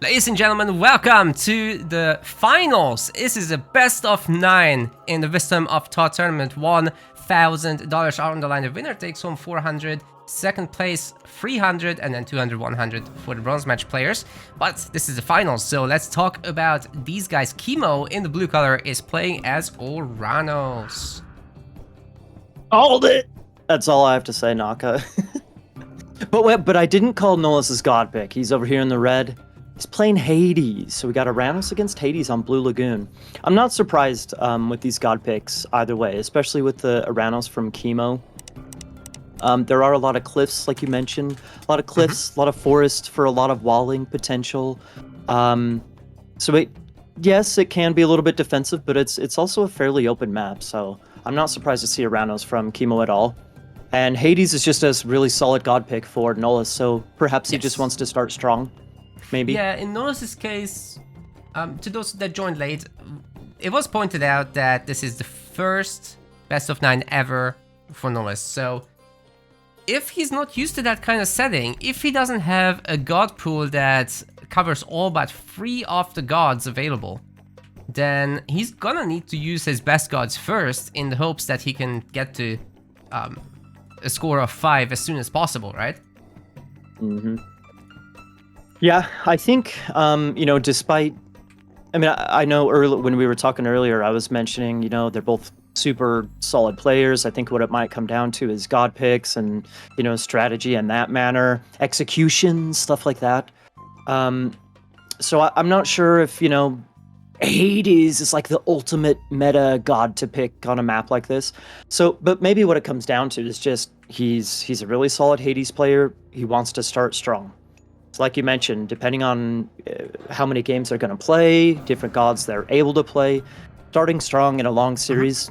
Ladies and gentlemen, welcome to the finals. This is a best of 9 in the Wisdom of Thoth tournament. $1,000 out on the line. The winner takes home 400, second place 300, and then 200, 100 for the bronze match players. But this is the finals, so let's talk about these guys. Kimo in the blue color is playing as Oranos. Called it! That's all I have to say, Naka. But I didn't call Nullus' god pick. He's over here in the red. He's playing Hades, so we got Oranos against Hades on Blue Lagoon. I'm not surprised with these god picks either way, especially with the Oranos from Kimo. There are a lot of cliffs, like you mentioned. A lot of cliffs, a lot of forest for a lot of walling potential. Yes, it can be a little bit defensive, but it's also a fairly open map, so I'm not surprised to see Oranos from Kimo at all. And Hades is just a really solid god pick for Nullus, so perhaps he just wants to start strong. Maybe. Yeah, in Nullus's case, to those that joined late, it was pointed out that this is the first best of 9 ever for Nullus. So if he's not used to that kind of setting, if he doesn't have a god pool that covers all but 3 of the gods available, then he's gonna need to use his best gods first in the hopes that he can get to a score of 5 as soon as possible, right? Yeah, I think, despite... I know when we were talking earlier, I was mentioning, they're both super solid players. I think what it might come down to is god picks and, strategy in that manner, execution, stuff like that. So I'm not sure if, Hades is like the ultimate meta god to pick on a map like this. So, but maybe what it comes down to is just he's a really solid Hades player. He wants to start strong. So like you mentioned, depending on how many games they're going to play, different gods they're able to play, starting strong in a long series,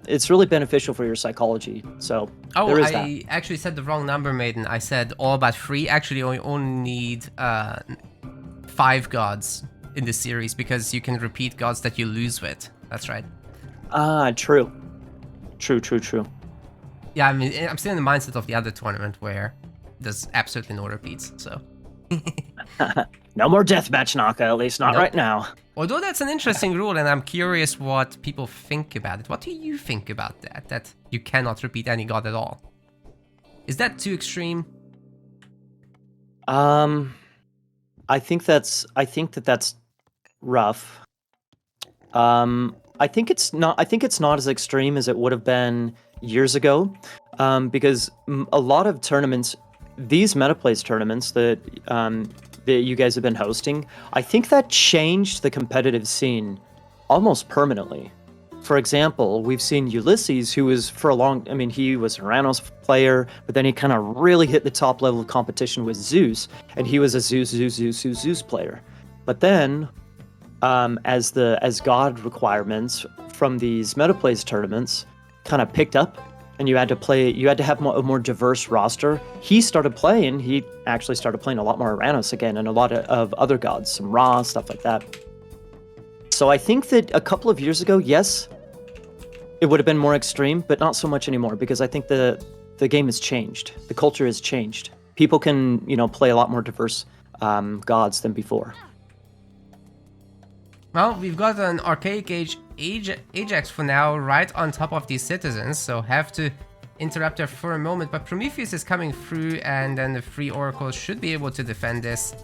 it's really beneficial for your psychology. So there is that. I actually said the wrong number, Maiden. I said all but 3. Actually, we only need 5 gods in this series because you can repeat gods that you lose with. That's right. True. Yeah, I'm still in the mindset of the other tournament where there's absolutely no repeats, so. No more deathmatch, Naka, at least not right now. Although that's an interesting rule, and I'm curious what people think about it. What do you think about that? That you cannot repeat any god at all? Is that too extreme? I think that's rough. I think it's not as extreme as it would have been years ago, because a lot of tournaments, these MetaPlays tournaments that you guys have been hosting, I think that changed the competitive scene almost permanently. For example, we've seen Ulysses, who was he was an Oranos player, but then he kind of really hit the top level of competition with Zeus, and he was a Zeus player. But then, as god requirements from these MetaPlays tournaments kind of picked up, and you had to have a more diverse roster. He actually started playing a lot more Oranos again, and a lot of other gods, some Ra, stuff like that. So I think that a couple of years ago, yes, it would have been more extreme, but not so much anymore, because I think the game has changed. The culture has changed. People can, play a lot more diverse gods than before. Well, we've got an archaic Ajax for now right on top of these citizens, so have to interrupt there for a moment. But Prometheus is coming through, and then the 3 oracles should be able to defend this.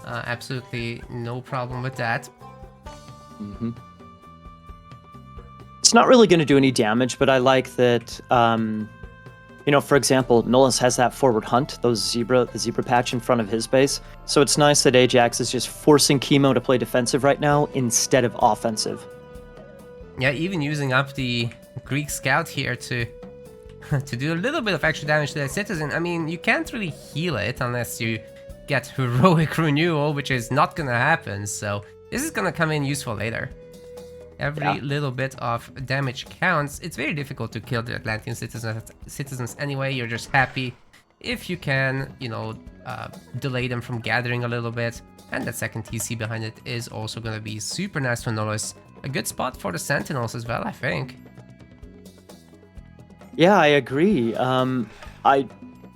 Absolutely no problem with that. It's not really going to do any damage, but I like that, for example, Nullus has that forward hunt, the zebra patch in front of his base. So it's nice that Ajax is just forcing Kimo to play defensive right now instead of offensive. Yeah, even using up the Greek scout here to do a little bit of extra damage to that citizen. I mean, you can't really heal it unless you get heroic renewal, which is not gonna happen. So this is gonna come in useful later. Every little bit of damage counts. It's very difficult to kill the Atlantean citizens anyway. You're just happy if you can, delay them from gathering a little bit. And that second TC behind it is also going to be super nice for Nullus. A good spot for the Sentinels as well, I think. Yeah, I agree.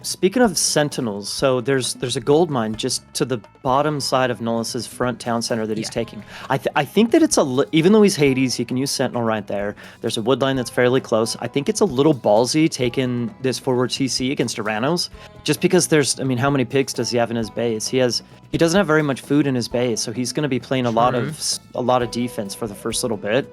speaking of sentinels, so there's a gold mine just to the bottom side of Nullus's front town center that he's taking. I think that it's even though he's Hades, he can use sentinel right there. There's a wood line that's fairly close. I think it's a little ballsy taking this forward TC against Uranos, just because I mean, how many pigs does he have in his base? He doesn't have very much food in his base, so he's going to be playing a lot of defense for the first little bit.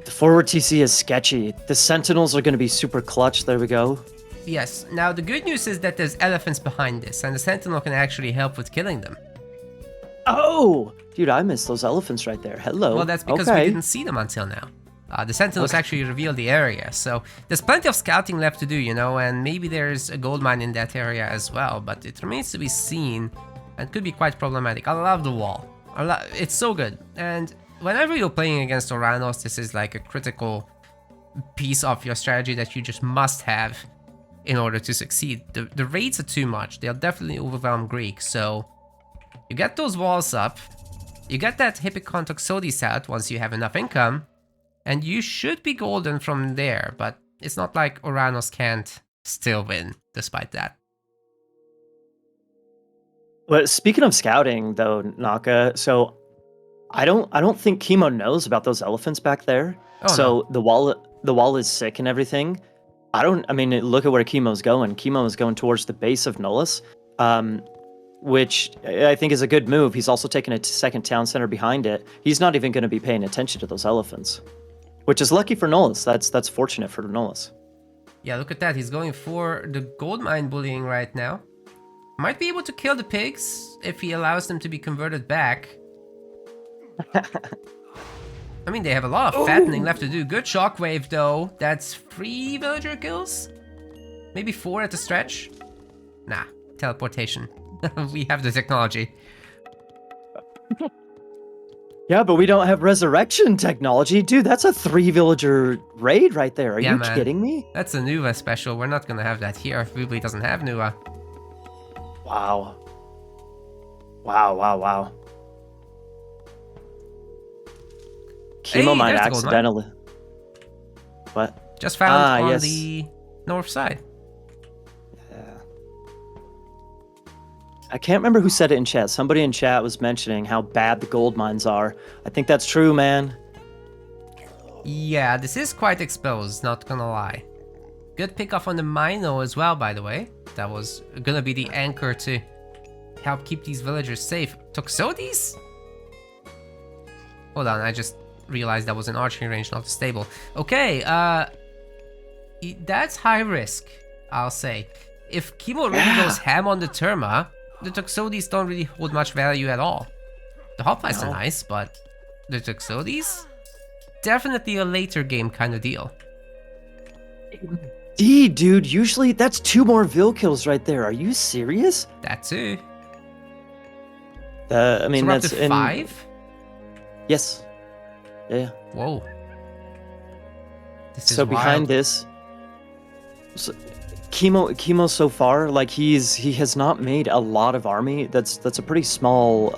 The forward TC is sketchy. The sentinels are going to be super clutch. There we go. Yes, now the good news is that there's elephants behind this, and the sentinel can actually help with killing them. Oh! Dude, I missed those elephants right there. Hello. Well, that's because we didn't see them until now. The sentinels actually revealed the area, so there's plenty of scouting left to do, you know, and maybe there's a gold mine in that area as well, but it remains to be seen, and could be quite problematic. I love the wall. It's so good, and whenever you're playing against Uranos, this is like a critical piece of your strategy that you just must have in order to succeed. The raids are too much. They'll definitely overwhelm Greek, so you get those walls up, you get that Hippicon Toxotes out once you have enough income, and you should be golden from there, but it's not like Uranos can't still win despite that. Well, speaking of scouting though, Naka, so I don't think Kimo knows about those elephants back there. Oh, so no. the wall is sick and everything. I mean, look at where Kimo's going. Kimo is going towards the base of Nullus, which I think is a good move. He's also taking a second town center behind it. He's not even going to be paying attention to those elephants, which is lucky for Nullus. That's fortunate for Nullus. Yeah, look at that. He's going for the gold mine bullying right now. Might be able to kill the pigs if he allows them to be converted back. I mean, they have a lot of fattening left to do. Good shockwave, though. That's 3 villager kills? Maybe 4 at the stretch? Nah, teleportation. We have the technology. Yeah, but we don't have resurrection technology. Dude, that's a 3 villager raid right there. Are you kidding me? That's a Nuva special. We're not gonna have that here. Weebly doesn't have Nuva. Wow. Wow. Kimo might accidentally... What? Just found on the north side. Yeah. I can't remember who said it in chat. Somebody in chat was mentioning how bad the gold mines are. I think that's true, man. Yeah, this is quite exposed, not gonna lie. Good pick off on the Mino as well, by the way. That was gonna be the anchor to help keep these villagers safe. Toxotes? Hold on, I just realized that was an archery range, not a stable. Okay, that's high risk, I'll say. If Kimo really goes ham on the Terma, the Toxotes don't really hold much value at all. The hoplites are nice, but the Toxotes? Definitely a later game kind of deal. Dude, usually that's 2 more Vil kills right there. Are you serious? That too. I mean, so we're that's up to 5? Yes. Yeah. Whoa. This is so behind wild. this, Kimo so far, like he has not made a lot of army. That's a pretty small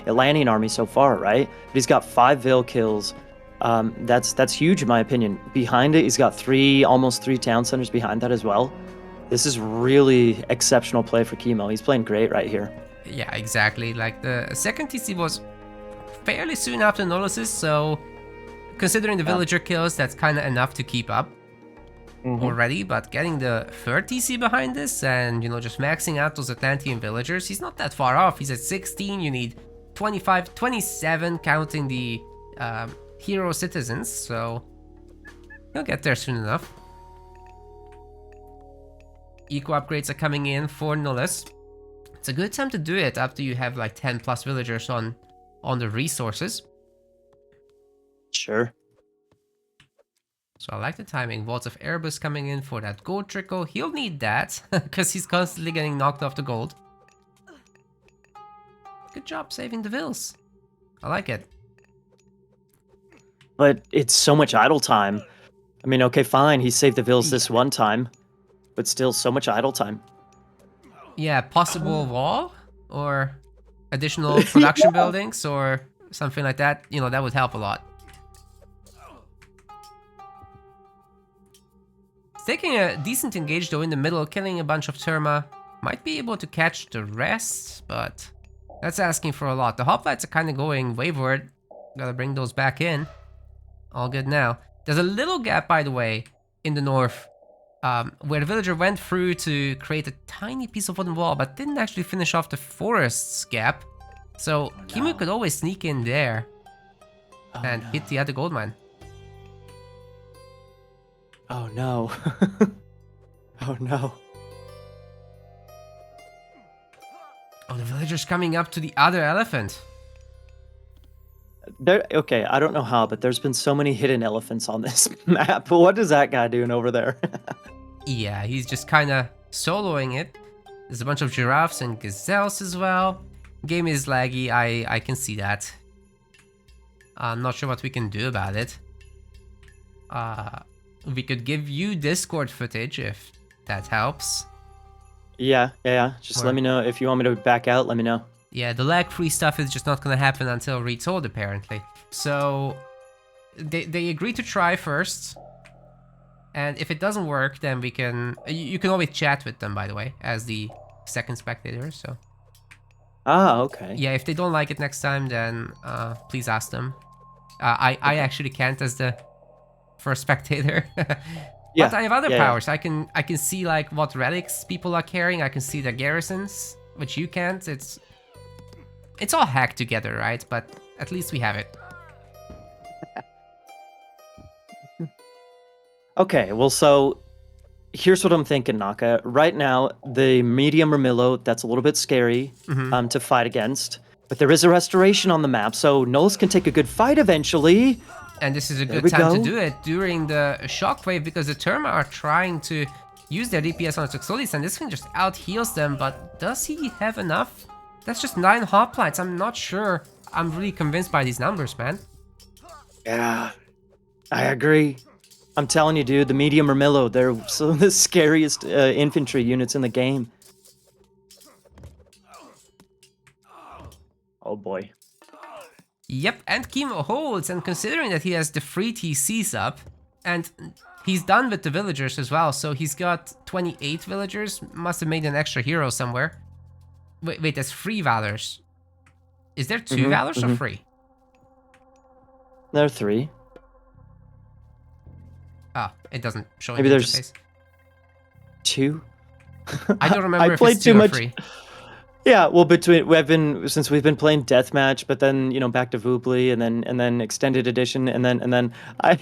Atlantean army so far, right? But he's got 5 Vil kills. That's huge in my opinion. Behind it, he's got almost 3 town centers behind that as well. This is really exceptional play for Kimo. He's playing great right here. Yeah, exactly. Like the second TC was fairly soon after Nullus's, so considering the villager kills, that's kind of enough to keep up already. But getting the third TC behind this and, you know, just maxing out those Atlantean villagers, he's not that far off. He's at 16. You need 25, 27 counting the hero citizens, so he'll get there soon enough. Eco upgrades are coming in for Nullus. It's a good time to do it after you have like 10 plus villagers on the resources. Sure. So I like the timing. Vaults of Erebus coming in for that gold trickle. He'll need that because he's constantly getting knocked off the gold. Good job saving the Vils. I like it. But it's so much idle time. I mean, okay, fine, he saved the Vils this one time, but still so much idle time. Yeah, possible wall or additional production buildings or something like that. You know, that would help a lot. It's taking a decent engage though in the middle, killing a bunch of Terma. Might be able to catch the rest, but that's asking for a lot. The hoplites are kind of going wayward. Gotta bring those back in. All good now. There's a little gap, by the way, in the north, where the villager went through to create a tiny piece of wooden wall, but didn't actually finish off the forest's gap. So Kimo could always sneak in there and hit the other gold mine. Oh no. Oh no. Oh, the villager's coming up to the other elephant. Okay, I don't know how, but there's been so many hidden elephants on this map. What is that guy doing over there? Yeah, he's just kind of soloing it. There's a bunch of giraffes and gazelles as well. Game is laggy, I can see that. I'm not sure what we can do about it. We could give you Discord footage if that helps. Yeah. Just let me know if you want me to back out. Let me know. Yeah, the lag-free stuff is just not gonna happen until retold, apparently. So they agree to try first, and if it doesn't work, then we can. You can always chat with them, by the way, as the second spectator. So. Ah, okay. Yeah, if they don't like it next time, then please ask them. I actually can't as the first spectator. Yeah, but I have other powers. I can see like what relics people are carrying. I can see the garrisons, which you can't. It's all hacked together, right? But at least we have it. Okay, well, so here's what I'm thinking, Naka. Right now, the medium Ramillo, that's a little bit scary to fight against. But there is a restoration on the map, so Nullus can take a good fight eventually. And this is a good time to do it during the shockwave, because the Terma are trying to use their DPS on Toxolis, and this thing just out-heals them, but does he have enough? That's just 9 hoplites. I'm not sure I'm really convinced by these numbers, man. Yeah, I agree. I'm telling you, dude, the medium Ramillo, they're some of the scariest infantry units in the game. Oh boy. Yep, and Kimo holds, and considering that he has the free TCs up, and he's done with the villagers as well, so he's got 28 villagers, must have made an extra hero somewhere. Wait, there's 3 valors. Is there 2 valors or 3? There are 3. Ah, it doesn't show Maybe in the there's interface. 2. I don't remember I if played it's too 2 or much. 3. Yeah, well, since we've been playing deathmatch, but then back to Voobly, and then extended edition, and then I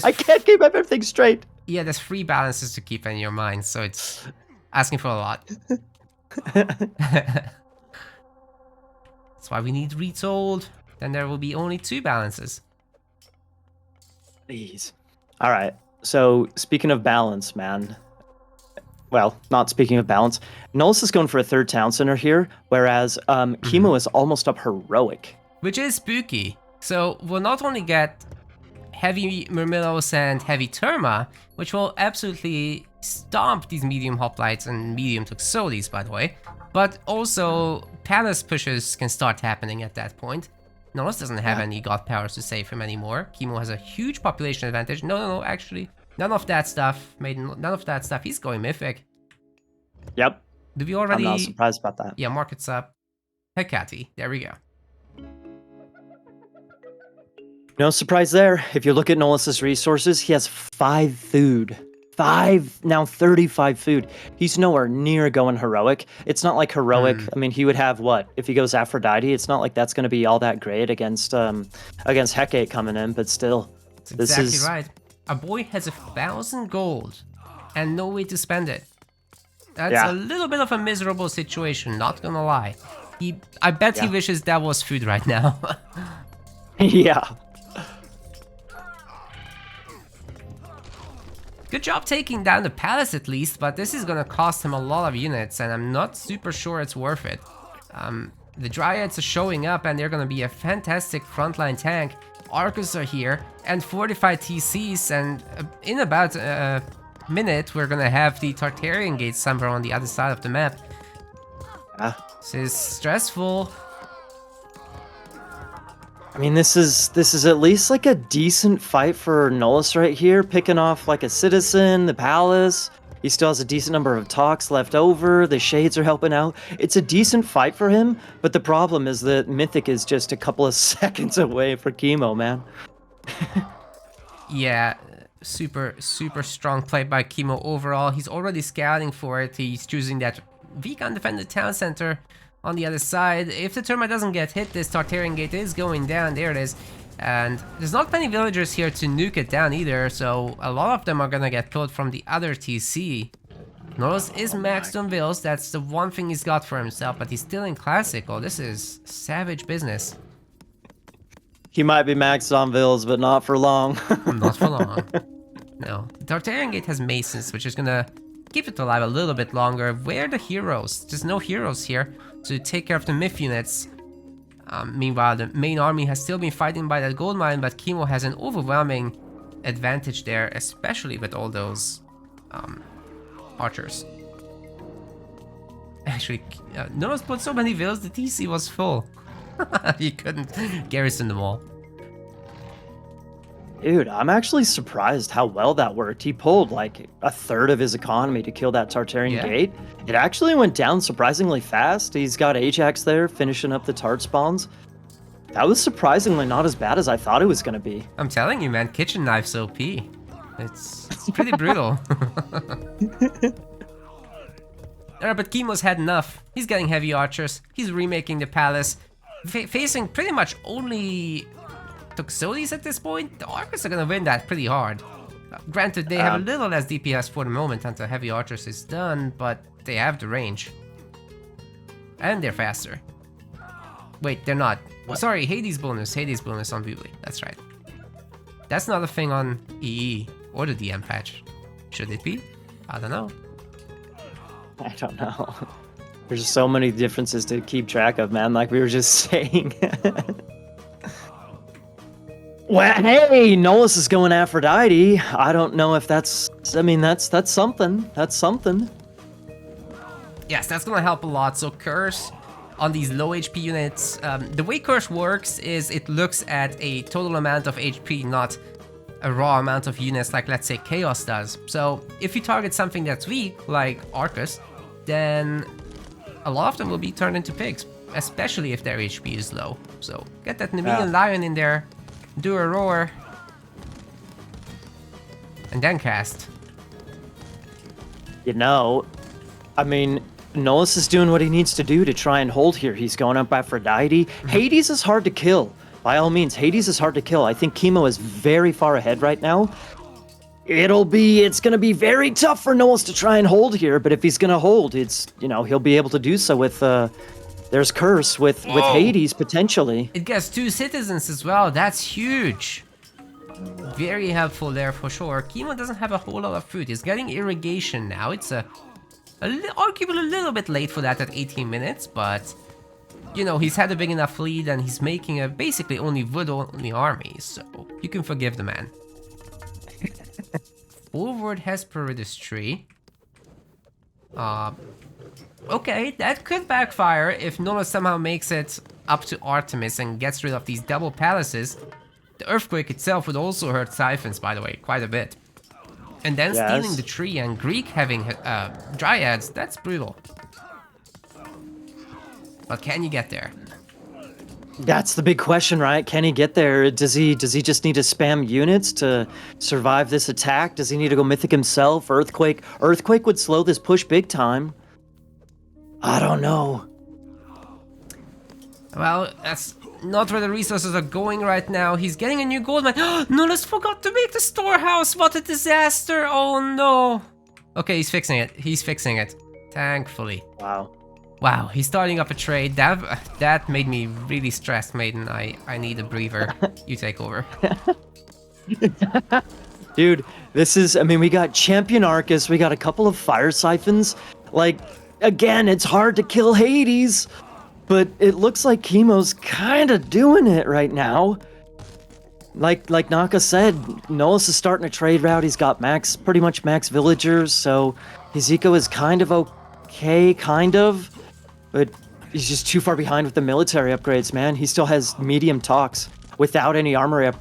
I can't keep everything straight. Yeah, there's 3 balances to keep in your mind, so it's asking for a lot. That's why we need retold. Then there will be only 2 balances. Please. All right. So speaking of balance, man. Well, not speaking of balance, Nullus is going for a 3rd town center here, whereas Kimo is almost up heroic. Which is spooky. So we'll not only get heavy Murmillos and heavy Terma, which will absolutely stomp these medium hoplites and medium Toxolis, by the way, but also palace pushes can start happening at that point. Nullus doesn't have any god powers to save him anymore. Kimo has a huge population advantage. No, actually. None of that stuff. None of that stuff. He's going mythic. Yep. Do we already? I'm not surprised about that. Yeah, market's up. Hecate. There we go. No surprise there. If you look at Nullus's resources, he has 5 food. 5, now 35 food. He's nowhere near going heroic. It's not like heroic. I mean, he would have what? If he goes Aphrodite, it's not like that's going to be all that great against Hecate coming in, but still. That's exactly right. A boy has 1,000 gold and no way to spend it. That's a little bit of a miserable situation, not gonna lie. I bet he wishes that was food right now. Yeah. Good job taking down the palace at least, but this is gonna cost him a lot of units, and I'm not super sure it's worth it. The Dryads are showing up, and they're gonna be a fantastic frontline tank. Arcus are here, and fortified TCs, and in about a minute, we're gonna have the Tartarian gates somewhere on the other side of the map. This is stressful. I mean, this is at least like a decent fight for Nullus right here, picking off like a citizen, the palace. He still has a decent number of talks left over. The Shades are helping out. It's a decent fight for him, but the problem is that Mythic is just a couple of seconds away for Kimo, man. Yeah, super strong play by Kimo overall. He's already scouting for it. He's choosing that weak undefended town center on the other side. If the termite doesn't get hit, this Tartarian gate is going down. There it is. And there's not many villagers here to nuke it down either, so a lot of them are gonna get killed from the other TC. Nullus is maxed on vills, that's the one thing he's got for himself, but he's still in classic. Oh, this is savage business. He might be maxed on vills, but not for long. Not for long. No. The Tartarian gate has masons, which is gonna keep it alive a little bit longer. Where are the heroes? There's no heroes here to take care of the myth units. Meanwhile, the main army has still been fighting by that gold mine, but Kimo has an overwhelming advantage there, especially with all those archers. Actually, Nullus put so many vills, the TC was full. He couldn't garrison them all. Dude, I'm actually surprised how well that worked. He pulled like a third of his economy to kill that Tartarian gate. It actually went down surprisingly fast. He's got Ajax there finishing up the Tart spawns. That was surprisingly not as bad as I thought it was going to be. I'm telling you, man, kitchen knife's OP. It's pretty brutal. But Kimo's had enough. He's getting heavy archers. He's remaking the palace. Facing pretty much only Toxotes at this point. The Archers are gonna win that pretty hard. Granted, they have a little less DPS for the moment until heavy archers is done, but they have the range. And they're faster. Wait, they're not. Sorry, Hades bonus on Bubli. That's right. That's not a thing on EE or the DM patch. Should it be? I don't know. I don't know. There's so many differences to keep track of, man, like we were just saying. Well, hey, Nullus is going Aphrodite. I don't know if that's... I mean, that's something. That's something. Yes, that's gonna help a lot. So Curse on these low HP units. The way Curse works is it looks at a total amount of HP, not a raw amount of units like, let's say, Chaos does. So if you target something that's weak, like Arcus, then a lot of them will be turned into pigs, especially if their HP is low. So get that Nemean Lion in there, do a roar, and then cast. You know, I mean, Nullus is doing what he needs to do to try and hold here. He's going up Aphrodite. Hades is hard to kill. By all means, Hades is hard to kill. I think Kimo is very far ahead right now. It's gonna be very tough for Nullus to try and hold here, but if he's gonna hold, he'll be able to do so with, there's Curse with Hades, potentially. It gets 2 citizens as well, that's huge. Very helpful there for sure. Kimo doesn't have a whole lot of food, he's getting irrigation now. It's arguably a little bit late for that at 18 minutes, but he's had a big enough lead and he's making a basically only wood-only army, so you can forgive the man. Forward Hesperidus tree. Okay, that could backfire if Nullus somehow makes it up to Artemis and gets rid of these double palaces. The earthquake itself would also hurt Siphons, by the way, quite a bit. And then stealing the tree and Greek having dryads, that's brutal. But can you get there? That's the big question, right? Can he get there? Does he just need to spam units to survive this attack? Does he need to go Mythic himself? Earthquake? Earthquake would slow this push big time. I don't know. Well, that's not where the resources are going right now. He's getting a new gold mine. Nullus forgot to make the storehouse. What a disaster. Oh no. Okay, he's fixing it. Thankfully. Wow, he's starting up a trade. That made me really stressed, Maiden. I need a breather. You take over. Dude, we got Champion Arcus, we got a couple of Fire Siphons. Like, again, it's hard to kill Hades, but it looks like Kimo's kind of doing it right now. Like Naka said, Nullus is starting a trade route. He's got pretty much max villagers, so his eco is kind of okay, but he's just too far behind with the military upgrades, man. He still has medium talks. without any armory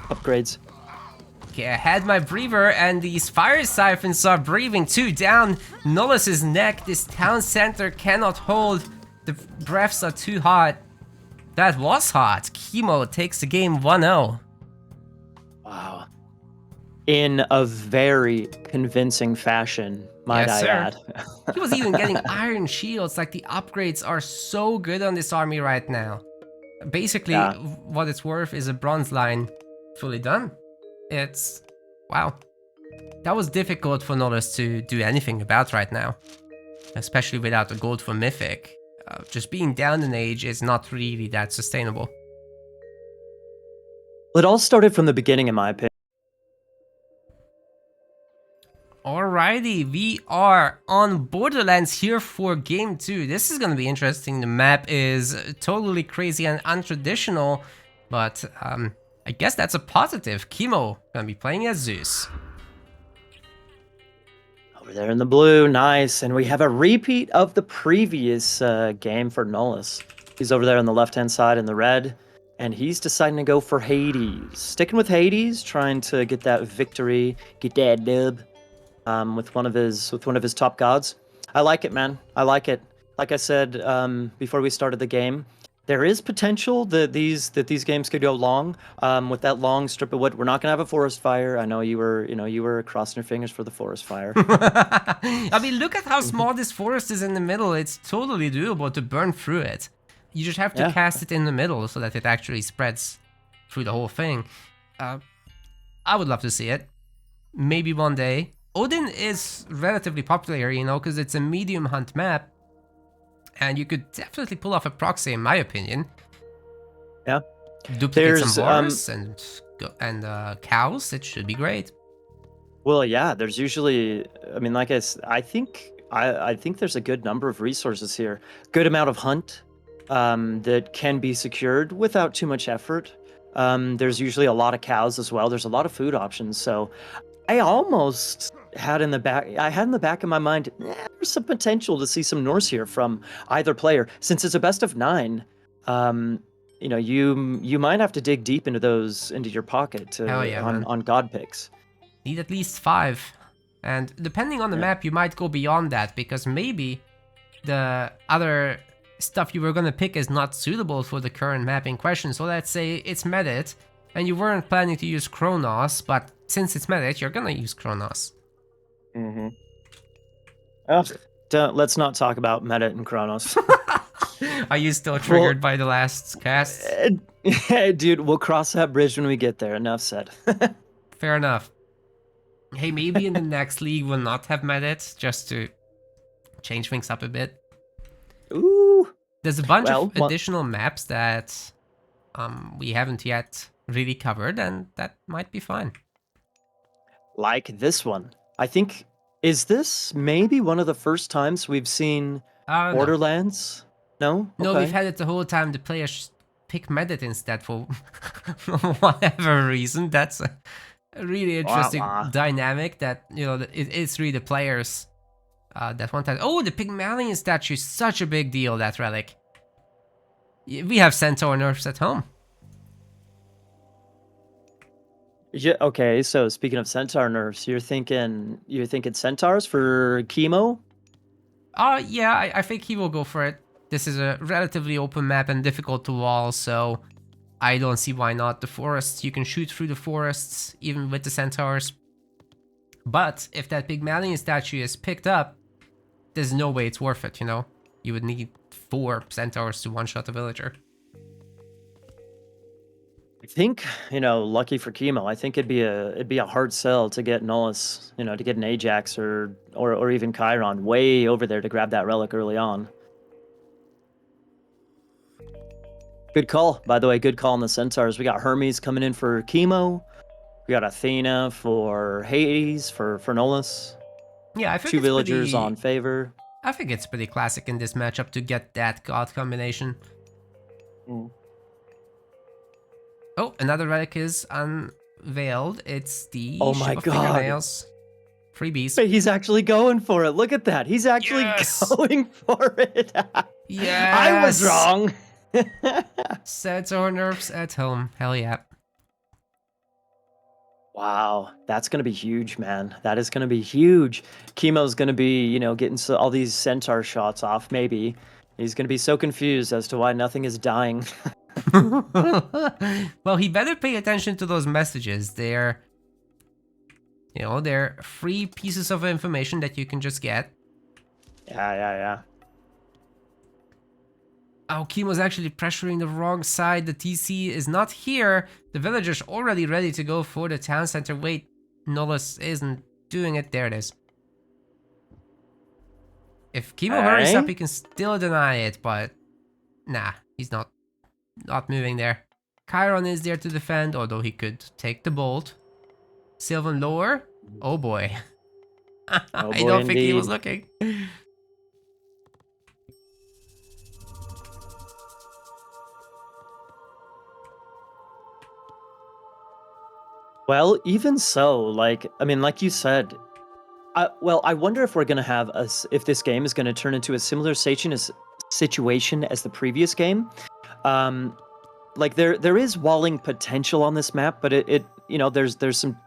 upgrades. Okay, I had my breather, and these fire siphons are breathing too. Down Nullus's neck. This town center cannot hold. The breaths are too hot. That was hot. Kimo takes the game 1-0. Wow. In a very convincing fashion, might I add. He was even getting iron shields. Like, the upgrades are so good on this army right now. Basically, what it's worth is a bronze line fully done. It's... wow. That was difficult for Nullus to do anything about right now. Especially without the gold for Mythic. Just being down in age is not really that sustainable. It all started from the beginning, in my opinion. Alrighty, we are on Borderlands here for game 2. This is gonna be interesting. The map is totally crazy and untraditional, but I guess that's a positive. Kimo gonna be playing as Zeus. Over there in the blue, nice. And we have a repeat of the previous game for Nullus. He's over there on the left-hand side in the red, and he's deciding to go for Hades. Sticking with Hades, trying to get that victory, get that dub with one of his top gods. I like it, man. I like it. Like I said before we started the game, there is potential that these games could go long. With that long strip of wood, we're not gonna have a forest fire. I know you were crossing your fingers for the forest fire. I mean, look at how small this forest is in the middle. It's totally doable to burn through it. You just have to cast it in the middle so that it actually spreads through the whole thing. I would love to see it. Maybe one day. Odin is relatively popular, you know, because it's a medium hunt map. And you could definitely pull off a proxy, in my opinion. Yeah. Duplicate some horse and cows. It should be great. Well, yeah. There's usually, I mean, like I think there's a good number of resources here. Good amount of hunt that can be secured without too much effort. There's usually a lot of cows as well. There's a lot of food options. So I almost had in the back of my mind, there's some potential to see some Norse here from either player. Since it's a best of 9, you know, you might have to dig deep into your pocket on god picks. Need at least 5, and depending on the map, you might go beyond that, because maybe the other stuff you were gonna pick is not suitable for the current map in question. So let's say it's Medit, and you weren't planning to use Kronos, but since it's Medit, you're gonna use Kronos. Mm-hmm. Oh, let's not talk about Medit and Kronos. Are you still triggered by the last cast? Dude, we'll cross that bridge when we get there. Enough said. Fair enough. Hey, maybe in the next league we'll not have Medit, just to change things up a bit. Ooh. There's a bunch of additional maps that we haven't yet really covered, and that might be fine. Like this one. I think, is this maybe one of the first times we've seen Borderlands? No? No, we've had it the whole time. The players pick Medit instead for whatever reason. That's a really interesting dynamic that, you know, it's really the players that want that. Oh, the Pygmalion statue is such a big deal, that relic. We have Centaur nerfs at home. Yeah, okay, so speaking of Centaur nerfs, you're thinking Centaurs for Kimo? Yeah, I think he will go for it. This is a relatively open map and difficult to wall, so I don't see why not. The forests, you can shoot through the forests, even with the Centaurs. But if that Pygmalion statue is picked up, there's no way it's worth it, you know? You would need 4 Centaurs to one-shot a villager. I think, you know, lucky for Kimo, I think it'd be a hard sell to get Nullus, you know, to get an Ajax or even Chiron way over there to grab that relic early on. Good call, by the way. Good call on the Centaurs. We got Hermes coming in for Kimo. We got Athena for Hades for Nullus. Yeah, I think 2 villagers on favor. I think it's pretty classic in this matchup to get that god combination. Mm. Oh, another relic is unveiled. It's the oh my Ship of god, Fingernails. Freebies. But he's actually going for it. Look at that. He's actually going for it. Yes. I was wrong. Centaur nerfs at home. Hell yeah. Wow, that's gonna be huge, man. That is gonna be huge. Kimo's gonna be, getting all these centaur shots off, maybe. He's gonna be so confused as to why nothing is dying. Well, he better pay attention to those messages. They're free pieces of information that you can just get. Yeah. Oh, Kimo's actually pressuring the wrong side. The TC is not here. The villagers already ready to go for the town center. Wait, Nullus isn't doing it. There it is. If Kimo hurries up, he can still deny it, but nah, he's not moving there. Chiron is there to defend, although he could take the bolt. Sylvan lower. Oh boy. I don't think he was looking. Well, even so, like you said, I wonder if we're gonna have if this game is gonna turn into a similar situation as the previous game. Like there is walling potential on this map, but there's some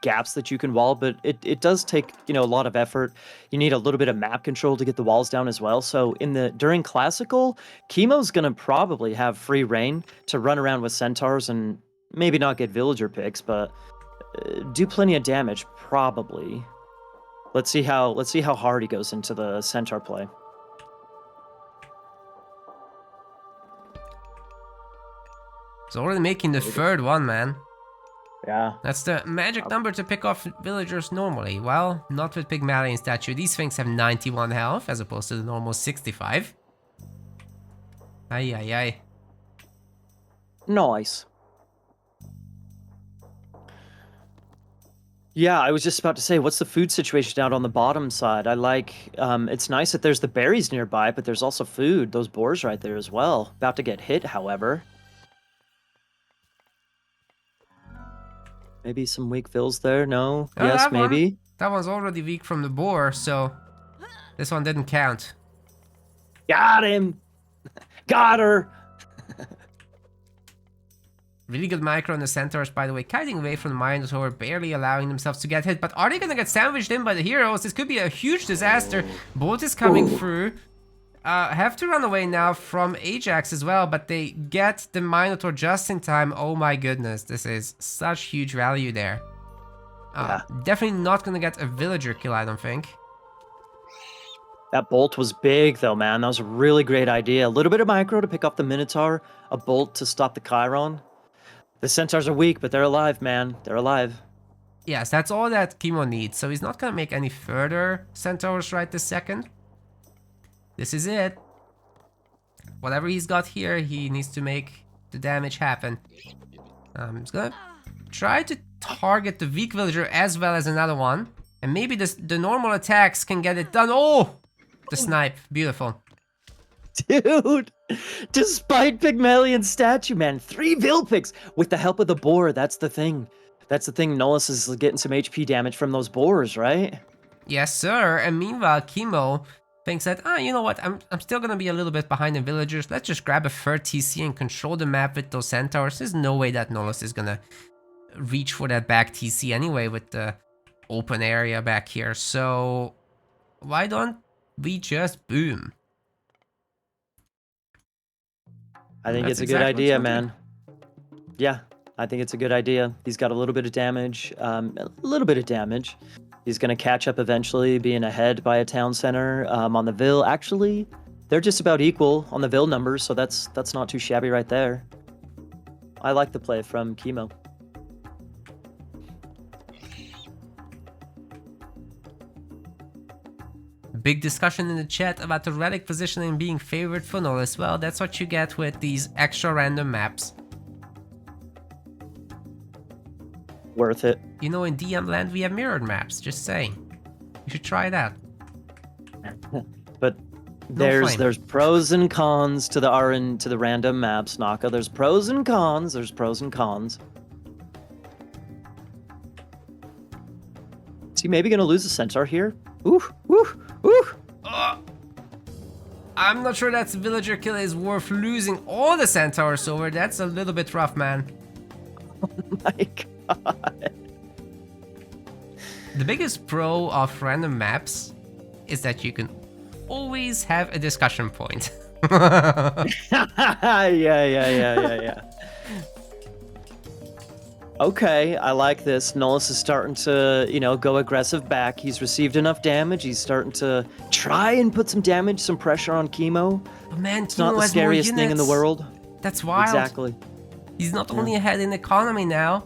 gaps that you can wall, but it does take a lot of effort. You need a little bit of map control to get the walls down as well. So during classical, Kimo's gonna probably have free reign to run around with centaurs and maybe not get villager picks, but do plenty of damage probably. Let's see how hard he goes into the centaur play. He's already making the third one, man. Yeah. That's the magic number to pick off villagers normally. Well, not with Pygmalion statue. These things have 91 health as opposed to the normal 65. Ay. Nice. Yeah, I was just about to say, what's the food situation out on the bottom side? I like, it's nice that there's the berries nearby, but there's also food. Those boars right there as well. About to get hit, however. Maybe some weak fills there? No? Oh, yes, maybe? That one's already weak from the boar, so this one didn't count. Got him! Got her! Really good micro on the centaurs, by the way, kiting away from the Minotaur, barely allowing themselves to get hit. But are they gonna get sandwiched in by the heroes? This could be a huge disaster. Bolt is coming through. Have to run away now from Ajax as well, but they get the Minotaur just in time. Oh my goodness, this is such huge value there. Yeah. Definitely not gonna get a villager kill, I don't think. That bolt was big, though, man. That was a really great idea. A little bit of micro to pick off the Minotaur, a bolt to stop the Chiron. The centaurs are weak, but they're alive, man. They're alive. Yes, that's all that Kimo needs. So he's not gonna make any further centaurs right this second. This is it. Whatever he's got here, he needs to make the damage happen. He's gonna try to target the weak villager as well as another one. And maybe the normal attacks can get it done. Oh! The snipe. Beautiful. Dude, despite Pygmalion's statue, man, 3 Vil picks with the help of the boar. That's the thing. That's the thing. Nullus is getting some HP damage from those boars, right? Yes, sir. And meanwhile, Kimo thinks that, you know what? I'm still gonna be a little bit behind the villagers. Let's just grab a third TC and control the map with those centaurs. There's no way that Nullus is gonna reach for that back TC anyway with the open area back here. So why don't we just boom? I think it's a good idea, man. Yeah, I think it's a good idea. He's got a little bit of damage. He's going to catch up eventually, being ahead by a town center on the Vil. Actually, they're just about equal on the Vil numbers, so that's not too shabby right there. I like the play from Kimo. Big discussion in the chat about the relic positioning being favored for Nullus. Well, that's what you get with these extra random maps. Worth it. You know, in DM land we have mirrored maps, just saying. You should try that. But there's pros and cons to the random maps, Naka. There's pros and cons. Is he maybe gonna lose a centaur here? Ooh. I'm not sure that villager kill is worth losing all the centaurs over. That's a little bit rough, man. Oh my god. The biggest pro of random maps is that you can always have a discussion point. Yeah. Okay, I like this. Nullus is starting to, go aggressive back. He's received enough damage. He's starting to try and put some damage, some pressure on Kimo. But man, It's not the scariest thing in the world. That's wild. Exactly. He's not only ahead in economy now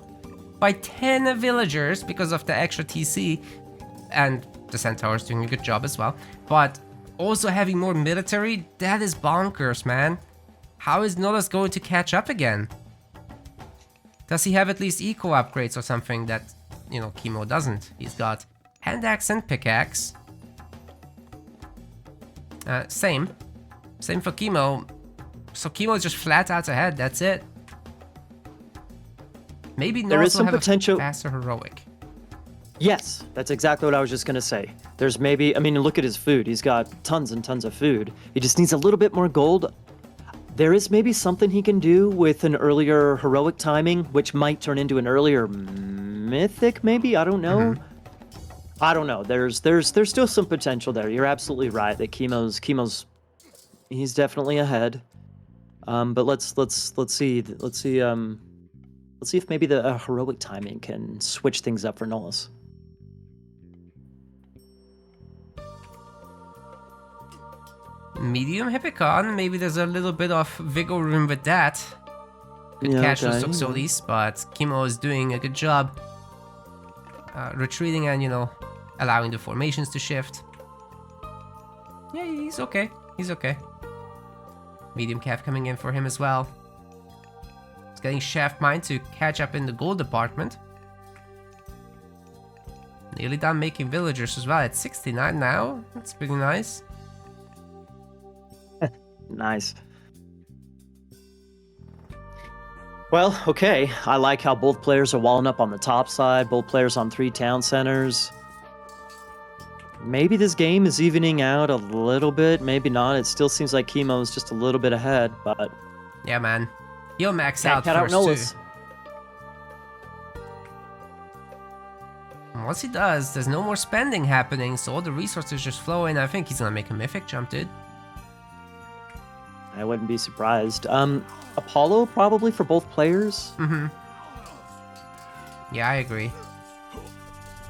by 10 villagers because of the extra TC, and the centaurs doing a good job as well, but also having more military. That is bonkers, man. How is Nullus going to catch up again? Does he have at least eco upgrades or something that, Kimo doesn't? He's got hand axe and pickaxe. Same for Kimo. So Kimo is just flat out ahead. That's it. Maybe Nullus will have potential. A faster heroic. Yes, that's exactly what I was just gonna say. There's maybe, look at his food. He's got tons and tons of food. He just needs a little bit more gold. There is maybe something he can do with an earlier heroic timing, which might turn into an earlier mythic, maybe? I don't know. I don't know. There's still some potential there. You're absolutely right that Kimo's he's definitely ahead. But let's see if maybe the heroic timing can switch things up for Nullus. Medium Hippicon, maybe there's a little bit of wiggle room with that. Could catch those Toxotes, but Kimo is doing a good job retreating and, allowing the formations to shift. Yeah, he's okay. He's okay. Medium Cav coming in for him as well. He's getting Shaft Mine to catch up in the gold department. Nearly done making villagers as well at 69 now. That's pretty nice. Nice. Well, okay. I like how both players are walling up on the top side. Both players on 3 town centers. Maybe this game is evening out a little bit. Maybe not. It still seems like Kimo's just a little bit ahead, but... Yeah, man. He'll max out Can't first, out Nullus. too. And once he does, there's no more spending happening, so all the resources just flow in. I think he's gonna make a mythic jump, dude. I wouldn't be surprised. Apollo probably for both players. Yeah, I agree.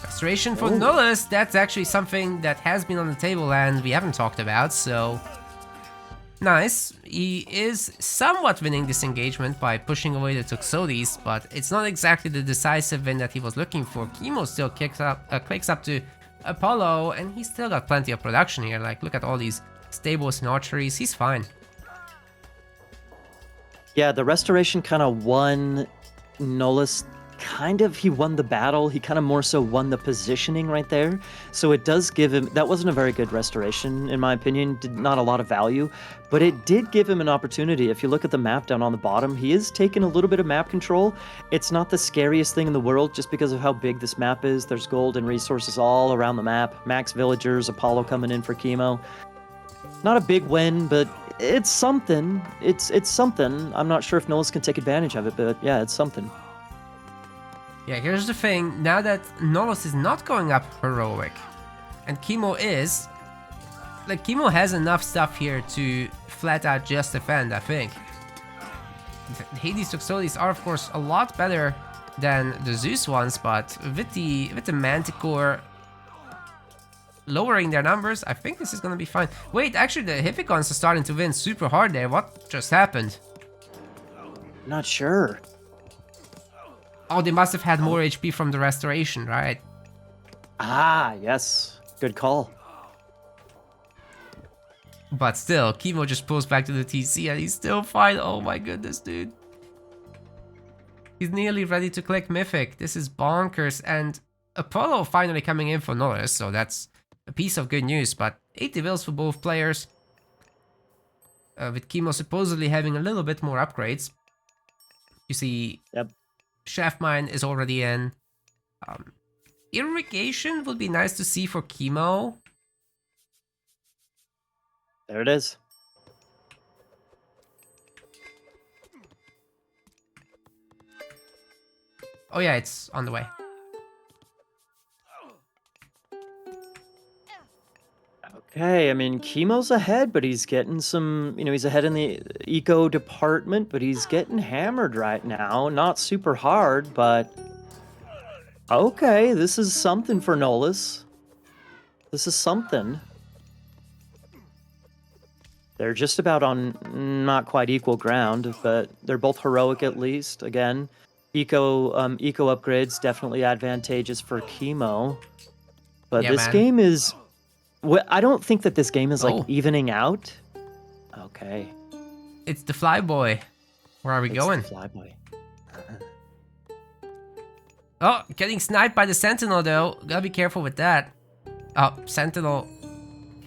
Restoration for Nullus, that's actually something that has been on the table and we haven't talked about, so... Nice. He is somewhat winning this engagement by pushing away the Toxotes, but it's not exactly the decisive win that he was looking for. Kimo still clicks up to Apollo, and he's still got plenty of production here. Like, look at all these stables and archeries, he's fine. Yeah, the restoration kind of won Nullus. He won the battle. He kind of more so won the positioning right there. So it does give him, that wasn't a very good restoration, in my opinion. Not a lot of value, but it did give him an opportunity. If you look at the map down on the bottom, he is taking a little bit of map control. It's not the scariest thing in the world just because of how big this map is. There's gold and resources all around the map. Max villagers, Apollo coming in for Kimo. Not a big win, but it's something. It's something. I'm not sure if Nullus can take advantage of it, but yeah, it's something. Yeah, here's the thing. Now that Nullus is not going up heroic, and Kimo is, like, Kimo has enough stuff here to flat out just defend, I think. The Hades Toxotes are, of course, a lot better than the Zeus ones, but with the Manticore lowering their numbers, I think this is gonna be fine. Wait, actually, the Hippicons are starting to win super hard there. What just happened? Not sure. Oh, they must have had more HP from the restoration, right? Ah, yes. Good call. But still, Kimo just pulls back to the TC and he's still fine. Oh my goodness, dude. He's nearly ready to click Mythic. This is bonkers. And Apollo finally coming in for Nullus, so that's a piece of good news. But 80 wills for both players. With Kimo supposedly having a little bit more upgrades. You see... Yep. Shaft Mine is already in. Irrigation would be nice to see for Kimo. There it is. Oh yeah, it's on the way. Okay, I mean, Kimo's ahead, but he's getting some, he's ahead in the eco department, but he's getting hammered right now. Not super hard, but okay, this is something for Nullus. This is something. They're just about on not quite equal ground, but they're both heroic at least. Again, eco upgrades definitely advantageous for Kimo. But Yeah, this man. game is... Well, I don't think that this game is like Oh. evening out. Okay. It's the Flyboy. Where are we It's going? the Flyboy. Oh, getting sniped by the Sentinel though. Gotta be careful with that. Oh, Sentinel.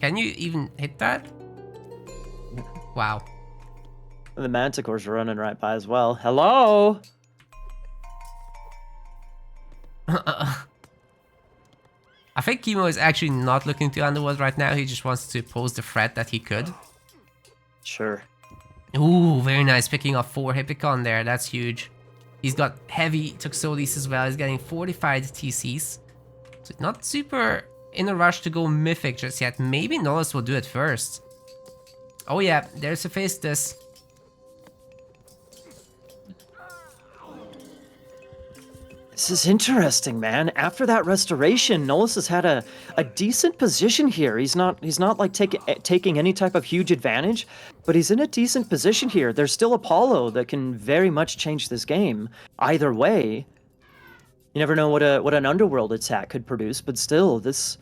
Can you even hit that? Wow. And the Manticore's running right by as well. Hello? I think Kimo is actually not looking to Underworld right now. He just wants to pose the threat that he could. Sure. Ooh, very nice. Picking up 4 Hippicon there. That's huge. He's got heavy Toxotes as well. He's getting 45 TCs. So not super in a rush to go Mythic just yet. Maybe Nullus will do it first. Oh yeah, there's Hephaestus. This is interesting, man. After that restoration, Nullus has had a decent position here. He's not like taking any type of huge advantage, but he's in a decent position here. There's still Apollo that can very much change this game. Either way, you never know what an Underworld attack could produce, but still, this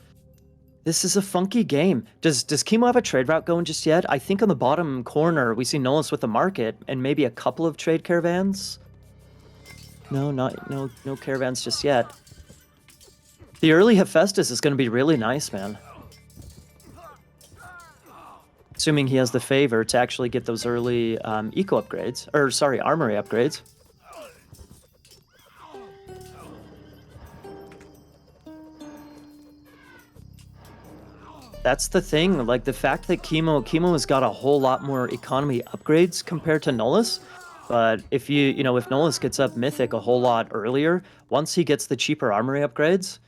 is a funky game. Does Kimo have a trade route going just yet? I think on the bottom corner we see Nullus with the market and maybe a couple of trade caravans. No caravans just yet. The early Hephaestus is going to be really nice, man. Assuming he has the favor to actually get those early eco upgrades, or sorry, armory upgrades. That's the thing, like the fact that Kimo has got a whole lot more economy upgrades compared to Nullus. But if if Nullus gets up Mythic a whole lot earlier, once he gets the cheaper armory upgrades,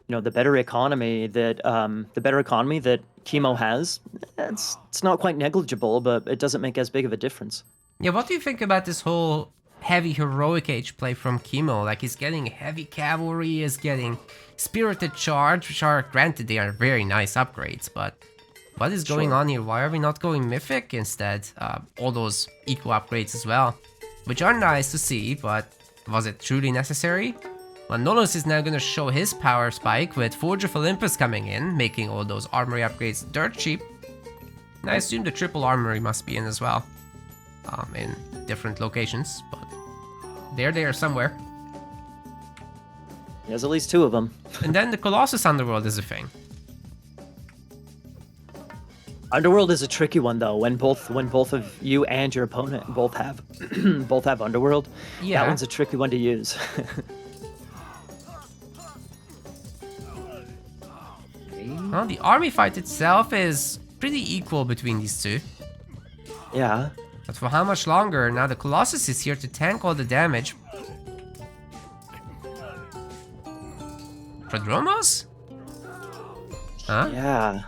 the better economy that Kimo has, it's not quite negligible, but it doesn't make as big of a difference. Yeah, what do you think about this whole heavy heroic age play from Kimo? Like he's getting heavy cavalry, he's getting spirited charge, which are granted they are very nice upgrades, but what is going on here? Why are we not going Mythic instead? All those eco upgrades as well, which are nice to see, but was it truly necessary? Well, Nullus is now going to show his power spike with Forge of Olympus coming in, making all those armory upgrades dirt cheap. And I assume the triple armory must be in as well, in different locations, but they're there somewhere. He has at least 2 of them. And then the Colossus Underworld is a thing. Underworld is a tricky one though. When both of you and your opponent both have Underworld, Yeah. that one's a tricky one to use. Well, the army fight itself is pretty equal between these two. Yeah. But for how much longer? Now the Colossus is here to tank all the damage. Prodromos? Huh? Yeah.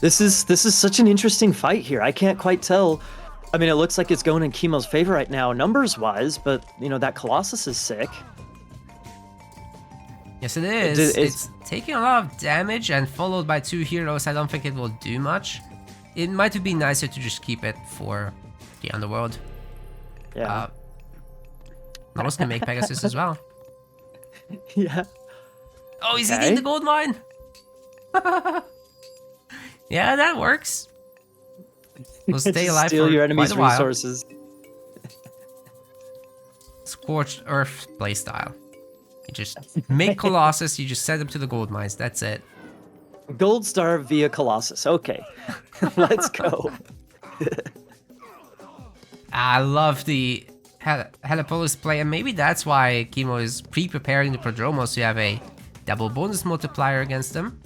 This is such an interesting fight here. I can't quite tell. I mean, it looks like it's going in Kimo's favor right now, numbers-wise, but, that Colossus is sick. Yes, it is. It's taking a lot of damage and followed by 2 heroes. I don't think it will do much. It might be nicer to just keep it for the Underworld. Yeah. Nullus can make Pegasus as well. Yeah. Oh, he's eating the gold mine! Yeah, that works. We'll stay alive Steal for your enemy's quite a while. resources. Scorched Earth playstyle. You just make Colossus, you just set them to the gold mines, that's it. Gold star via Colossus. Okay. Let's go. I love the Helepolis play, and maybe that's why Kimo is pre-preparing the Prodromos to have a double bonus multiplier against them.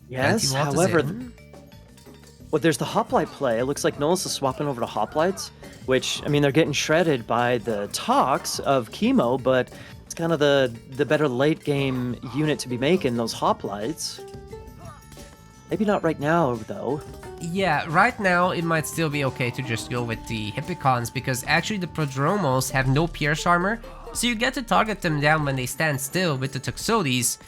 Yes, Anti-Walt is however, in. Well, there's the hoplite play. It looks like Nullus is swapping over to hoplites, which, I mean, they're getting shredded by the talks of Kimo, but it's kind of the better late game unit to be making, those hoplites. Maybe not right now, though. Yeah, right now it might still be okay to just go with the Hippicons, because actually the Prodromos have no pierce armor, so you get to target them down when they stand still with the Toxotes.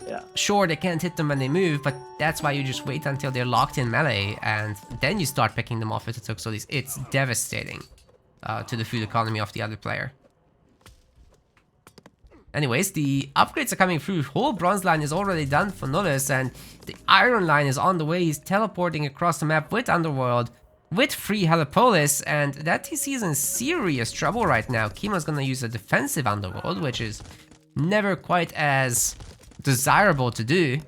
Yeah. Sure, they can't hit them when they move, but that's why you just wait until they're locked in melee, and then you start picking them off with the Toxotes. It's devastating to the food economy of the other player. Anyways, the upgrades are coming through. Whole bronze line is already done for Nullus, and the iron line is on the way. He's teleporting across the map with Underworld, with free Helipolis, and that TC is in serious trouble right now. Kimo's gonna use a defensive Underworld, which is never quite as desirable to do.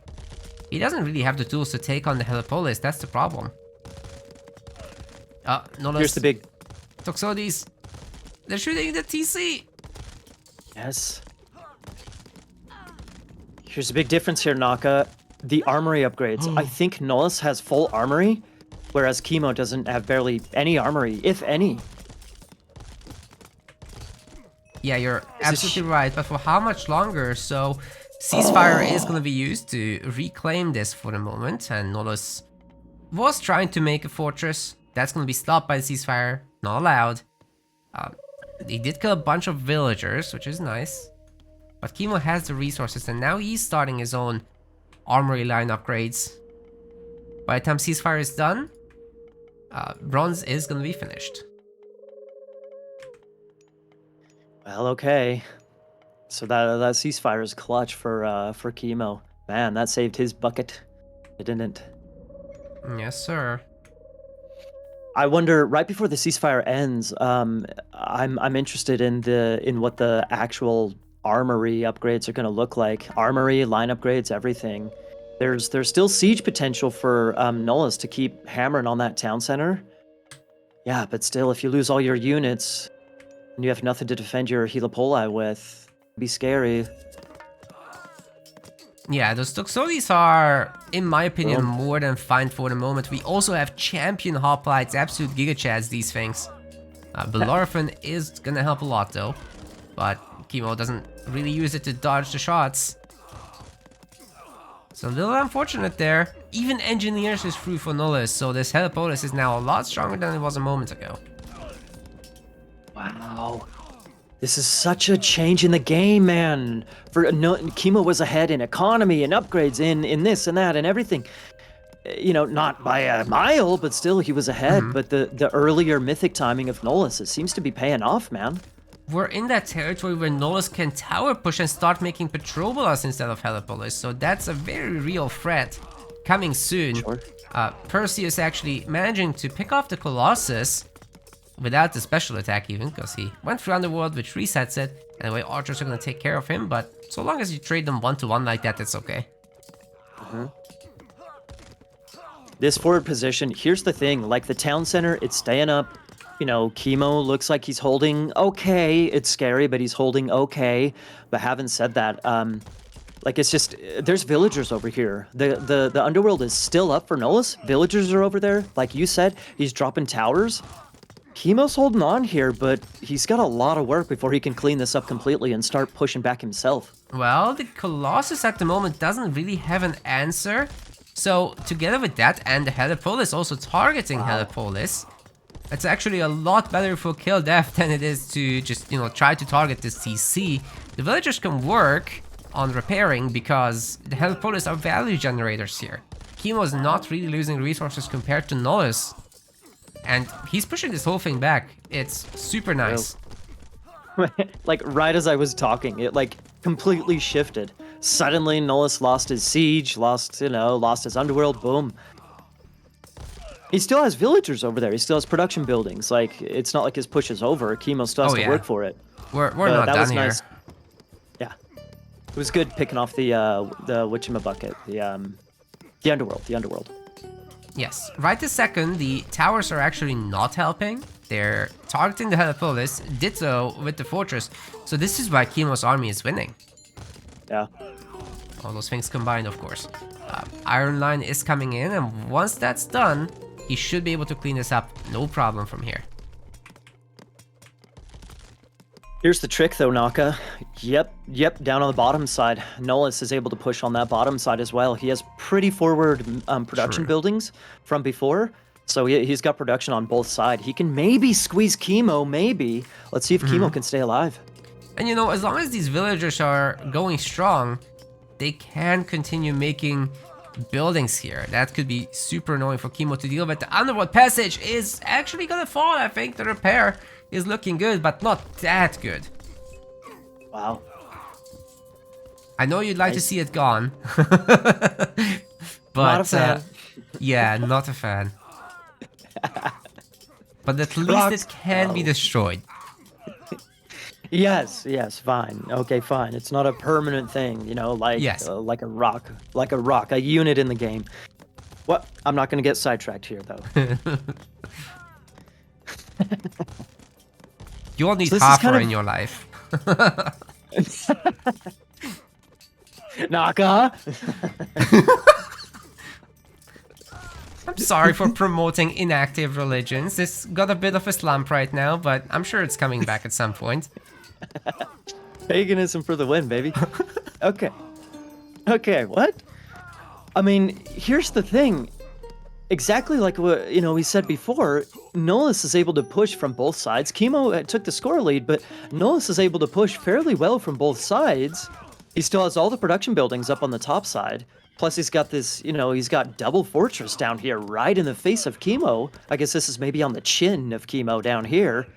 He doesn't really have the tools to take on the Helipolis, that's the problem. Nullus. Here's the big... Toxotes. They're shooting the TC! Yes. Here's the big difference here, Naka. The armory upgrades. I think Nullus has full armory, whereas Kimo doesn't have barely any armory, if any. Yeah, you're absolutely right, but for how much longer? So, ceasefire is going to be used to reclaim this for the moment, and Nullus was trying to make a fortress. That's going to be stopped by the ceasefire, not allowed. He did kill a bunch of villagers, which is nice. But Kimo has the resources, and now he's starting his own armory line upgrades. By the time ceasefire is done, bronze is going to be finished. Well, okay. So that ceasefire is clutch for Kimo. Man, that saved his bucket. It didn't. Yes, sir. I wonder, right before the ceasefire ends, I'm interested in what the actual armory upgrades are going to look like. Armory, line upgrades, everything. There's still siege potential for Nullus to keep hammering on that town center. Yeah, but still, if you lose all your units and you have nothing to defend your Helipoli with, it'd be scary. Yeah, those Toxotes are, in my opinion, more than fine for the moment. We also have champion hoplites, absolute gigachads, these things. Bellerophon is gonna help a lot though, but Kimo doesn't really use it to dodge the shots. So a little unfortunate there. Even Engineers is through for Nullus, so this Helipolis is now a lot stronger than it was a moment ago. Wow. This is such a change in the game, man. Kimo was ahead in economy and upgrades in this and that and everything. You know, not by a mile, but still he was ahead. But the earlier mythic timing of Nullus, it seems to be paying off, man. We're in that territory where Nullus can tower push and start making Petrobolas instead of Helipolis, so that's a very real threat coming soon. Sure. Perseus actually managing to pick off the Colossus without the special attack even, because he went through Underworld, which resets it. Anyway, archers are going to take care of him, but so long as you trade them 1-to-1 like that, it's okay. This forward position, here's the thing, like the town center, it's staying up. You know, Kimo looks like he's holding okay. It's scary, but he's holding okay. But having said that, like it's just, there's villagers over here. The Underworld is still up for Nullus. Villagers are over there. Like you said, he's dropping towers. Kimo's holding on here, but he's got a lot of work before he can clean this up completely and start pushing back himself. Well, the Colossus at the moment doesn't really have an answer. So, together with that and the Helipolis also targeting Helipolis, it's actually a lot better for kill death than it is to just, you know, try to target this TC. The villagers can work on repairing because the Helipolis are value generators here. Kimo's not really losing resources compared to Nullus. And he's pushing this whole thing back. It's super nice. Like, right as I was talking, it, like, completely shifted. Suddenly, Nullus lost his siege, lost his underworld, boom. He still has villagers over there. He still has production buildings. Like, it's not like his push is over. Kimo still has to work for it. We're not done here. Nice. Yeah. It was good picking off the whatchamabucket, the underworld. Yes, right this second, the towers are actually not helping. They're targeting the Helipolis, ditto with the fortress. So this is why Kimo's army is winning. Yeah. All those things combined, of course. Iron line is coming in, and once that's done, he should be able to clean this up, no problem from here. Here's the trick though, Naka. Yep, down on the bottom side. Nullus is able to push on that bottom side as well. He has pretty forward production buildings from before, so he's got production on both sides. He can maybe squeeze Kimo, maybe. Let's see if Kimo can stay alive. And you know, as long as these villagers are going strong, they can continue making buildings here. That could be super annoying for Kimo to deal with. The underworld passage is actually gonna fall, I think. The repair is looking good, but not that good. Wow. I know you'd like to see it gone. But not a fan. Yeah, not a fan. But at least it can be destroyed. Yes, fine. Okay, fine. It's not a permanent thing, you know, like like a rock, a unit in the game. What? I'm not going to get sidetracked here, though. You all need Hafer in your life. Naka! I'm sorry for promoting inactive religions. It's got a bit of a slump right now, but I'm sure it's coming back at some point. Paganism for the win, baby. Okay. Okay, what? I mean, here's the thing. Exactly like what, you know, we said before, Nullus is able to push from both sides. Kimo took the score lead, but Nullus is able to push fairly well from both sides. He still has all the production buildings up on the top side. Plus, he's got this, you know, he's got double fortress down here right in the face of Kimo. I guess this is maybe on the chin of Kimo down here.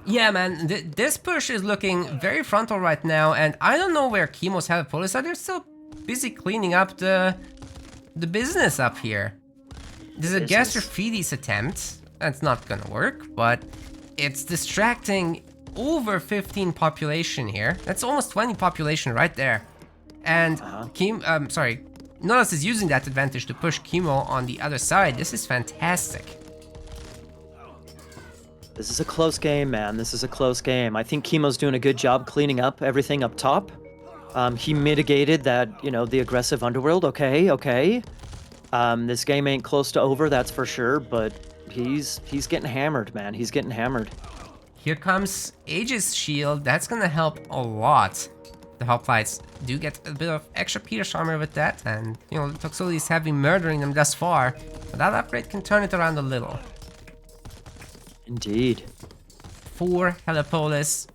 Yeah, man, this push is looking very frontal right now, and I don't know where Kimo's Helipolis are. They're still busy cleaning up the business up here. There's a Gastrophides attempt. That's not gonna work, but it's distracting over 15 population here. That's almost 20 population right there. And Nullus is using that advantage to push Kimo on the other side. This is fantastic. This is a close game, man. This is a close game. I think Kimo's doing a good job cleaning up everything up top. He mitigated that, you know, the aggressive underworld. Okay. This game ain't close to over, that's for sure, but he's getting hammered, man. He's getting hammered. Here comes Aegis Shield. That's gonna help a lot. The hoplites do get a bit of extra Pierce armor with that, and, you know, Toxotes have been murdering them thus far, but that upgrade can turn it around a little. Indeed. 4 Helipolis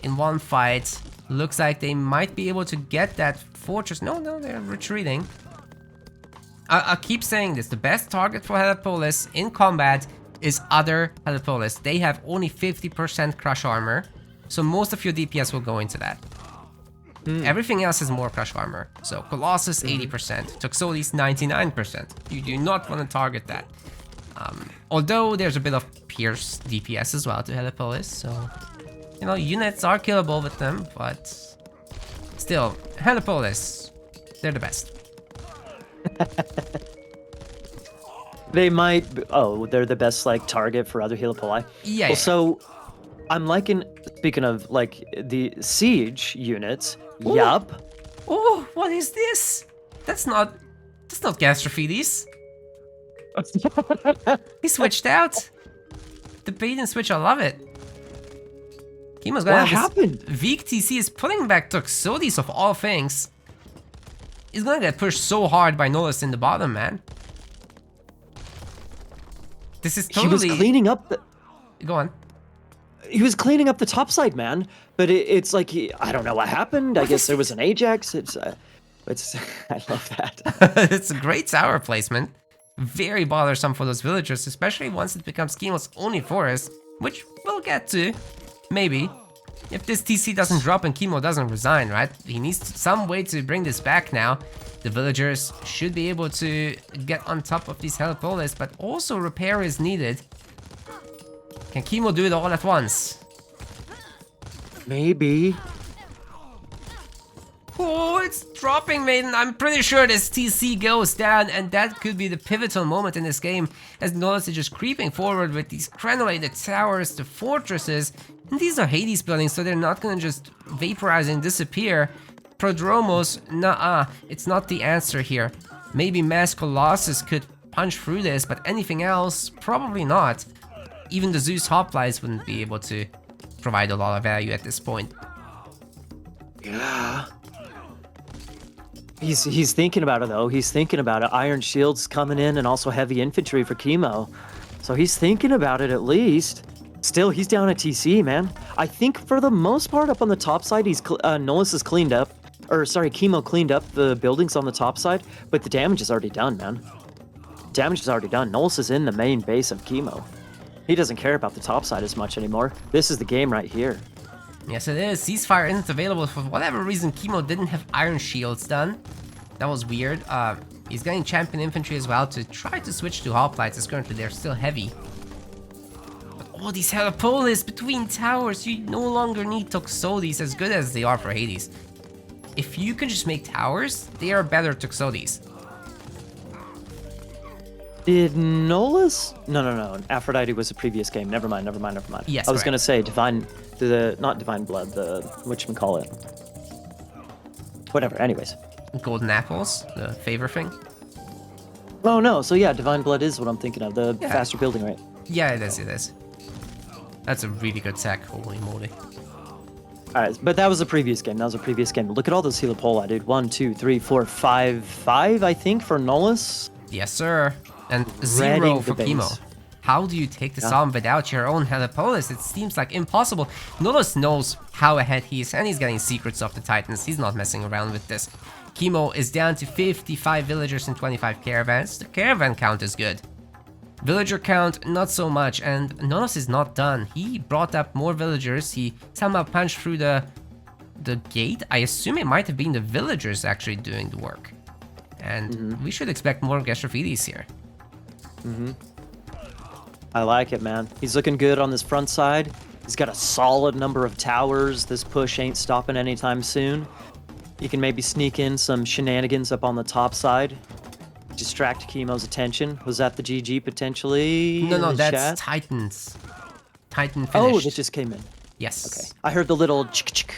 in one fight. Looks like they might be able to get that fortress. No, they're retreating. I'll keep saying this. The best target for Helipolis in combat is other Helipolis. They have only 50% crush armor, so most of your DPS will go into that. Everything else is more crush armor. So Colossus 80%, Toxotes 99%. You do not want to target that. Although there's a bit of Pierce DPS as well to Helipolis, so, you know, units are killable with them, but still, Helipolis, they're the best. They might. They're the best like target for other Helipoli. Yeah. Well, so I'm liking. Speaking of like the siege units. Ooh. Yup. Oh, what is this? That's not Gastrophides. He switched out. The bait and switch, I love it. Kimo's gonna What happened? Weak TC is putting back Toxotes of all things. He's gonna get pushed so hard by Nullus in the bottom, man. This is totally... He was cleaning up the... Go on. He was cleaning up the top side, man. But it's like, I don't know what happened. I guess there was an Ajax. It's I love that. It's a great tower placement. Very bothersome for those villagers, especially once it becomes Kimo's only forest, which we'll get to, maybe. If this TC doesn't drop and Kimo doesn't resign, right? He needs some way to bring this back now. The villagers should be able to get on top of these Helipolis, but also repair is needed. Can Kimo do it all at once? Maybe. Oh, it's dropping, Maiden. I'm pretty sure this TC goes down, and that could be the pivotal moment in this game, as Nullus is just creeping forward with these granulated towers, the fortresses. And these are Hades buildings, so they're not gonna just vaporize and disappear. Prodromos, nah, it's not the answer here. Maybe Mass Colossus could punch through this, but anything else, probably not. Even the Zeus Hoplites wouldn't be able to provide a lot of value at this point. Yeah. He's thinking about it though. He's thinking about it. Iron Shield's coming in and also heavy infantry for Kimo. So he's thinking about it at least. Still, he's down at TC, man. I think for the most part up on the top side, Nullus is cleaned up. Or sorry, Kimo cleaned up the buildings on the top side, but the damage is already done, man. Damage is already done. Nullus is in the main base of Kimo. He doesn't care about the top side as much anymore. This is the game right here. Yes, it is. Ceasefire isn't available for whatever reason. Kimo didn't have Iron Shields done. That was weird. He's getting Champion Infantry as well to try to switch to Hoplites, as currently they're still heavy. But all these Helipolis between towers, you no longer need Toxotes as good as they are for Hades. If you can just make towers, they are better Toxotes. Did Nullus? No. Aphrodite was a previous game. Never mind. Yes, I was gonna say not Divine Blood, the whatchamacallit. Whatever, anyways. Golden Apples, the favor thing. Oh no, so yeah, Divine Blood is what I'm thinking of, the faster building rate. Yeah, it is. That's a really good tech, holy moly. Alright, but that was a previous game. Look at all those Helipoli, dude. 1, 2, 3, 4, 5, I think, for Nullus. Yes, sir. And 0 for the Kimo. base. How do you take this on without your own Helipolis? It seems like impossible. Nullus knows how ahead he is, and he's getting secrets of the Titans. He's not messing around with this. Kimo is down to 55 villagers and 25 caravans. The caravan count is good. Villager count, not so much, and Nullus is not done. He brought up more villagers. He somehow punched through the gate. I assume it might have been the villagers actually doing the work. And we should expect more Gestrophides here. I like it, man. He's looking good on this front side. He's got a solid number of towers. This push ain't stopping anytime soon. You can maybe sneak in some shenanigans up on the top side. Distract Kimo's attention. Was that the GG potentially? No, that's chat? Titans. Titan finished. Oh, that just came in. Yes. Okay. I heard the little chick.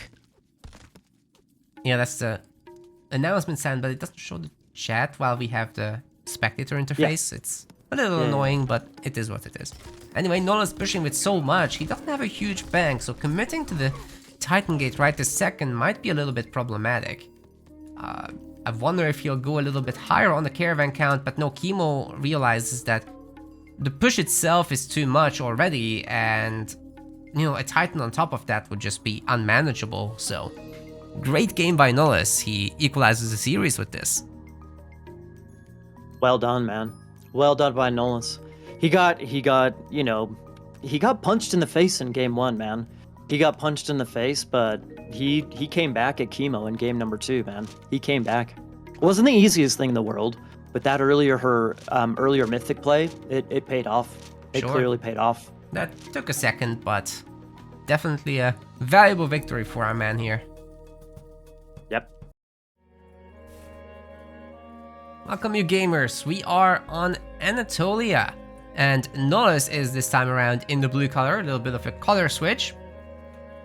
Yeah, that's the announcement sound, but it doesn't show the chat while we have the spectator interface. It's a little annoying, but it is what it is. Anyway, Nullus pushing with so much. He doesn't have a huge bank, so committing to the Titan Gate right this second might be a little bit problematic. I wonder if he'll go a little bit higher on the caravan count, but no, Kimo realizes that the push itself is too much already, and you know, a Titan on top of that would just be unmanageable. So, great game by Nullus. He equalizes the series with this. Well done, man. Well done by Nullus. He got punched in the face in game 1, man. He got punched in the face, but he came back at Kimo in game number 2, man. He came back. It wasn't the easiest thing in the world, but that earlier Mythic play, it paid off. It clearly paid off. That took a second, but definitely a valuable victory for our man here. Yep. Welcome, you gamers. We are on Anatolia, and Nullus is this time around in the blue color, a little bit of a color switch.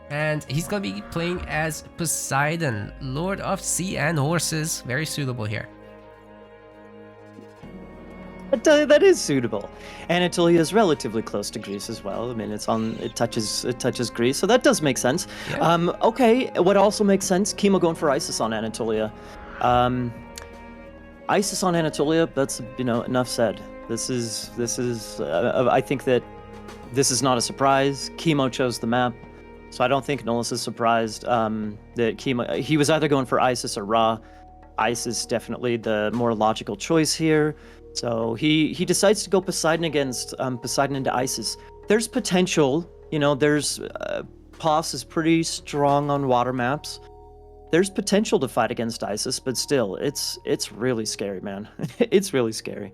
And he's gonna be playing as Poseidon, Lord of Sea and Horses. Very suitable here. That is suitable. Anatolia is relatively close to Greece as well. I mean, it touches Greece, so that does make sense. Yeah. Okay, what also makes sense? Kimo going for Isis on Anatolia. Isis on Anatolia. That's enough said. This is. I think that this is not a surprise. Kimo chose the map. So I don't think Nullus is surprised that Kimo. He was either going for Isis or Ra. Isis definitely the more logical choice here. So he decides to go Poseidon against Poseidon into Isis. There's potential, there's Pos is pretty strong on water maps. There's potential to fight against Isis, but still, it's really scary, man. It's really scary.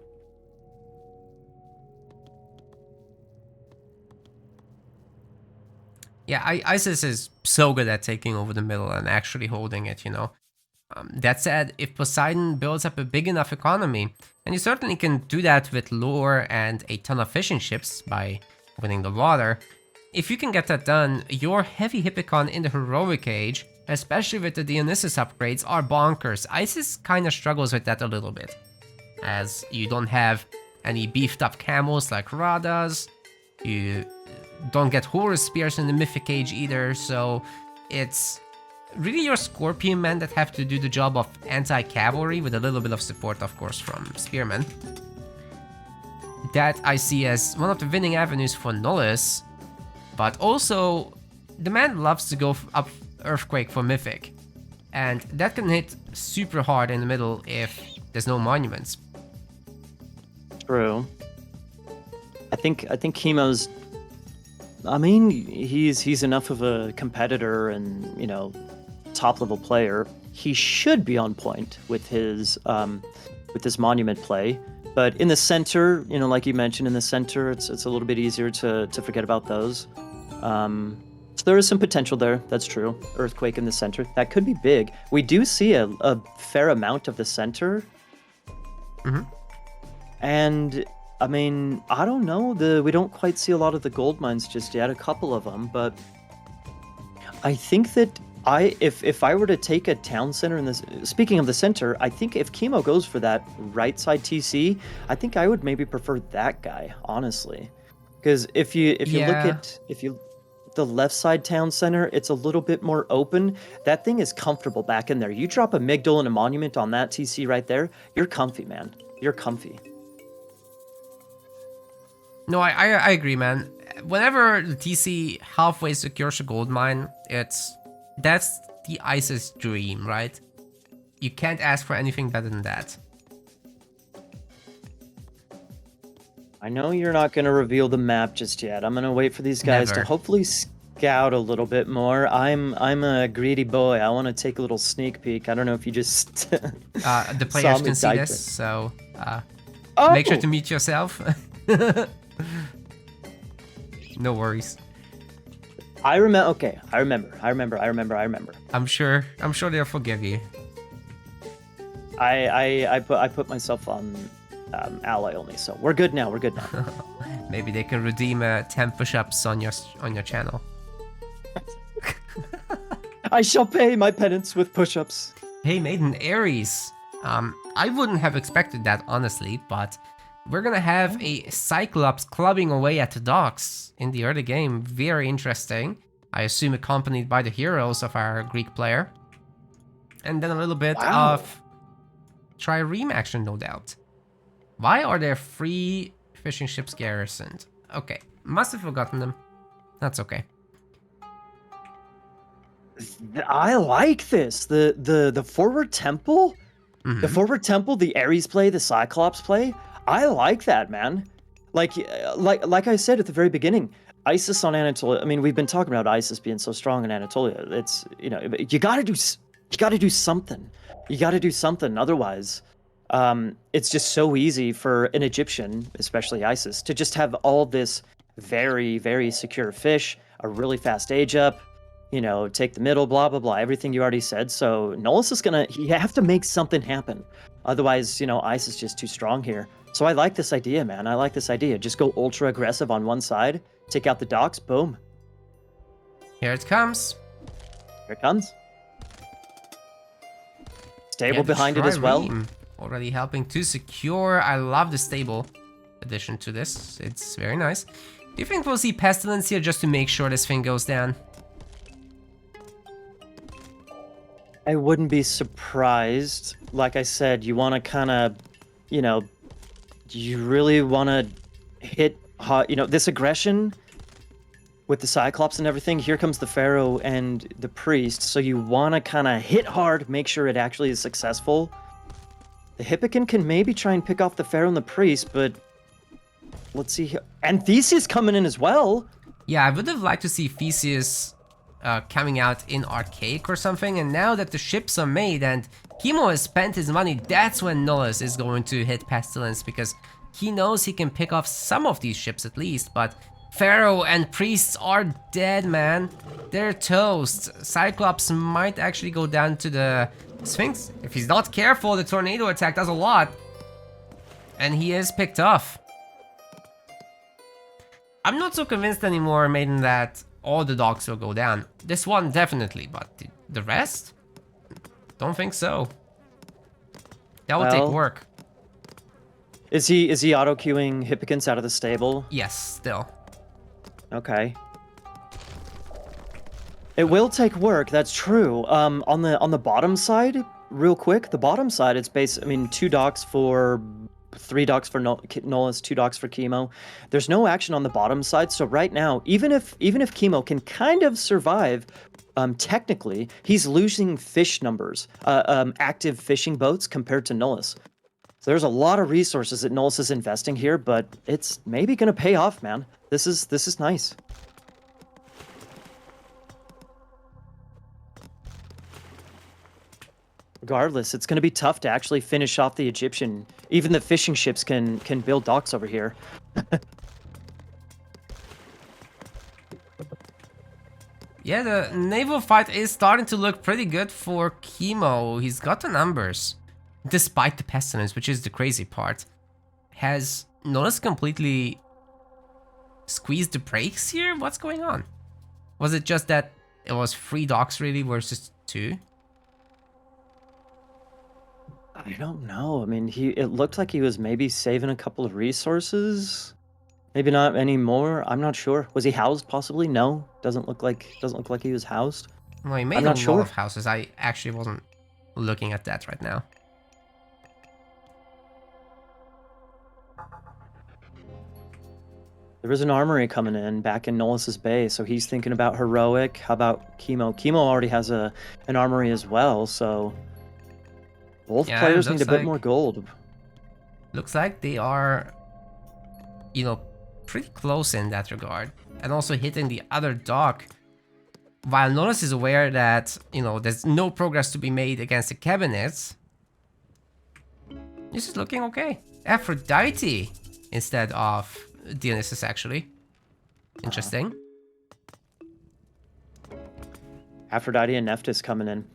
Yeah, Isis is so good at taking over the middle and actually holding it, That said, if Poseidon builds up a big enough economy, and you certainly can do that with lore and a ton of fishing ships by winning the water, if you can get that done, your heavy Hippicon in the heroic age especially with the Dionysus upgrades, are bonkers. Isis kind of struggles with that a little bit, as you don't have any beefed up camos like Ra does. You don't get Horus Spears in the Mythic Age either, so it's really your Scorpion men that have to do the job of anti-cavalry with a little bit of support, of course, from Spearmen. That I see as one of the winning avenues for Nullus, but also the man loves to go up Earthquake for Mythic, and that can hit super hard in the middle if there's no monuments. True. I think Kimo's. I mean, he's enough of a competitor and, you know, top level player. He should be on point with his monument play. But in the center, you know, like you mentioned, in the center, it's a little bit easier to forget about those. So there is some potential there. That's true. Earthquake in the center, that could be big. We do see a fair amount of the center. Mm-hmm. And I mean, I don't know. We don't quite see a lot of the gold mines just yet. A couple of them, but I think that if I were to take a town center in this, speaking of the center, I think if Kimo goes for that right side TC, I think I would maybe prefer that guy, honestly, because if you look at the left side town center, it's a little bit more open. That thing is comfortable back in there. You drop a Migdal and a monument on that TC right there, you're comfy, man. You're comfy. No, I agree, man. Whenever the TC halfway secures a gold mine, that's the Isis dream, right? You can't ask for anything better than that. I know you're not going to reveal the map just yet. I'm going to wait for these guys Never. to hopefully scout a little bit more. I'm a greedy boy. I want to take a little sneak peek. I don't know if you just the players can see this, so Oh! make sure to mute yourself. No worries. I remember. Okay, I remember. I'm sure they'll forgive you. I put myself on ally only, so we're good now. Maybe they can redeem 10 push-ups on your channel. I shall pay my penance with push-ups. Hey, Maiden Ares. I wouldn't have expected that, honestly, but we're gonna have a Cyclops clubbing away at the docks in the early game. Very interesting. I assume accompanied by the heroes of our Greek player. And then a little bit of trireme action, no doubt. Why are there 3 fishing ships garrisoned? Okay, must have forgotten them. That's okay. I like this. The forward temple, the forward temple, the Ares play, the Cyclops play. I like that, man. Like I said at the very beginning, Isis on Anatolia. I mean, we've been talking about Isis being so strong in Anatolia. It's, you know, you gotta do something. You gotta do something. Otherwise, it's just so easy for an Egyptian, especially Isis, to just have all this very, very secure fish, a really fast age up, you know, take the middle, blah, blah, blah, everything you already said. So Nullus is you have to make something happen. Otherwise, you know, Isis is just too strong here. So I like this idea, man. I like this idea. Just go ultra aggressive on one side, take out the docks, boom. Here it comes. Here it comes. Stable behind it as well. Already helping to secure. I love the stable addition to this. It's very nice. Do you think we'll see Pestilence here just to make sure this thing goes down? I wouldn't be surprised. Like I said, you want to kind of, you know, you really want to hit hot, you know, this aggression with the Cyclops and everything. Here comes the Pharaoh and the Priest. So you want to kind of hit hard, make sure it actually is successful. The Hippocan can maybe try and pick off the Pharaoh and the Priest, but let's see here. And Theseus coming in as well. Yeah, I would have liked to see Theseus coming out in Archaic or something, and now that the ships are made and Kimo has spent his money, that's when Nullus is going to hit Pestilence, because he knows he can pick off some of these ships at least, but Pharaoh and Priests are dead, man. They're toast. Cyclops might actually go down to the Sphinx. If he's not careful, the tornado attack does a lot. And he is picked off. I'm not so convinced anymore, Maiden, that all the docks will go down. This one definitely, but the rest? Don't think so. That would take work. Is he auto queuing Hippocans out of the stable? Yes, still. Okay. It will take work. That's true. On the bottom side, real quick, the bottom side, it's I mean, 2 docks for 3 docks for Nullus, 2 docks for Kimo. There's no action on the bottom side, so right now, even if Kimo can kind of survive, technically, he's losing fish numbers, active fishing boats compared to Nullus. So there's a lot of resources that Nullus is investing here, but it's maybe gonna pay off, man. This is nice. Regardless, it's going to be tough to actually finish off the Egyptian. Even the fishing ships can build docks over here. Yeah, the naval fight is starting to look pretty good for Kimo. He's got the numbers, despite the pestilence, which is the crazy part. Has Nullus completely squeezed the brakes here? What's going on? Was it just that it was 3 docks really versus 2? I don't know. I mean, it looked like he was maybe saving a couple of resources. Maybe not anymore. I'm not sure. Was he housed possibly? No. Doesn't look like he was housed. Well, he made I'm a not lot sure. of houses. I actually wasn't looking at that right now. There is an armory coming in back in Nollus's bay, so he's thinking about heroic. How about Kimo? Kimo already has an armory as well, so both players need a bit more gold. Looks like they are, you know, pretty close in that regard, and also hitting the other dock. While Nullus is aware that, you know, there's no progress to be made against the cabinets, this is looking okay. Aphrodite instead of Dionysus, actually. Interesting. Aphrodite and Nephthys coming in.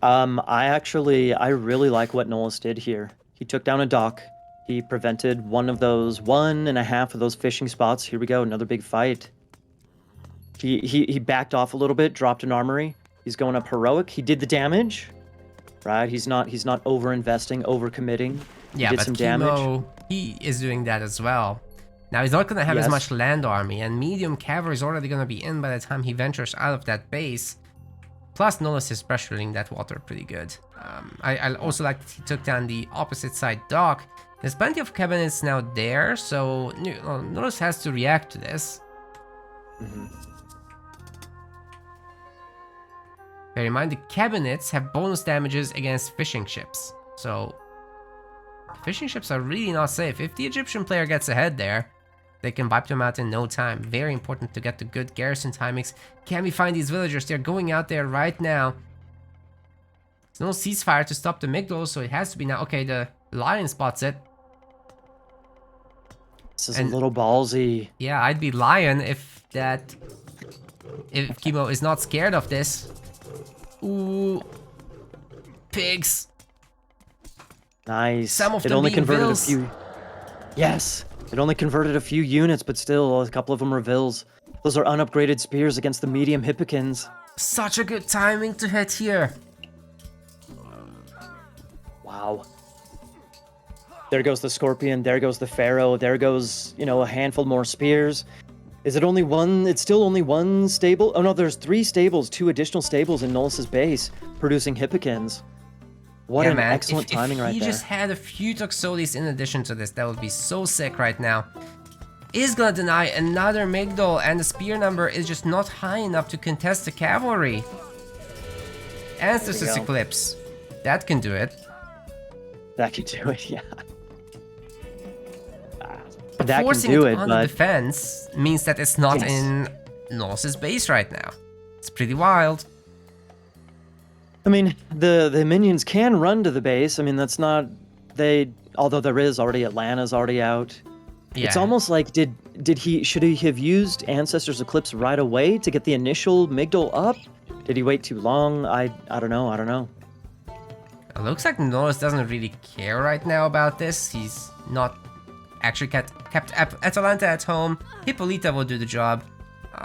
I really like what Nullus did here. He took down a dock. He prevented one and a half of those fishing spots. Here we go, another big fight. He backed off a little bit, dropped an armory. He's going up heroic. He did the damage, right? He's not over investing, over committing. Yeah, did but some Kimo, damage. he is doing that as well. Now he's not gonna have as much land army, and medium cavalry is already gonna be in by the time he ventures out of that base. Plus, Nullus is pressuring that water pretty good. I also like that he took down the opposite side dock. There's plenty of cabinets now there, so Nullus has to react to this. Bear in mind, the cabinets have bonus damages against fishing ships, so fishing ships are really not safe. If the Egyptian player gets ahead there, they can wipe them out in no time. Very important to get the good garrison timings. Can we find these villagers? They're going out there right now. There's no ceasefire to stop the Migdol, so it has to be now. Okay, the lion spots it. This is a little ballsy. Yeah, I'd be lion if Kimo is not scared of this. Ooh, pigs. Nice. Some of it them only being converted vills. a few. Yes, it only converted a few units, but still, a couple of them are vills. Those are unupgraded spears against the medium Hippocans. Such a good timing to hit here. Wow. There goes the Scorpion, there goes the Pharaoh, there goes, a handful more spears. Is it only one? It's still only one stable? Oh no, there's 3 stables, 2 additional stables in Nollus's base, producing Hippocans. What an excellent timing right there. If he just had a few Toxotes in addition to this, that would be so sick right now. Is gonna deny another Migdol, and the spear number is just not high enough to contest the cavalry. Ancestors Eclipse. That can do it. That can do it, yeah. But that forcing can do it it, on but the defense means that it's not in Nollus's base right now. It's pretty wild. I mean, the minions can run to the base. I mean, that's not although there is already Atlanta's already out. Yeah. It's almost like should he have used Ancestors Eclipse right away to get the initial Migdol up? Did he wait too long? I don't know. It looks like Nullus doesn't really care right now about this. He's not actually kept Atalanta at home. Hippolyta will do the job.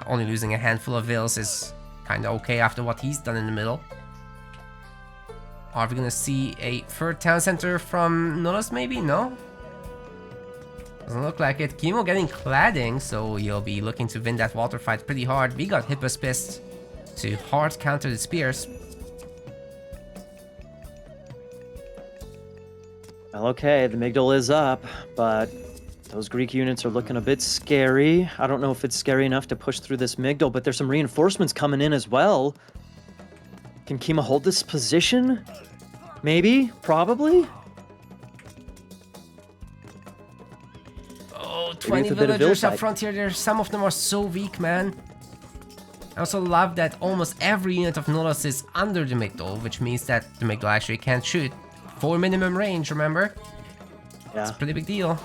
Only losing a handful of vills is kind of okay after what he's done in the middle. Are we gonna see a third town center from Nullus maybe? No? Doesn't look like it. Kimo getting cladding, so he'll be looking to win that water fight pretty hard. We got Hippos pissed to hard counter the spears. Well, okay, the Migdal is up, but those Greek units are looking a bit scary. I don't know if it's scary enough to push through this Migdal, but there's some reinforcements coming in as well. Can Kimo hold this position? Maybe? Probably? Oh, 20 villagers up front here. Some of them are so weak, man. I also love that almost every unit of Nullus is under the Migdal, which means that the Migdal actually can't shoot. 4 minimum range, remember? Yeah. It's a pretty big deal.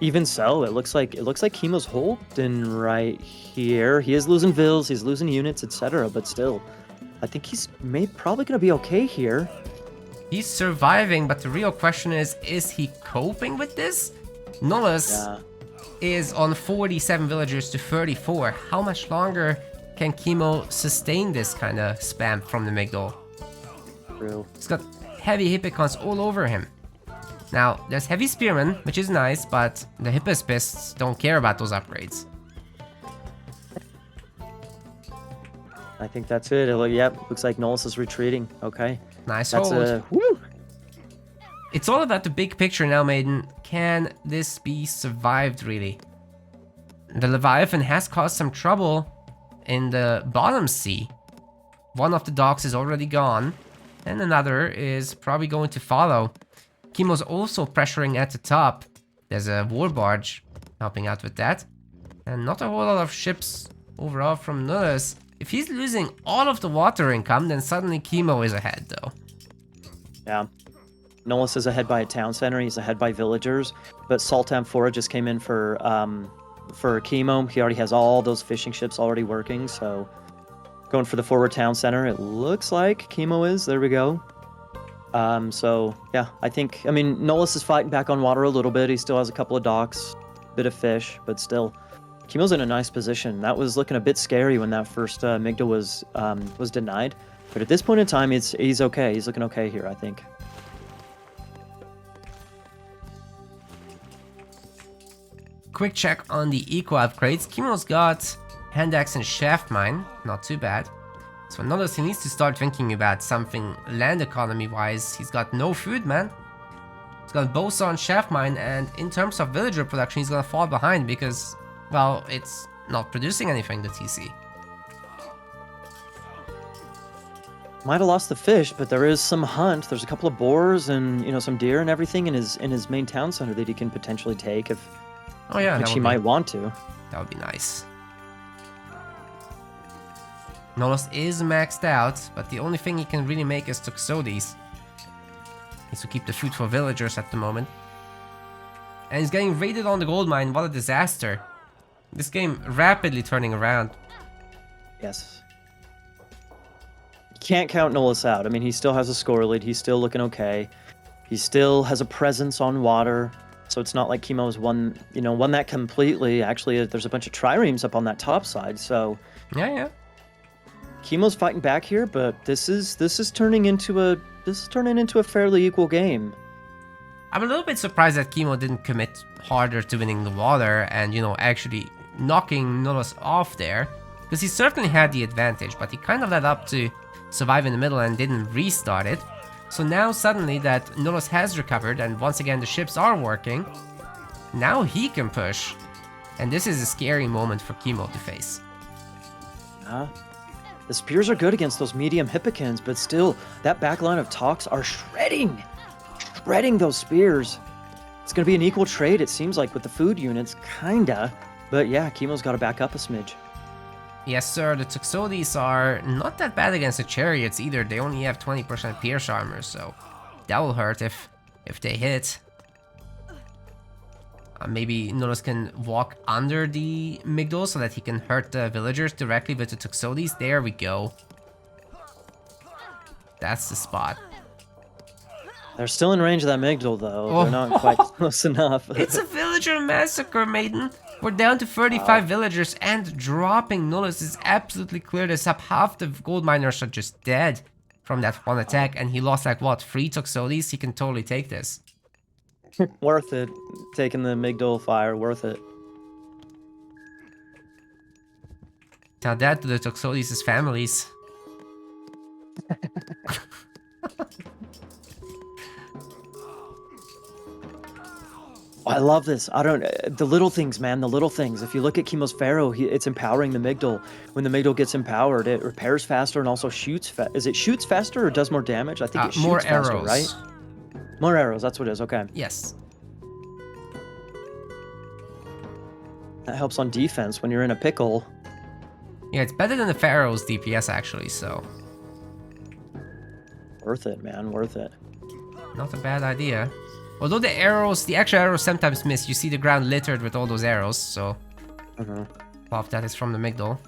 Even so, it looks like Kimo's holding right here. He is losing vills, he's losing units, etc. But still, I think he's probably gonna be okay here. He's surviving, but the real question is he coping with this? Nullus is on 47 villagers to 34. How much longer can Kimo sustain this kind of spam from the Migdal? True. He's got heavy Hippicons all over him. Now, there's heavy spearmen, which is nice, but the Hippospists don't care about those upgrades. I think that's it. Yep, looks like Nullus is retreating. Okay. Nice That's hold. Woo! It's all about the big picture now, Maiden. Can this be survived, really? The Leviathan has caused some trouble in the bottom sea. One of the docks is already gone, and another is probably going to follow. Kimo's also pressuring at the top. There's a war barge helping out with that. And not a whole lot of ships overall from Nullus. If he's losing all of the water income, then suddenly Kimo is ahead, though. Yeah. Nullus is ahead by a town center. He's ahead by villagers. But Salt Amphora just came in for Kimo. He already has all those fishing ships already working. So going for the forward town center, it looks like Kimo is. There we go. So yeah, I mean, Nullus is fighting back on water a little bit. He still has a couple of docks, bit of fish, but still, Kimo's in a nice position. That was looking a bit scary when that first Migdal was denied. But at this point in time, he's okay. He's looking okay here, I think. Quick check on the eco upgrades. Kimo's got hand axe and shaft mine, not too bad. So Nullus, he needs to start thinking about something land economy wise. He's got no food, man. He's got Bosa and shaft mine, and in terms of villager production, he's gonna fall behind because, well, it's not producing anything, the TC. Might have lost the fish, but there is some hunt. There's a couple of boars and some deer and everything in his main town center that he can potentially take if he might want to. That would be nice. Nullus is maxed out, but the only thing he can really make is Tuxodes. Needs to keep the food for villagers at the moment. And he's getting raided on the gold mine. What a disaster. This game rapidly turning around. Yes. You can't count Nullus out. I mean, he still has a score lead. He's still looking okay. He still has a presence on water. So it's not like Kimo's won that completely. Actually, there's a bunch of triremes up on that top side, so... Yeah. Kimo's fighting back here, but this is turning into a fairly equal game. I'm a little bit surprised that Kimo didn't commit harder to winning the water and, actually knocking Nullus off there. Because he certainly had the advantage, but he kind of let up to survive in the middle and didn't restart it. So now suddenly that Nullus has recovered and once again the ships are working, now he can push. And this is a scary moment for Kimo to face. The spears are good against those medium Hippicans, but still, that backline of Talks are shredding those spears. It's going to be an equal trade, it seems like, with the food units, kinda. But yeah, Kimo's got to back up a smidge. Yes, sir, the Tuxodes are not that bad against the chariots either. They only have 20% pierce armor, so that will hurt if they hit. Maybe Nullus can walk under the Migdal so that he can hurt the villagers directly with the Tuxodes. There we go. That's the spot. They're still in range of that Migdal, though. They're not quite close enough. It's a villager massacre, Maiden. We're down to 35 villagers, and dropping Nullus is absolutely clear this up. Half the gold miners are just dead from that one attack, and he lost like what, 3 Toxotes? He can totally take this. Worth it. Taking the Migdol fire, worth it. Tell that to the Toxotes' families. I love this. I don't... the little things, man. The little things. If you look at Kimo's Pharaoh, it's empowering the Migdol. When the Migdol gets empowered, it repairs faster and also shoots... Is it shoots faster or does more damage? I think it shoots more faster, arrows. right? More arrows. That's what it is. Okay. Yes. That helps on defense when you're in a pickle. Yeah, it's better than the Pharaoh's DPS actually, so... Worth it, man. Worth it. Not a bad idea. Although the actual arrows sometimes miss. You see the ground littered with all those arrows, so... A lot of that is from the Migdol.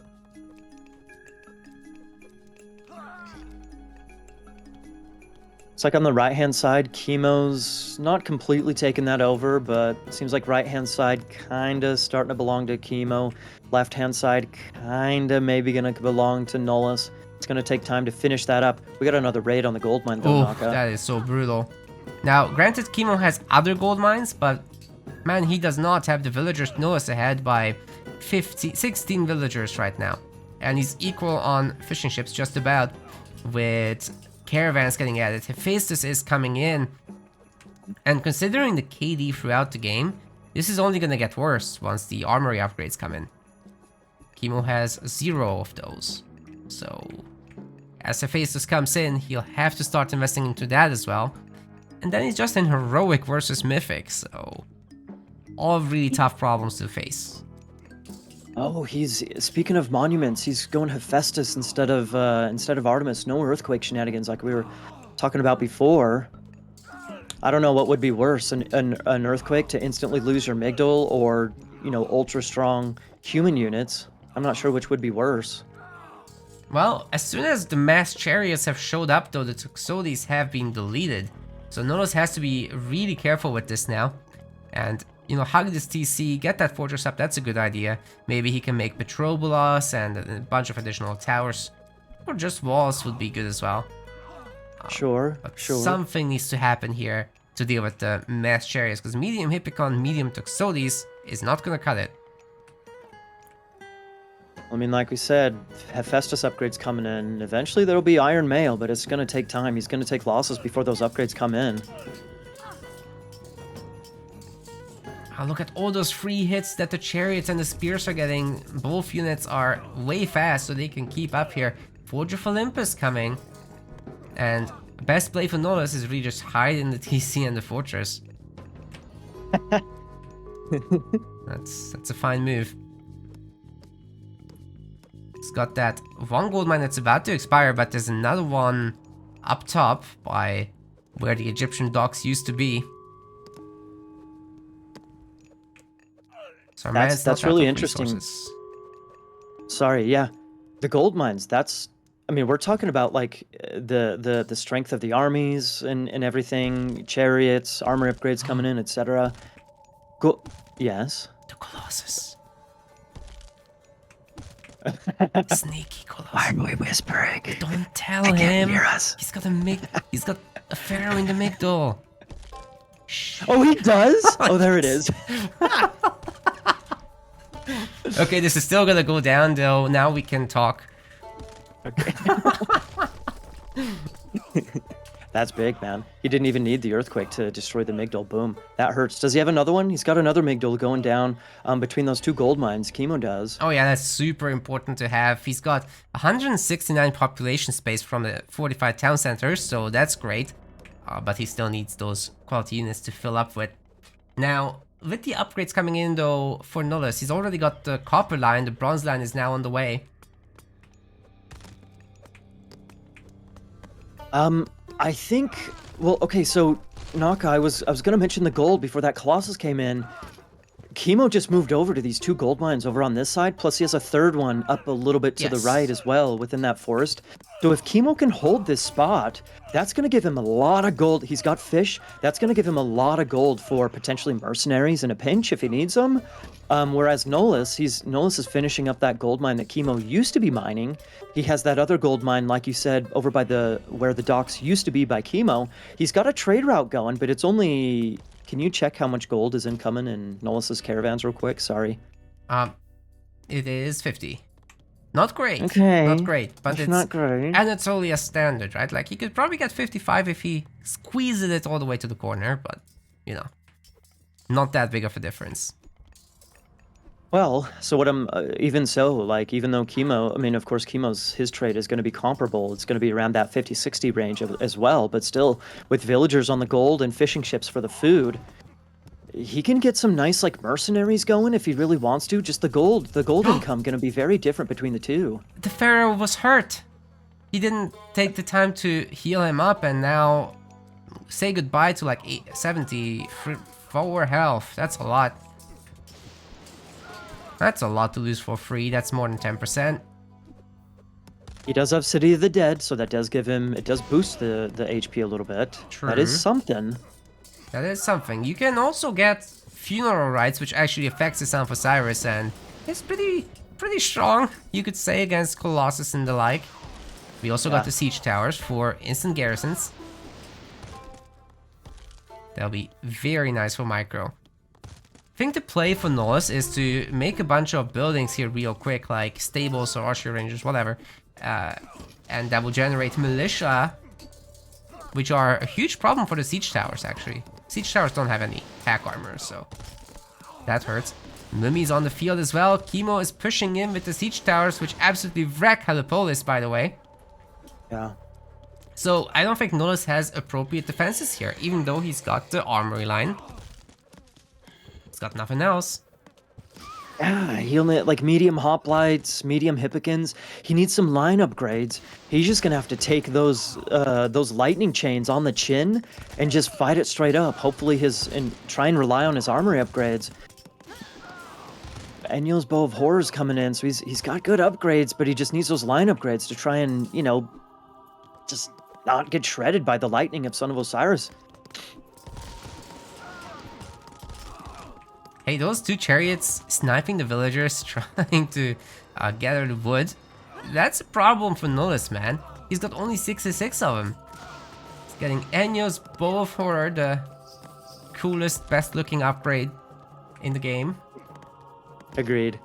It's like on the right-hand side, Kimo's not completely taking that over, but it seems like right-hand side kinda starting to belong to Kimo. Left-hand side kinda maybe gonna belong to Nullus. It's gonna take time to finish that up. We got another raid on the gold mine though, Oh, Naka. that is so brutal. Now, granted, Kimo has other gold mines, but man, he does not have the villagers. Nullus ahead by 16 villagers right now. And he's equal on fishing ships just about, with caravans getting added. Hephaestus is coming in. And considering the KD throughout the game, this is only gonna get worse once the armory upgrades come in. Kimo has 0 of those. So, as Hephaestus comes in, he'll have to start investing into that as well. And then he's just in heroic versus mythic, so all really tough problems to face. Oh, he's speaking of monuments. He's going Hephaestus instead of Artemis. No earthquake shenanigans like we were talking about before. I don't know what would be worse, an earthquake to instantly lose your Migdol, or ultra strong human units. I'm not sure which would be worse. Well, as soon as the mass chariots have showed up, though, the Toxotes have been deleted. So Nullus has to be really careful with this now. And, hug this TC, get that fortress up, that's a good idea. Maybe he can make Petrobulos and a bunch of additional towers. Or just walls would be good as well. Sure, But sure. something needs to happen here to deal with the mass chariots, because medium Hippicon, medium Toxotes is not gonna cut it. I mean, like we said, Hephaestus upgrades coming in. Eventually there'll be Iron Mail, but it's going to take time. He's going to take losses before those upgrades come in. Oh, look at all those free hits that the chariots and the spears are getting. Both units are way fast, so they can keep up here. Forge of Olympus coming. And best play for Nullus is really just hide in the TC and the fortress. That's a fine move. It's got that one gold mine that's about to expire, but there's another one up top by where the Egyptian docks used to be. So that's really interesting. Sorry, yeah. The gold mines, I mean, we're talking about like the strength of the armies and everything, chariots, armor upgrades coming in, etc. Yes. The Colossus. Sneaky Colossus. Why are we whispering? Don't tell They him. can't hear us. He's got a pharaoh in the Migdol. Shh. Oh, he does? Oh, there it is. Okay, this is still gonna go down though. Now we can talk. Okay. That's big, man. He didn't even need the earthquake to destroy the Migdol. Boom. That hurts. Does he have another one? He's got another Migdol going down between those two gold mines. Kimo does. Oh yeah, that's super important to have. He's got 169 population space from the fortified town centers, so that's great. But he still needs those quality units to fill up with. Now, with the upgrades coming in though for Nullus, he's already got the copper line. The bronze line is now on the way. I think, well, okay, so Naka, I was gonna mention the gold before that Colossus came in. Kimo just moved over to these 2 gold mines over on this side, plus he has a 3rd one up a little bit to the Yes. right as well within that forest. So if Kimo can hold this spot, that's going to give him a lot of gold. He's got fish. That's going to give him a lot of gold for potentially mercenaries in a pinch if he needs them. Whereas Nullus is finishing up that gold mine that Kimo used to be mining. He has that other gold mine, like you said, over by where the docks used to be by Kimo. He's got a trade route going, but it's only... Can you check how much gold is incoming in Nullus's caravans real quick? Sorry. It is 50. Not great. Okay. Not great, but it's not great. Anatolia standard, right? Like, he could probably get 55 if he squeezed it all the way to the corner, but, you know, not that big of a difference. Well, so what I'm even so, like, even though Kimo, I mean, of course, his trade is going to be comparable. It's going to be around that 50-60 range as well, but still, with villagers on the gold and fishing ships for the food, he can get some nice, like, mercenaries going if he really wants to. Just the gold income going to be very different between the two. The pharaoh was hurt. He didn't take the time to heal him up, and now say goodbye to like 74 health. That's a lot. That's a lot to lose for free. That's more than 10%. He does have City of the Dead, so that does give him, it does boost the HP a little bit. True. That is something. That is something. You can also get funeral rites, which actually affects the Son of Osiris, and it's pretty strong, you could say, against Colossus and the like. We also got the siege towers for instant garrisons. That'll be very nice for micro. I think the play for Nullus is to make a bunch of buildings here real quick, like stables or archer rangers, whatever. And that will generate militia, which are a huge problem for the siege towers, actually. Siege towers don't have any pack armor, so that hurts. Mummy's on the field as well. Kimo is pushing in with the siege towers, which absolutely wreck Helipolis, by the way. Yeah. So I don't think Nullus has appropriate defenses here, even though he's got the armory line. He's got nothing else. Yeah, he'll need like medium hoplites, medium hippikins. He needs some line upgrades. He's just gonna have to take those lightning chains on the chin and just fight it straight up. Hopefully and try and rely on his armory upgrades. Enyo's Bow of Horror's coming in, so he's got good upgrades, but he just needs those line upgrades to try and, you know, just not get shredded by the lightning of Son of Osiris. Hey, those 2 chariots sniping the villagers, trying to gather the wood. That's a problem for Nullus, man. He's got only 66 of them. He's getting Enyo's Bow of Horror, the coolest, best looking upgrade in the game. Agreed.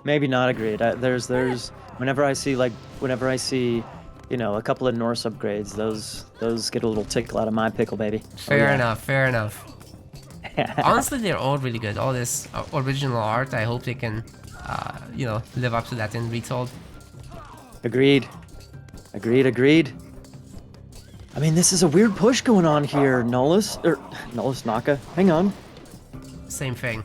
Maybe not agreed. There's whenever I see, you know, a couple of Norse upgrades, those get a little tickle out of my pickle, baby. Fair enough. Honestly, they're all really good. All this original art, I hope they can, you know, live up to that in Retold. Agreed. I mean, this is a weird push going on here, Nullus Naka. Hang on. Same thing.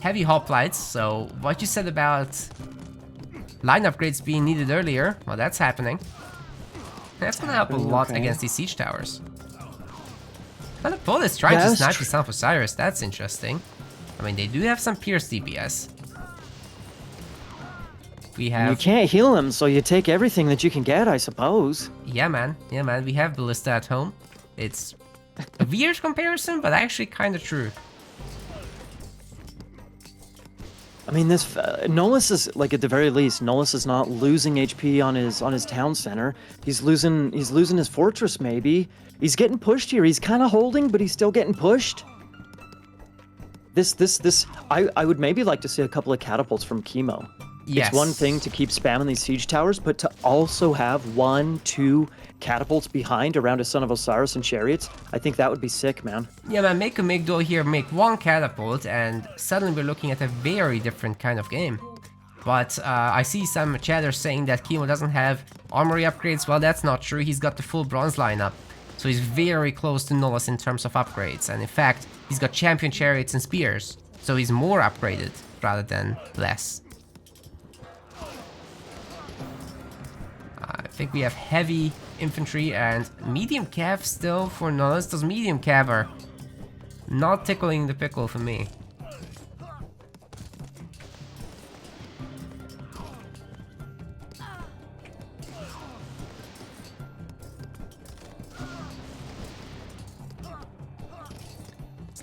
Heavy hoplites, so what you said about line upgrades being needed earlier, well, that's happening. That's gonna help a lot against these siege towers. Helipolis trying to snipe the Son of Osiris, that's interesting. I mean, they do have some Pierce DPS. We have... You can't heal him, so you take everything that you can get, I suppose. Yeah, man. We have Ballista at home. It's a weird comparison, but actually kind of true. I mean, this Nullus is, like, at the very least, Nullus is not losing HP on his town center. He's losing his fortress, maybe. He's getting pushed here. He's kind of holding, but he's still getting pushed. I would maybe like to see a couple of catapults from Kimo. Yes. It's one thing to keep spamming these siege towers, but to also have 1-2 catapults behind around a Son of Osiris and chariots, I think that would be sick, man. Yeah, man, make a Migdol here, make 1 catapult, and suddenly we're looking at a very different kind of game. But I see some chatter saying that Kimo doesn't have armory upgrades. Well, that's not true. He's got the full bronze lineup. So he's very close to Nullus in terms of upgrades. And in fact, he's got champion chariots and spears. So he's more upgraded rather than less. I think we have heavy infantry and medium cav still for Nullus. Those medium cav are Not tickling the pickle for me.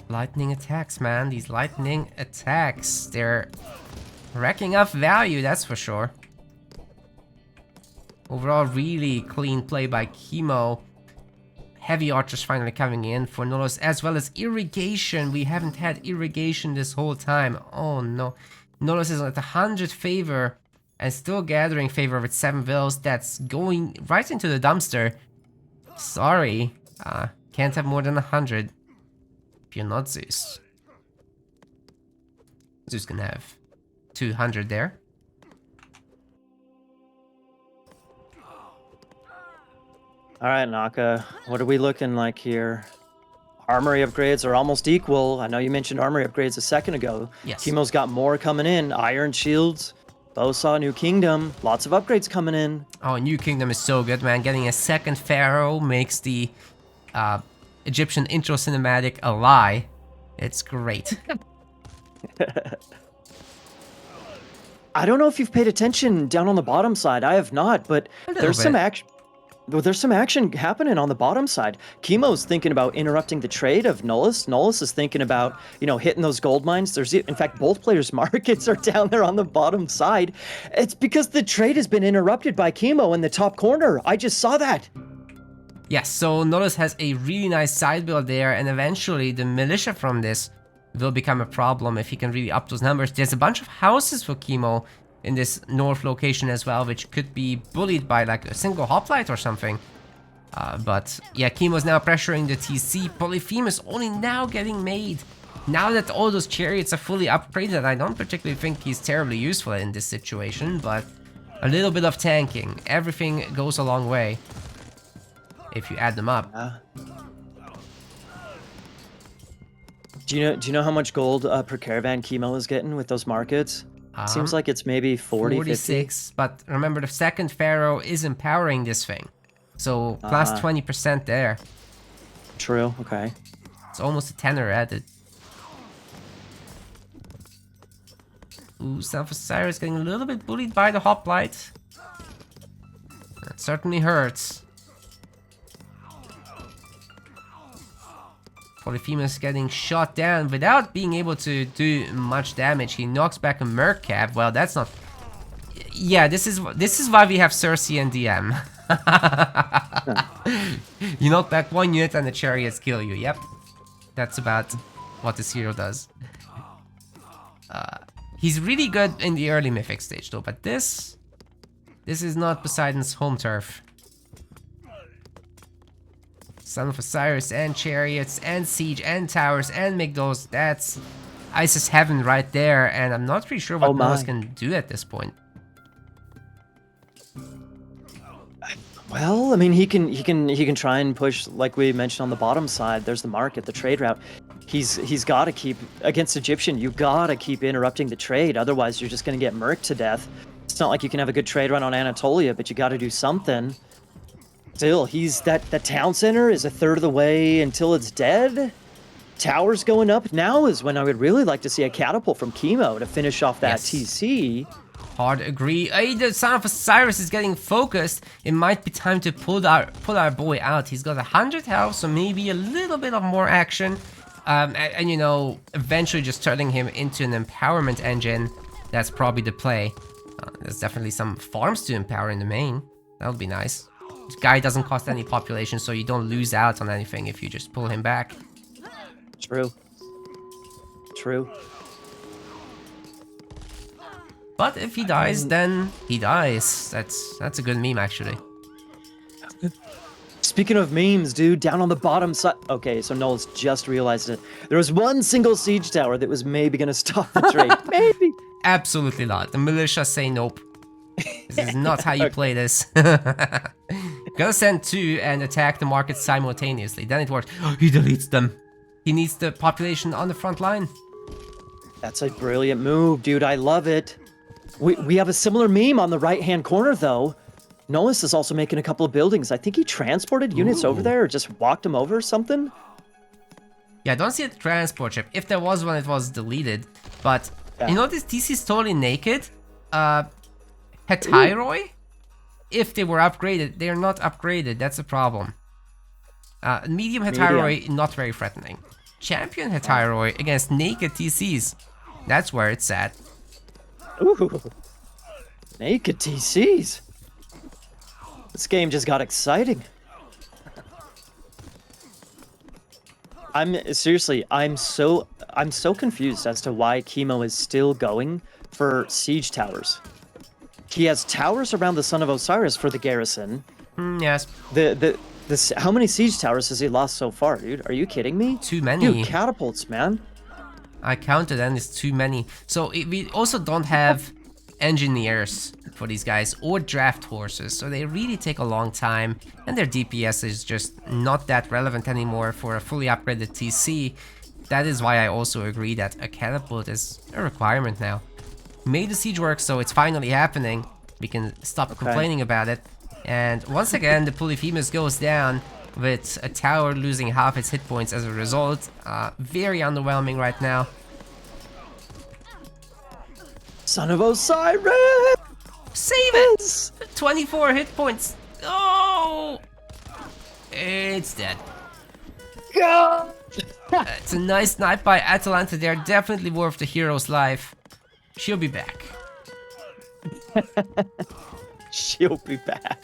Lightning attacks, man. These lightning attacks. They're racking up value, that's for sure. Overall, really clean play by Kimo. Heavy archers finally coming in for Nullus, as well as irrigation. We haven't had irrigation this whole time. Oh no. Nullus is at 100 favor and still gathering favor with 7 vills. That's going right into the dumpster. Sorry. Can't have more than 100. If you're not Zeus. Zeus can have 200 there. All right, Naka, what are we looking like here? Armory upgrades are almost equal. I know you mentioned armory upgrades a second ago. Yes. Kimo's got more coming in. Iron shields, Bosa, New Kingdom, lots of upgrades coming in. Oh, New Kingdom is so good, man. Getting a second pharaoh makes the Egyptian intro cinematic a lie. It's great. I don't know if you've paid attention down on the bottom side. I have not, but there's some action. There's some action happening on the bottom side. Kimo's thinking about interrupting the trade of Nullus. Nullus is thinking about, hitting those gold mines. In fact, both players' markets are down there on the bottom side. It's because the trade has been interrupted by Kimo in the top corner. I just saw that. Yes, so Nullus has a really nice side build there, and eventually the militia from this will become a problem if he can really up those numbers. There's a bunch of houses for Kimo in this north location as well, which could be bullied by like a single hoplite or something. But yeah, Kimo's now pressuring the TC. Polyphemus only now getting made. Now that all those chariots are fully upgraded, I don't particularly think he's terribly useful in this situation, but a little bit of tanking. Everything goes a long way if you add them up. Do you know how much gold per caravan Kimo is getting with those markets? Seems like it's maybe 46, 50. But remember, the second pharaoh is empowering this thing. So plus 20% there. True, okay. It's almost a tenner added. Ooh, Son of Osiris getting a little bit bullied by the hoplite. That certainly hurts. Polyphemus getting shot down without being able to do much damage. He knocks back a Mercab. Well, that's not... Yeah, this is why we have Cersei and DM. You knock back one unit and the chariots kill you. Yep. That's about what this hero does. He's really good in the early mythic stage though, but this is not Poseidon's home turf. Son of Osiris and chariots and siege and towers and Migdos. That's Isis heaven right there, and I'm not really sure what Nullus can do at this point. Well, I mean, he can try and push, like we mentioned on the bottom side. There's the market, the trade route. He's got to keep against Egyptian. You got to keep interrupting the trade, otherwise you're just going to get murked to death. It's not like you can have a good trade run on Anatolia, but you got to do something. Still, that town center is a third of the way until it's dead. Towers going up. Now is when I would really like to see a catapult from Kimo to finish off that TC. Hard agree. The Son of Osiris is getting focused. It might be time to pull our boy out. He's got 100 health, so maybe a little bit of more action. And eventually just turning him into an empowerment engine. That's probably the play. There's definitely some farms to empower in the main. That would be nice. This guy doesn't cost any population, so you don't lose out on anything if you just pull him back. True. But if he dies, then he dies. That's a good meme, actually. Speaking of memes, dude, down on the bottom side... Okay, so Nullus just realized it. There was one single siege tower that was maybe going to stop the trade. Maybe. Absolutely not. The militia say nope. This is not how you play this. Gotta send 2 and attack the market simultaneously. Then it works. He deletes them. He needs the population on the front line. That's a brilliant move, dude. I love it. We have a similar meme on the right-hand corner, though. Nullus is also making a couple of buildings. I think he transported units over there or just walked them over or something. Yeah, I don't see a transport ship. If there was one, it was deleted. But you know, this TC is totally naked. Hetyroi, if they were upgraded, they are not upgraded. That's a problem. Medium Hetyroi, not very threatening. Champion Hetyroi against naked TCs. That's where it's at. Ooh, naked TCs. This game just got exciting. I'm so confused as to why Kimo is still going for siege towers. He has towers around the Son of Osiris for the garrison. Yes. How many siege towers has he lost so far, dude? Are you kidding me? Too many. Dude, catapults, man. I counted and it's too many. So we also don't have engineers for these guys or draft horses, so they really take a long time, and their DPS is just not that relevant anymore for a fully upgraded TC. That is why I also agree that a catapult is a requirement now. Made the siege work, so it's finally happening. We can stop complaining about it. And once again, the Polyphemus goes down with a tower losing half its hit points as a result. Very underwhelming right now. Son of Osiris! Save it! 24 hit points. Oh! It's dead. God! It's a nice snipe by Atalanta. They're definitely worth the hero's life. She'll be back. She'll be back.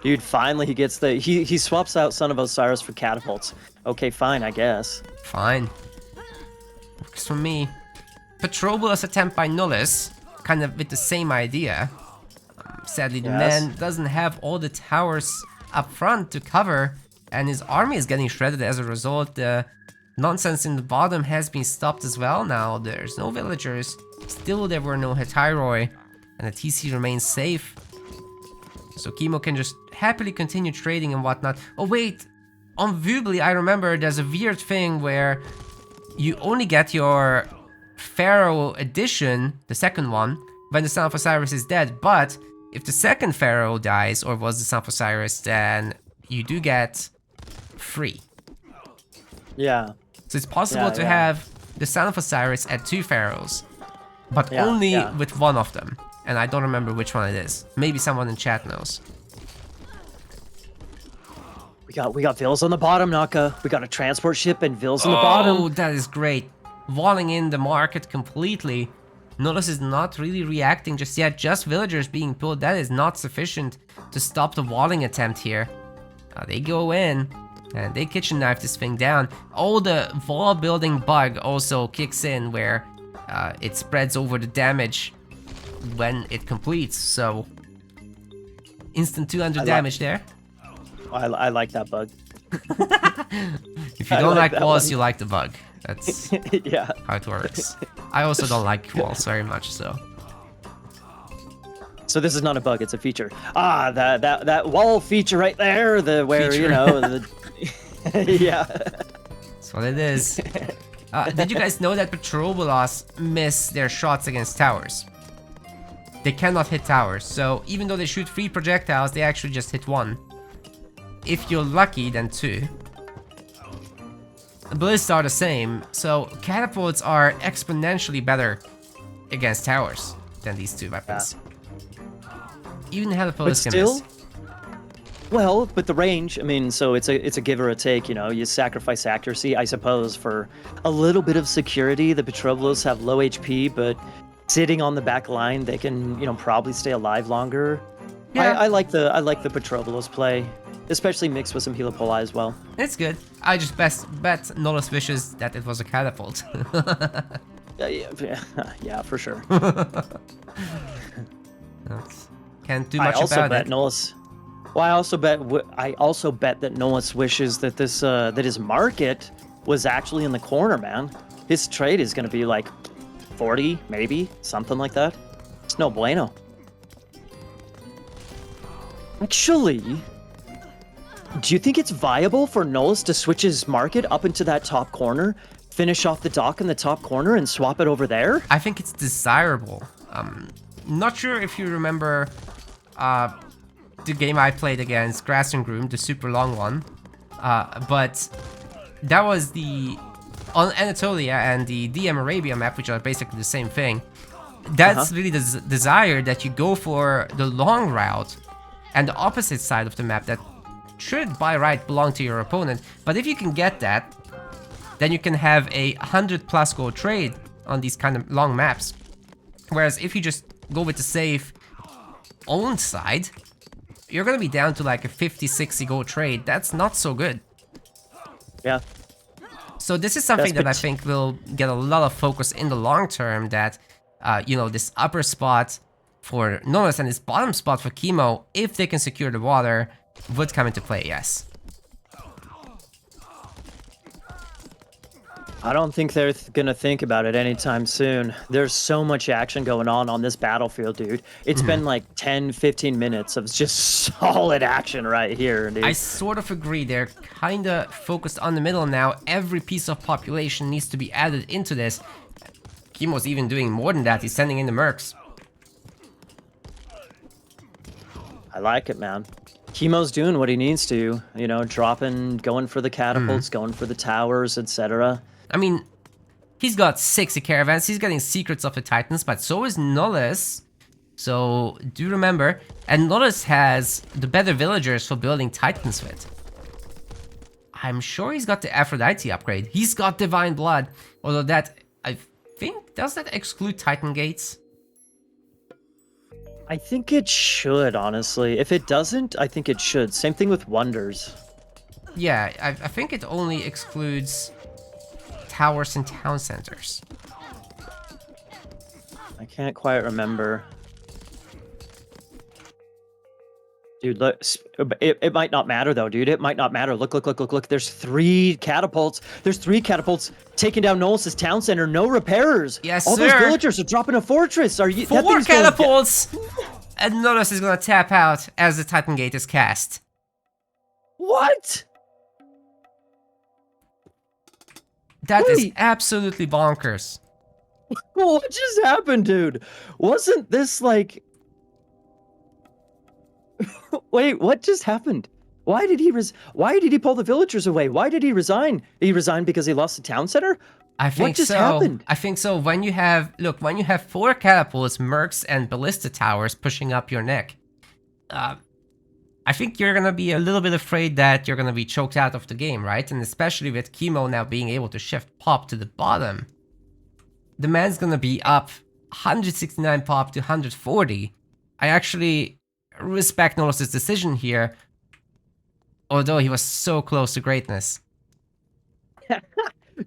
Dude, finally he gets the... He swaps out Son of Osiris for catapults. Okay, fine, I guess. Fine. Works for me. Petrobulus attempt by Nullus, kind of with the same idea. Sadly, the man doesn't have all the towers up front to cover, and his army is getting shredded as a result. The nonsense in the bottom has been stopped as well now. There's no villagers. Still, there were no Hetyroi, and the TC remains safe. So Kimo can just happily continue trading and whatnot. Oh wait, on Vubli I remember there's a weird thing where you only get your Pharaoh edition, the second one, when the Son of Osiris is dead, but if the second Pharaoh dies, or was the Son of Osiris, then you do get free. Yeah. So it's possible to have the Son of Osiris at 2 Pharaohs, but only with one of them. And I don't remember which one it is. Maybe someone in chat knows. We got Vils on the bottom, Naka. We got a transport ship and Vils on the bottom. Oh, that is great. Walling in the market completely. Nullus is not really reacting just yet. Just villagers being pulled. That is not sufficient to stop the walling attempt here. They go in and they kitchen knife this thing down. Oh, the wall building bug also kicks in where it spreads over the damage when it completes. So instant 200 damage there. I like that bug. If you don't like walls, you like the bug. That's how it works. I also don't like walls very much, so. So this is not a bug; it's a feature. Ah, that wall feature right there, you know, yeah. That's what it is. Did you guys know that Petrobulos miss their shots against towers? They cannot hit towers, so even though they shoot 3 projectiles, they actually just hit 1. If you're lucky, then 2. Ballists are the same, so catapults are exponentially better against towers than these 2 weapons. Even Helipolis can miss. Well, but the range, I mean, so it's a give or a take, you know, you sacrifice accuracy, I suppose, for a little bit of security. The Petrobulos have low HP, but sitting on the back line, they can, you know, probably stay alive longer. Yeah. I like the Petrobulos play, especially mixed with some Helipoli as well. It's good. I just bet Nullus wishes that it was a catapult. Yeah, for sure. Can't do much about it. Nullus. Well, I also bet that Nullus wishes that that his market was actually in the corner, man. His trade is going to be like 40, maybe something like that. It's no bueno. Actually, do you think it's viable for Nullus to switch his market up into that top corner, finish off the dock in the top corner, and swap it over there? I think it's desirable. Not sure if you remember the game I played against Grass and Groom, the super long one. But that was the on Anatolia and the DM Arabia map, which are basically the same thing. That's really the desire that you go for the long route and the opposite side of the map that should by right belong to your opponent. But if you can get that, then you can have a 100+ gold trade on these kind of long maps. Whereas if you just go with the safe own side, you're gonna be down to like a 50-60 gold trade. That's not so good. Yeah. So this is something that I think will get a lot of focus in the long term, that you know, this upper spot for Nullus and this bottom spot for Kimo, if they can secure the water, would come into play, yes. I don't think they're gonna think about it anytime soon. There's so much action going on this battlefield, dude. It's been like 10-15 minutes of just solid action right here, dude. I sort of agree. They're kind of focused on the middle now. Every piece of population needs to be added into this. Kimo's even doing more than that. He's sending in the mercs. I like it, man. Kimo's doing what he needs to, you know, dropping, going for the catapults, going for the towers, etc. I mean, he's got 60 caravans, he's getting secrets of the Titans, but so is Nullus. So, do remember, and Nullus has the better villagers for building Titans with. I'm sure he's got the Aphrodite upgrade. He's got Divine Blood, although that, I think, does that exclude Titan Gates? I think it should, honestly. If it doesn't, I think it should. Same thing with Wonders. Yeah, I think it only excludes towers and town centers. I can't quite remember. Dude, look, it might not matter though, dude. It might not matter. Look. There's 3 catapults. There's 3 catapults taking down Nolus' town center. No repairers. Yes, all sir. Those villagers are dropping a fortress. Are you? 4 catapults! And Nullus is gonna tap out as the Titan Gate is cast. What? That is absolutely bonkers. What just happened, dude? Wasn't this like... Wait, what just happened? Why did he pull the villagers away? Why did he resign? He resigned because he lost the town center? I think what just so. happened? I think so. When you have 4 catapults, mercs, and ballista towers pushing up your neck, I think you're gonna be a little bit afraid that you're gonna be choked out of the game, right? And especially with Kimo now being able to shift pop to the bottom, the man's gonna be up 169 pop to 140. I actually respect Nullus' decision here, although he was so close to greatness.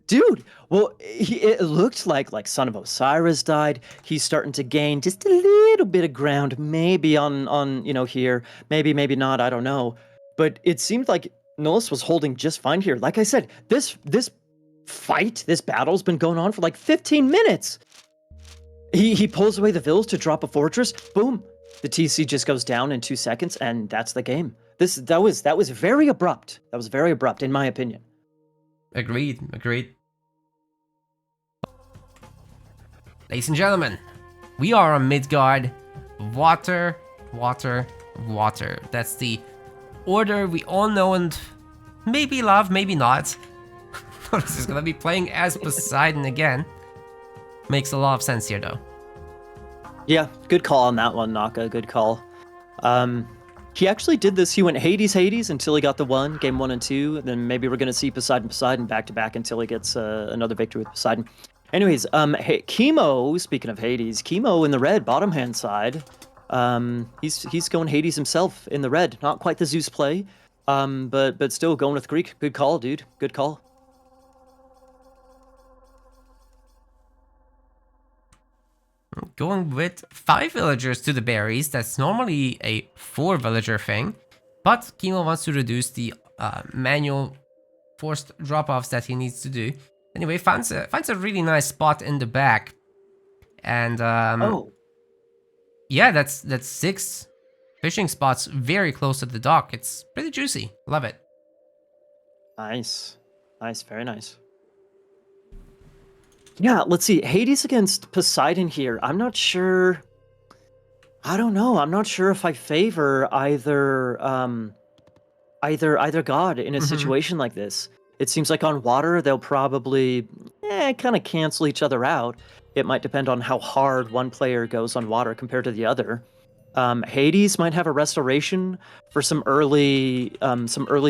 Dude, well, it looked like Son of Osiris died. He's starting to gain just a little bit of ground, maybe on you know, here, maybe not, I don't know. But it seemed like Nullus was holding just fine here. Like I said, this battle's been going on for like 15 minutes. He pulls away the villas to drop a fortress. Boom, the TC just goes down in 2 seconds, and that's the game. That was very abrupt. That was very abrupt, in my opinion. Agreed. Ladies and gentlemen, we are on Midgard. Water. That's the order we all know and maybe love, maybe not. This is gonna be playing as Poseidon again. Makes a lot of sense here, though. Yeah, good call on that one, Naka. Good call. He actually did this. He went Hades until he got the 1, game 1 and 2. Then maybe we're going to see Poseidon back to back until he gets another victory with Poseidon. Anyways, Kimo, speaking of Hades, Kimo in the red, bottom hand side. He's going Hades himself in the red. Not quite the Zeus play, but still going with Greek. Good call, dude. Good call. Going with 5 villagers to the berries. That's normally a 4 villager thing, but Kimo wants to reduce the manual forced drop-offs that he needs to do. Anyway, finds a really nice spot in the back, and yeah, that's 6 fishing spots very close to the dock. It's pretty juicy. Love it. Nice, very nice. Yeah, let's see. Hades against Poseidon here. I'm not sure. I don't know. I'm not sure if I favor either either god in a situation like this. It seems like on water they'll probably kind of cancel each other out. It might depend on how hard one player goes on water compared to the other. Hades might have a restoration for some early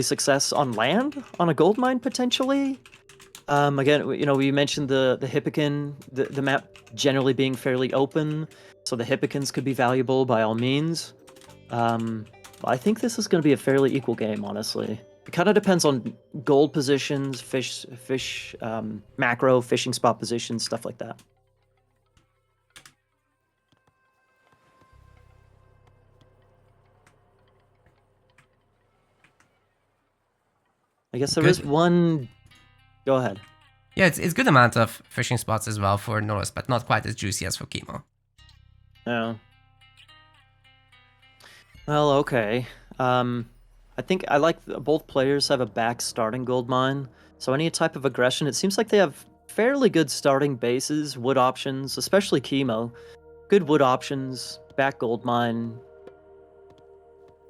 success on land on a gold mine potentially. Again, we mentioned the Hippocon, the map generally being fairly open, so the Hippocons could be valuable by all means. I think this is going to be a fairly equal game, honestly. It kind of depends on gold positions, fish, macro, fishing spot positions, stuff like that. I guess there is one. Go ahead. Yeah, it's good amount of fishing spots as well for Nullus, but not quite as juicy as for Kimo. No. Well, okay. I think I like both players have a back starting gold mine, so any type of aggression, it seems like they have fairly good starting bases, wood options, especially Kimo. Good wood options, back gold mine.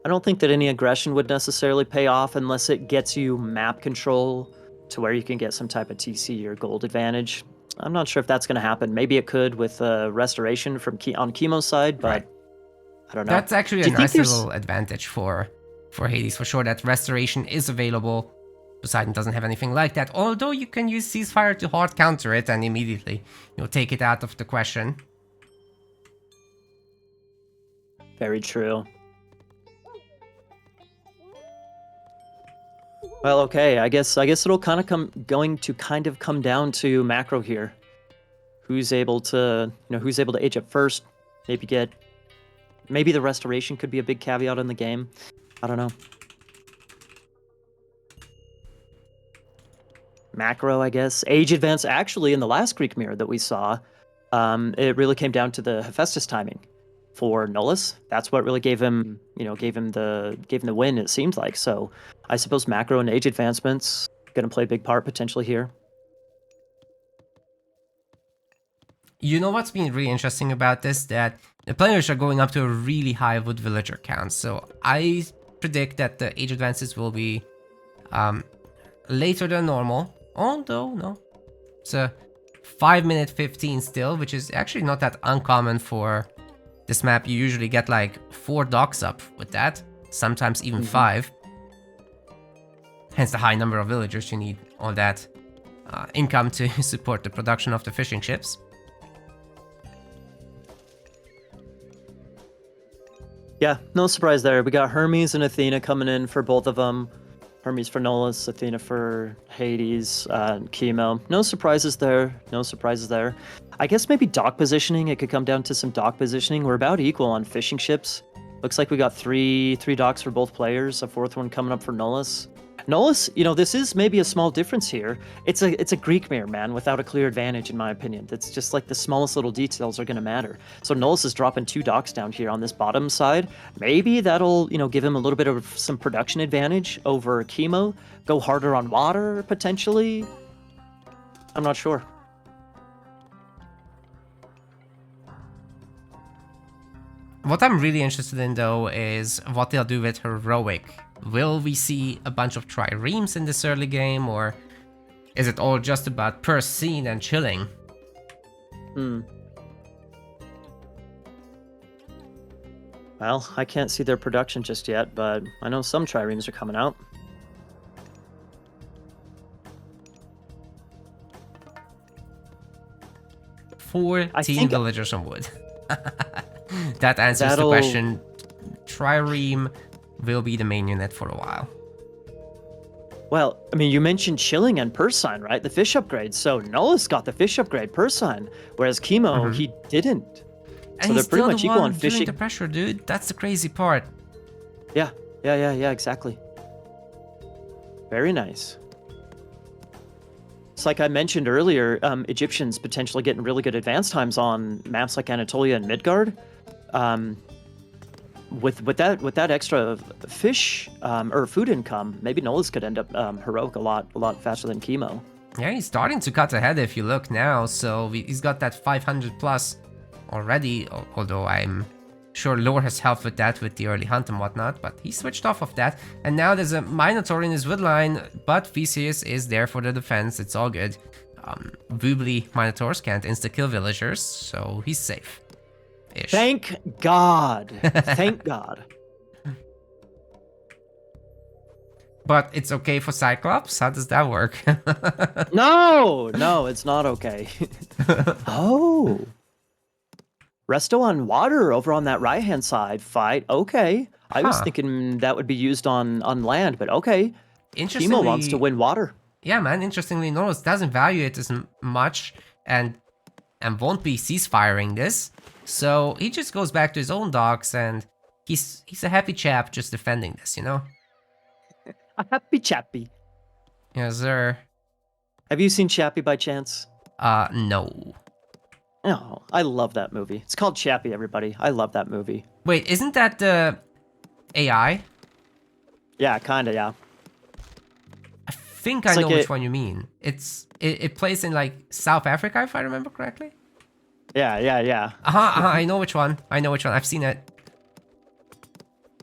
I don't think that any aggression would necessarily pay off unless it gets you map control to where you can get some type of TC or gold advantage. I'm not sure if that's going to happen. Maybe it could with restoration from on Kimo's side, but Right. I don't know. That's actually a nice little advantage for Hades, for sure, that restoration is available. Poseidon doesn't have anything like that, although you can use ceasefire to hard counter it and immediately take it out of the question. Very true. Well, okay, I guess it'll kind of come down to macro here. Who's able to age up first? Maybe the restoration could be a big caveat in the game. I don't know. Macro, I guess. Age advance, actually, in the last Greek mirror that we saw, it really came down to the Hephaestus timing for Nullus. That's what really gave him the win, it seemed like. So I suppose macro and age advancements going to play a big part potentially here. You know what's been really interesting about this? That the players are going up to a really high wood villager count. So I predict that the age advances will be later than normal. Although, no. It's a 5-minute 15 still, which is actually not that uncommon for this map. You usually get like 4 docks up with that, sometimes even 5. Hence the high number of villagers you need, all that income to support the production of the fishing ships. Yeah, no surprise there. We got Hermes and Athena coming in for both of them. Hermes for Nullus, Athena for Hades, Kimo. No surprises there. No surprises there. I guess maybe dock positioning. It could come down to some dock positioning. We're about equal on fishing ships. Looks like we got three docks for both players. A 4th one coming up for Nullus. Nullus, this is maybe a small difference here. It's a Greek mirror, man, without a clear advantage, in my opinion. It's just like the smallest little details are going to matter. So Nullus is dropping 2 docks down here on this bottom side. Maybe that'll, give him a little bit of some production advantage over Kimo. Go harder on water, potentially. I'm not sure. What I'm really interested in, though, is what they'll do with Heroic. Will we see a bunch of triremes in this early game, or is it all just about per scene and chilling? Well, I can't see their production just yet, but I know some triremes are coming out. Fourteen villagers on wood. That answers the question. Trireme will be the main unit for a while. Well, I mean, you mentioned chilling and purse sign, right? The fish upgrade. So Nullus got the fish upgrade purse sign, whereas Kimo, he didn't. And so he's they're pretty much equal on fishing. fishing. The pressure, dude. That's the crazy part. Yeah, exactly. Very nice. It's like I mentioned earlier, Egyptians potentially getting really good advance times on maps like Anatolia and Midgard. With that extra fish or food income, maybe Nullus could end up heroic a lot faster than Kimo. Yeah, he's starting to cut ahead if you look now. So he's got that 500 plus already. Although I'm Sure, Lore has helped with that with the early hunt and whatnot, but he switched off of that. And now there's a Minotaur in his woodline, but Theseus is there for the defense. It's all good. Woobly Minotaurs can't insta-kill villagers, so he's safe. Ish. Thank God. Thank God. But it's okay for Cyclops? How does that work? No, it's not okay. Oh. Resto on water over on that right-hand side. Fight. Okay. I was thinking that would be used on land, but okay. Kimo wants to win water. Yeah, man. Interestingly, Nullus doesn't value it as much and won't be ceasefiring this. So he just goes back to his own docks and he's a happy chap just defending this, you know? A happy chappy. Yes, sir. Have you seen Chappie by chance? No. Oh, I love that movie. It's called Chappie, everybody. I love that movie. Wait, isn't that the AI? Yeah, kinda, yeah. I think I know which one you mean. It plays in like South Africa, if I remember correctly. Yeah. I know which one. I've seen it.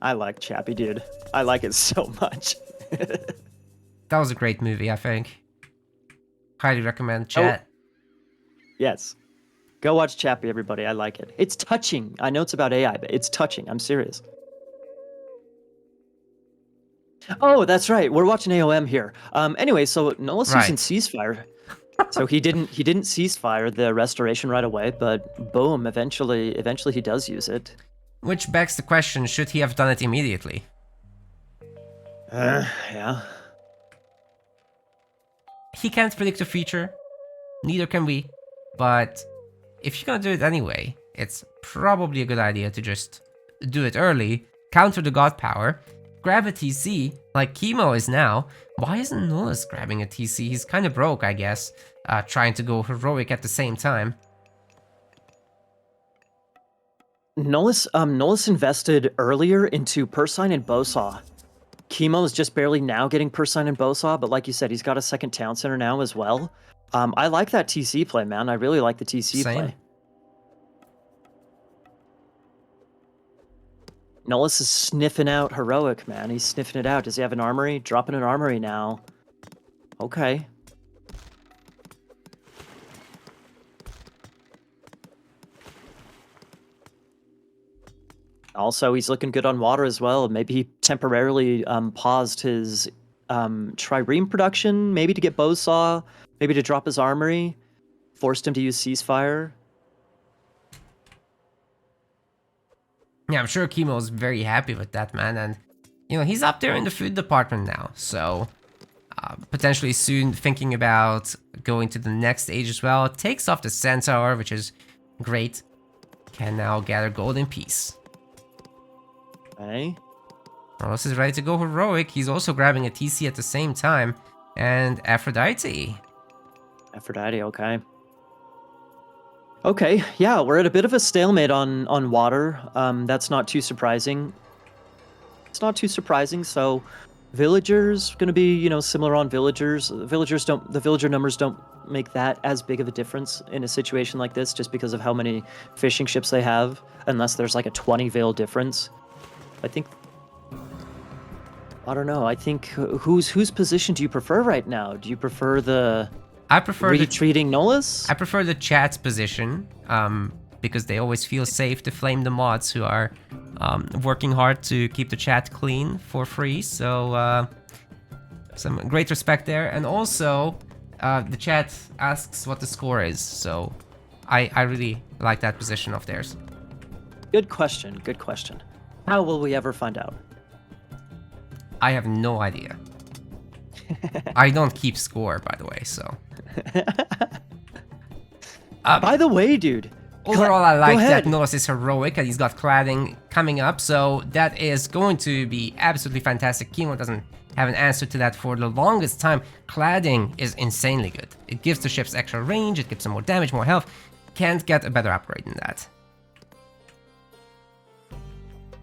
I like Chappie, dude. I like it so much. That was a great movie, I think. Highly recommend, chat. Yes. Go watch Chappie, everybody. I like it. It's touching. I know it's about AI, but it's touching. I'm serious. Oh, that's right. We're watching AOM here. Anyway, so Nullus using ceasefire. So he didn't ceasefire the restoration right away, but boom, eventually he does use it. Which begs the question, should he have done it immediately? Yeah. He can't predict the future. Neither can we. But if you're gonna do it anyway, it's probably a good idea to just do it early, counter the god power, grab a TC, like Kimo is now. Why isn't Nullus grabbing a TC? He's kind of broke, I guess, trying to go heroic at the same time. Nullus invested earlier into Pursign and Bowsaw. Kimo is just barely now getting Pursign and Bowsaw, but like you said, he's got a second town center now as well. I like that TC play, man. I really like the TC play. Nullus is sniffing out heroic, man. He's sniffing it out. Does he have an armory? Dropping an armory now. Okay. Also, he's looking good on water as well. Maybe he temporarily paused his trireme production, maybe to get Bowsaw, maybe to drop his armory, forced him to use ceasefire. Yeah, I'm sure Kimo's very happy with that, man. And, you know, he's up there in the food department now. So, potentially soon thinking about going to the next stage as well. Takes off the Centaur, which is great. Can now gather gold in peace. Okay. Nullus is ready to go heroic. He's also grabbing a TC at the same time. And Aphrodite. Aphrodite, okay. Okay, yeah, we're at a bit of a stalemate on water. That's not too surprising. It's not too surprising, so villagers gonna be, you know, similar on villagers. The villager numbers don't make that as big of a difference in a situation like this, just because of how many fishing ships they have, unless there's like a 20 veil difference. I don't know. I think whose position do you prefer right now? Do you prefer the retreating Nullus? I prefer the chat's position, because they always feel safe to flame the mods who are working hard to keep the chat clean for free. So some great respect there. And also, the chat asks what the score is. So I really like that position of theirs. Good question. Good question. How will we ever find out? I have no idea. I don't keep score, by the way, so. By the way, dude. Overall, I like that Nullus is heroic and he's got cladding coming up, so that is going to be absolutely fantastic. Kimo doesn't have an answer to that for the longest time. Cladding is insanely good. It gives the ships extra range, it gives them more damage, more health. Can't get a better upgrade than that.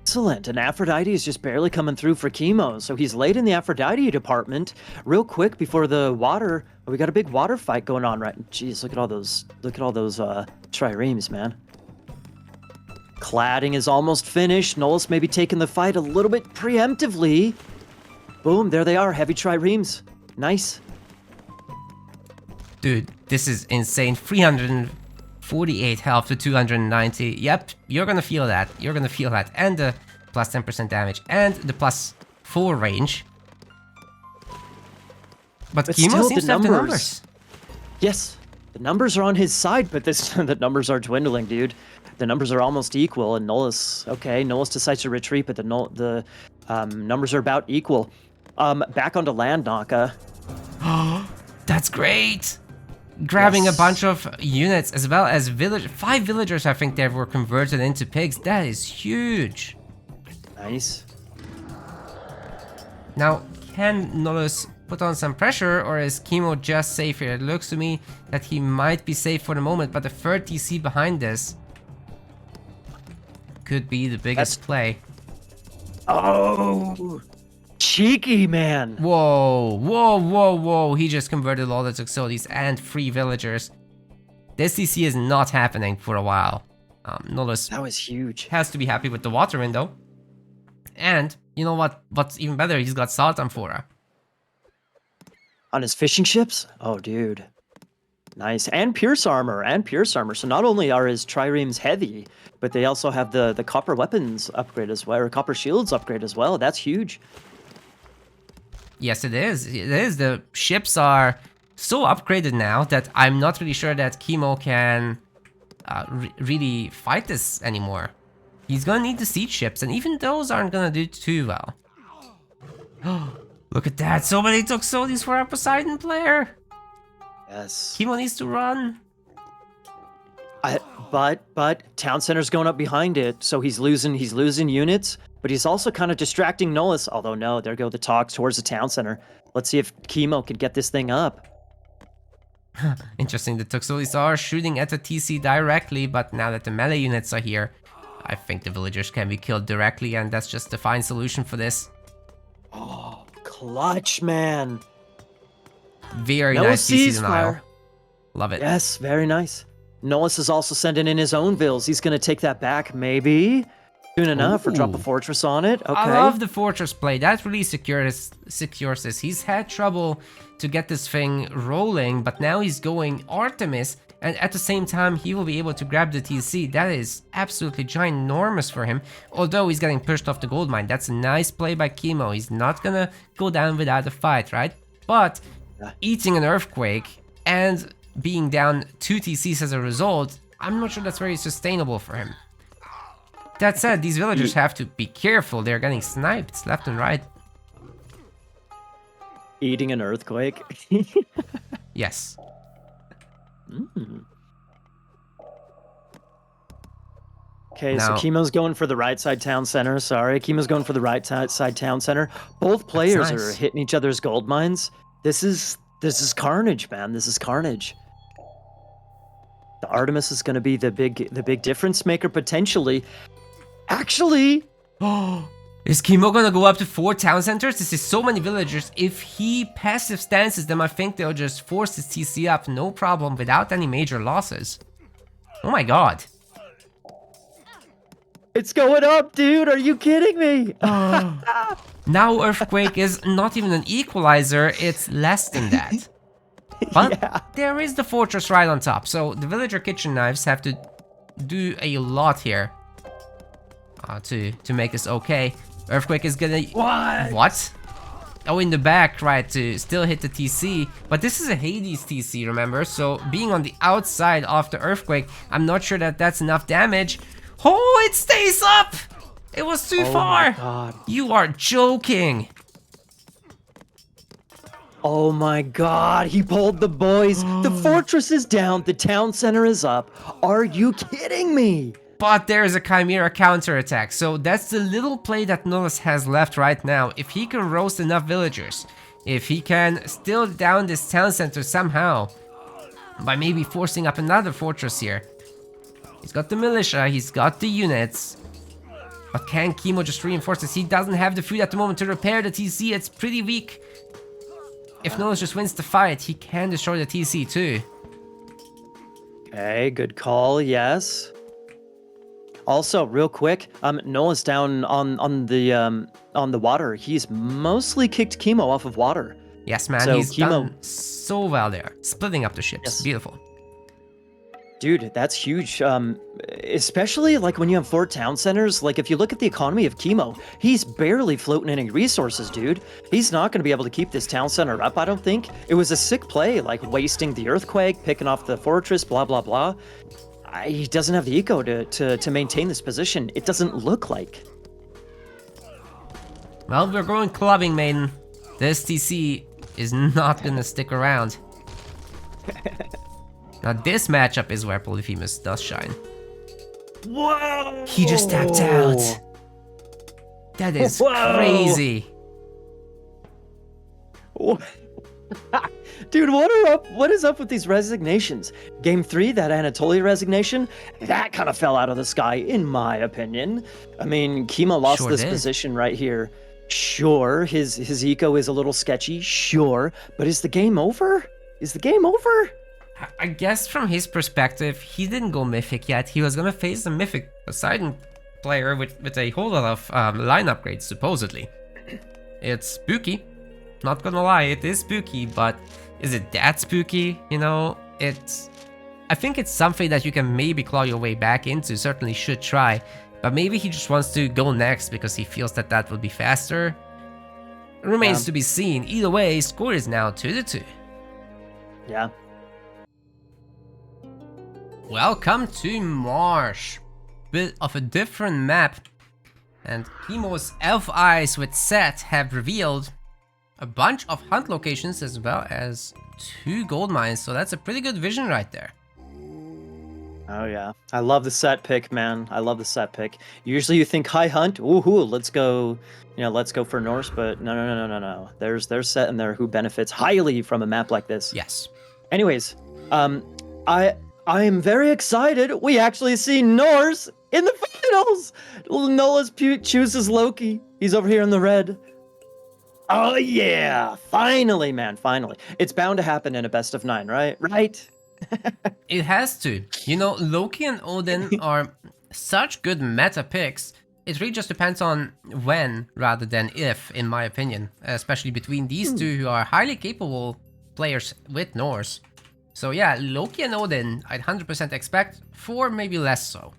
Excellent, and Aphrodite is just barely coming through for Kimo, so he's late in the Aphrodite department. Real quick before the water, we got a big water fight going on right. Jeez, look at all those triremes, man. Cladding is almost finished. Nullus maybe taking the fight a little bit preemptively. Boom, there they are. Heavy triremes. Nice. Dude, this is insane. 348 health to 290. Yep, you're gonna feel that. You're gonna feel that. And the plus 10% damage. And the plus 4 range. But Kimo still, seems to have the numbers. Yes, the numbers are on his side, but the numbers are dwindling, dude. The numbers are almost equal, and Nullus decides to retreat, but the numbers are about equal. Back onto land, Naka. That's great! Grabbing Yes. a bunch of units as well as 5 villagers, I think they were converted into pigs. That is huge. Nice. Now, can Nullus put on some pressure, or is Kimo just safe here? It looks to me that he might be safe for the moment, but the third TC behind this could be the biggest play. Oh, cheeky man. Whoa, whoa, whoa, whoa. He just converted all the Toxotes and 3 villagers. This TC is not happening for a while. Nullus That was huge. has to be happy with the water window. And, you know what? What's even better, he's got Salt Amphora. On his fishing ships? Oh, dude. Nice. And Pierce armor. So not only are his triremes heavy, but they also have the copper weapons upgrade as well, or copper shields upgrade as well. That's huge. Yes, it is. It is. The ships are so upgraded now that I'm not really sure that Kimo can really fight this anymore. He's gonna need the siege ships, and even those aren't gonna do too well. Look at that! So many Toxotes for a Poseidon player! Yes. Kimo needs to run. But town center's going up behind it, so he's losing units, but he's also kind of distracting Nullus. Although no, there go the talks towards the town center. Let's see if Kimo can get this thing up. Interesting, the Toxotes are shooting at the TC directly, but now that the melee units are here, I think the villagers can be killed directly, and that's just the fine solution for this. Oh, clutch, man. Very Noah nice TC denial. ceasefire. Love it. Yes, very nice. Nullus is also sending in his own vills. He's going to take that back, maybe. Soon enough, or drop a Ooh. fortress on it. Okay. I love the fortress play. That really secures this. He's had trouble to get this thing rolling, but now he's going Artemis, and at the same time, he will be able to grab the TC. That is absolutely ginormous for him, although he's getting pushed off the gold mine. That's a nice play by Kimo. He's not gonna go down without a fight, right? But eating an earthquake and being down 2 TCs as a result, I'm not sure that's very sustainable for him. That said, these villagers have to be careful. They're getting sniped left and right. Eating an earthquake. Yes. Okay, Now- so Kimo's going for the right side town center. Sorry, Kimo's going for the right side town center. Both players nice. are hitting each other's gold mines. This is carnage, man. This is carnage. The Artemis is going to be the big difference maker potentially. Actually, Is Kimo gonna go up to 4 town centers? This is so many villagers. If he passive stances them, I think they'll just force his TC up, no problem, without any major losses. Oh my god. it's going up, dude. Are you kidding me? Now Earthquake is not even an equalizer, it's less than that. But Yeah. there is the fortress right on top, so the villager kitchen knives have to do a lot here to make this okay. Earthquake is gonna... What? Oh, in the back, right, to still hit the TC. But this is a Hades TC, remember? So being on the outside of the Earthquake, I'm not sure that that's enough damage. Oh, it stays up! It was too Oh far! my god. You are joking! Oh my god, he pulled the boys. The fortress is down, the town center is up. Are you kidding me? But there is a Chimera counterattack, so that's the little play that Nullus has left right now. If he can roast enough villagers, if he can still down this town center somehow, by maybe forcing up another fortress here. He's got the militia, he's got the units. But can Kimo just reinforce this? He doesn't have the food at the moment to repair the TC, it's pretty weak. If Nullus just wins the fight, he can destroy the TC too. Okay, good call, yes. Also, real quick, Nullus down on the water. He's mostly kicked Kimo off of water. Yes, man, So he's Kimo, done so well there. Splitting up the ships. yes, Beautiful. dude, that's huge. Especially like when you have 4 town centers. Like if you look at the economy of Kimo, he's barely floating any resources, dude. He's not going to be able to keep this town center up, I don't think. It was a sick play, like wasting the earthquake, picking off the fortress, blah blah blah. He doesn't have the eco to maintain this position. It doesn't look like. Well, we're going clubbing, maiden. The STC is not gonna stick around. Now this matchup is where Polyphemus does shine. Whoa! He just tapped out. That is crazy. Dude, what is up with these resignations? Game 3, that Anatolia resignation, that kind of fell out of the sky, in my opinion. I mean, Kimo lost Sure this did. position right here. Sure, his eco is a little sketchy, sure, but is the game over? Is the game over? I guess from his perspective, he didn't go Mythic yet. He was gonna face a Mythic Poseidon player with a whole lot of line upgrades, supposedly. It's spooky. Not gonna lie, it is spooky, but is it that spooky? You know, I think it's something that you can maybe claw your way back into, certainly should try. But maybe he just wants to go next because he feels that that will be faster. It remains to be seen. Either way, score is now 2-2. Yeah. Welcome to Marsh. Bit of a different map. And Kimo's elf eyes with Set have revealed a bunch of hunt locations as well as 2 gold mines. So that's a pretty good vision right there. Oh yeah, I love the set pick, man. I love the set pick. Usually you think high hunt, woohoo, let's go, let's go for Norse, but no. There's set in there who benefits highly from a map like this. Yes. Anyways, I am very excited. We actually see Norse in the finals. Nullus chooses Loki. He's over here in the red. Oh yeah, finally, man, finally. It's bound to happen in a best of 9, right? Right? It has to. You know, Loki and Odin are such good meta picks. It really just depends on when rather than if, in my opinion. Especially between these two who are highly capable players with Norse. So yeah, Loki and Odin, I'd 100% expect. Thor, maybe less so.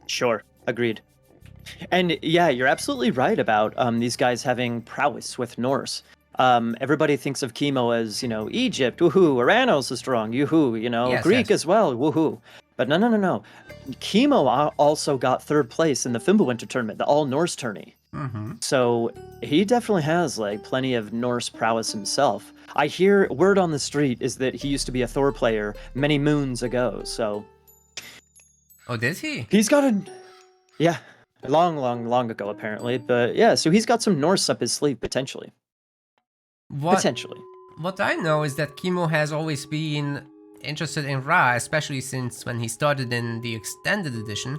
Sure, agreed. And yeah, you're absolutely right about these guys having prowess with Norse. Everybody thinks of Kimo as, Egypt, woohoo, Aranos is strong, yoo-hoo, Yes, Greek yes. as well, woohoo. But no. Kimo also got 3rd place in the Fimbulwinter tournament, the all-Norse tourney. So he definitely has, plenty of Norse prowess himself. I hear word on the street is that he used to be a Thor player many moons ago, so... Oh, did he? He's got a... Yeah, long ago, apparently. But yeah, so he's got some Norse up his sleeve, potentially. Potentially. What I know is that Kimo has always been interested in Ra, especially since when he started in the extended edition.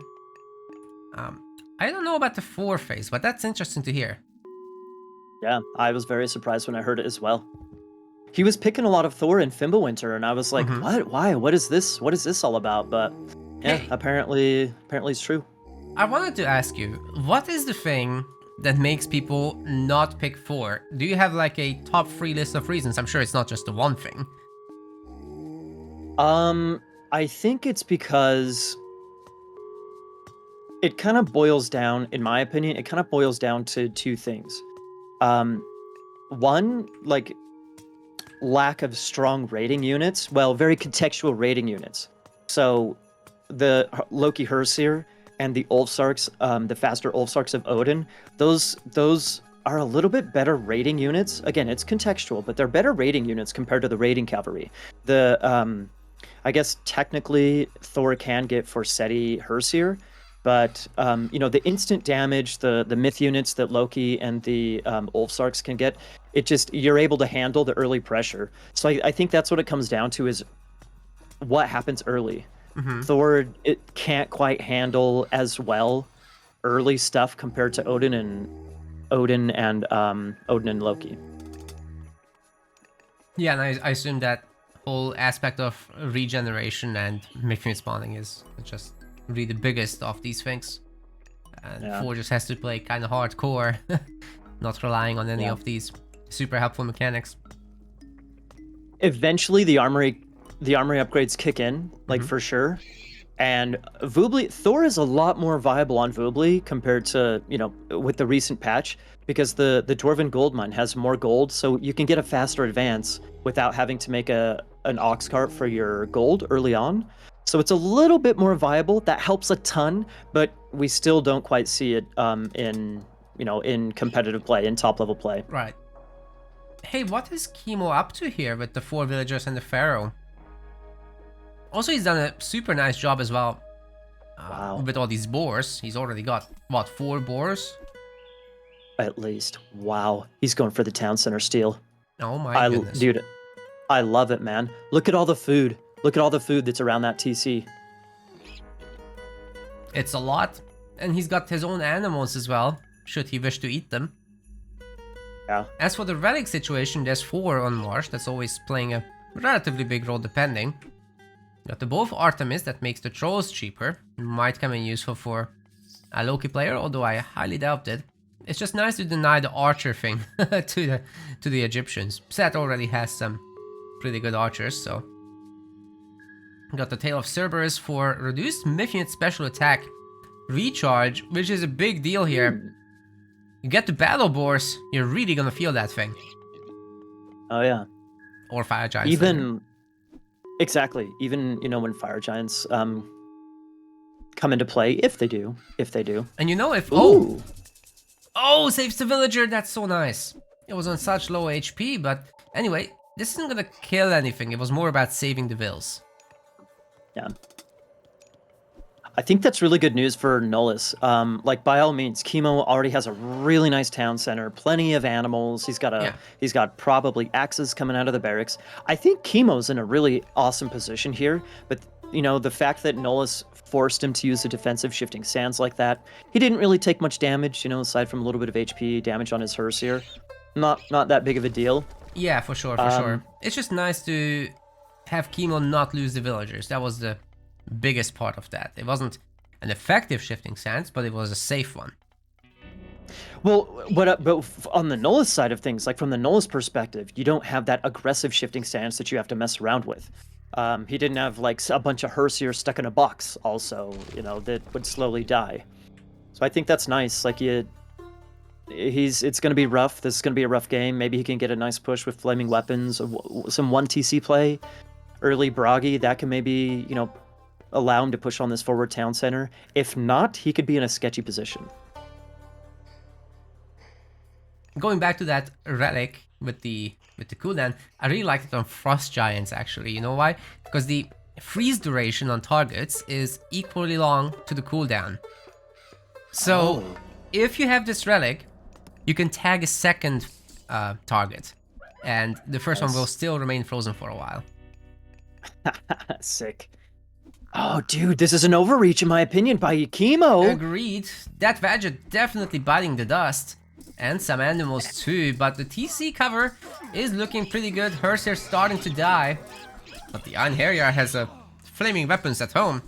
I don't know about the 4 phase, but that's interesting to hear. Yeah, I was very surprised when I heard it as well. He was picking a lot of Thor in Fimbulwinter, and I was like, what? Why? What is this? What is this all about? But yeah, Hey. apparently it's true. I wanted to ask you, what is the thing that makes people not pick Thor? Do you have a top 3 list of reasons? I'm sure it's not just the one thing. I think it's because it kind of boils down, in my opinion, it kind of boils down to 2 things. One, lack of strong rating units. Well, very contextual rating units. So the Loki Herseer and the Ulfsarks, the faster Ulfsarks of Odin, those are a little bit better rating units. Again, it's contextual, but they're better rating units compared to the raiding cavalry. I guess technically Thor can get Forseti Herseer, but the instant damage, the myth units that Loki and the Ulfsarks can get, you're able to handle the early pressure. So I think that's what it comes down to, is what happens early. Thor, it can't quite handle as well early stuff compared to Odin and Loki. Yeah, and I assume that whole aspect of regeneration and mixing spawning is just really the biggest of these things. And Yeah. 4 just has to play kind of hardcore, not relying on any Yeah. of these super helpful mechanics. Eventually, the armory upgrades kick in, like for sure. And Thor is a lot more viable on Voobly compared to, with the recent patch, because the Dwarven gold mine has more gold, so you can get a faster advance without having to make an ox cart for your gold early on. So it's a little bit more viable. That helps a ton, but we still don't quite see it in competitive play, in top level play. Right. Hey, what is Kimo up to here with the 4 villagers and the pharaoh? Also, he's done a super nice job as well. Wow. With all these boars. He's already got, what, 4 boars? At least. Wow. He's going for the town center steal. Oh my goodness. Dude, I love it, man. Look at all the food. Look at all the food that's around that TC. It's a lot. And he's got his own animals as well, should he wish to eat them. Yeah. As for the relic situation, there's 4 on Marsh. That's always playing a relatively big role depending. Got the bow of Artemis that makes the trolls cheaper. Might come in useful for a Loki player, although I highly doubt it. It's just nice to deny the archer thing to the Egyptians. Set already has some pretty good archers, so. Got the Tail of Cerberus for reduced Mythian special attack recharge, which is a big deal here. You get the battle boars, you're really gonna feel that thing. Oh yeah. Or fire giants. Even exactly. Even when fire giants come into play, if they do. And if Ooh. Oh, saves the villager, that's so nice. It was on such low HP, but anyway, this isn't gonna kill anything. It was more about saving the vills. Yeah. I think that's really good news for Nullus. By all means, Kimo already has a really nice town center, plenty of animals. He's got probably axes coming out of the barracks. I think Kimo's in a really awesome position here, but the fact that Nullus forced him to use the defensive shifting sands like that, he didn't really take much damage, aside from a little bit of HP damage on his Herseer. Not that big of a deal. Yeah, for sure. It's just nice to have Kimo not lose the villagers. That was the biggest part of that. It wasn't an effective shifting sands, but it was a safe one. Well, but on the Nullus side of things, like from the Nullus perspective, you don't have that aggressive shifting stance that you have to mess around with. He didn't have like a bunch of Herseer stuck in a box also, that would slowly die. So I think that's nice. Like it's going to be rough. This is going to be a rough game. Maybe he can get a nice push with flaming weapons, some 1 TC play, early Bragi. That can maybe, allow him to push on this forward town center. If not, he could be in a sketchy position. Going back to that relic with the cooldown, I really liked it on Frost Giants actually. You know why? Because the freeze duration on targets is equally long to the cooldown. So if you have this relic, you can tag a second target, and the first one will still remain frozen for a while. Sick. Oh, dude, this is an overreach in my opinion by Kimo. Agreed. That Vadget definitely biting the dust. And some animals too, but the TC cover is looking pretty good. Herseer starting to die. But the Iron Harrier has flaming weapons at home.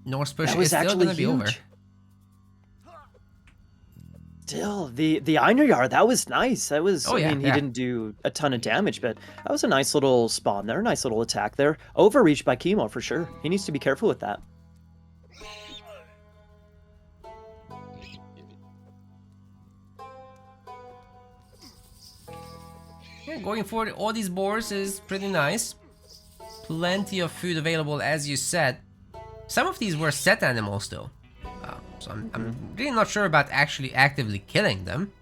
Norse push is still gonna be over. Still, the Einarjar, that was nice. That was, he didn't do a ton of damage, but that was a nice little spawn there, a nice little attack there. Overreach by Kimo for sure. He needs to be careful with that. Yeah, going for all these boars is pretty nice. Plenty of food available, as you said. Some of these were set animals though. So I'm really not sure about actually actively killing them.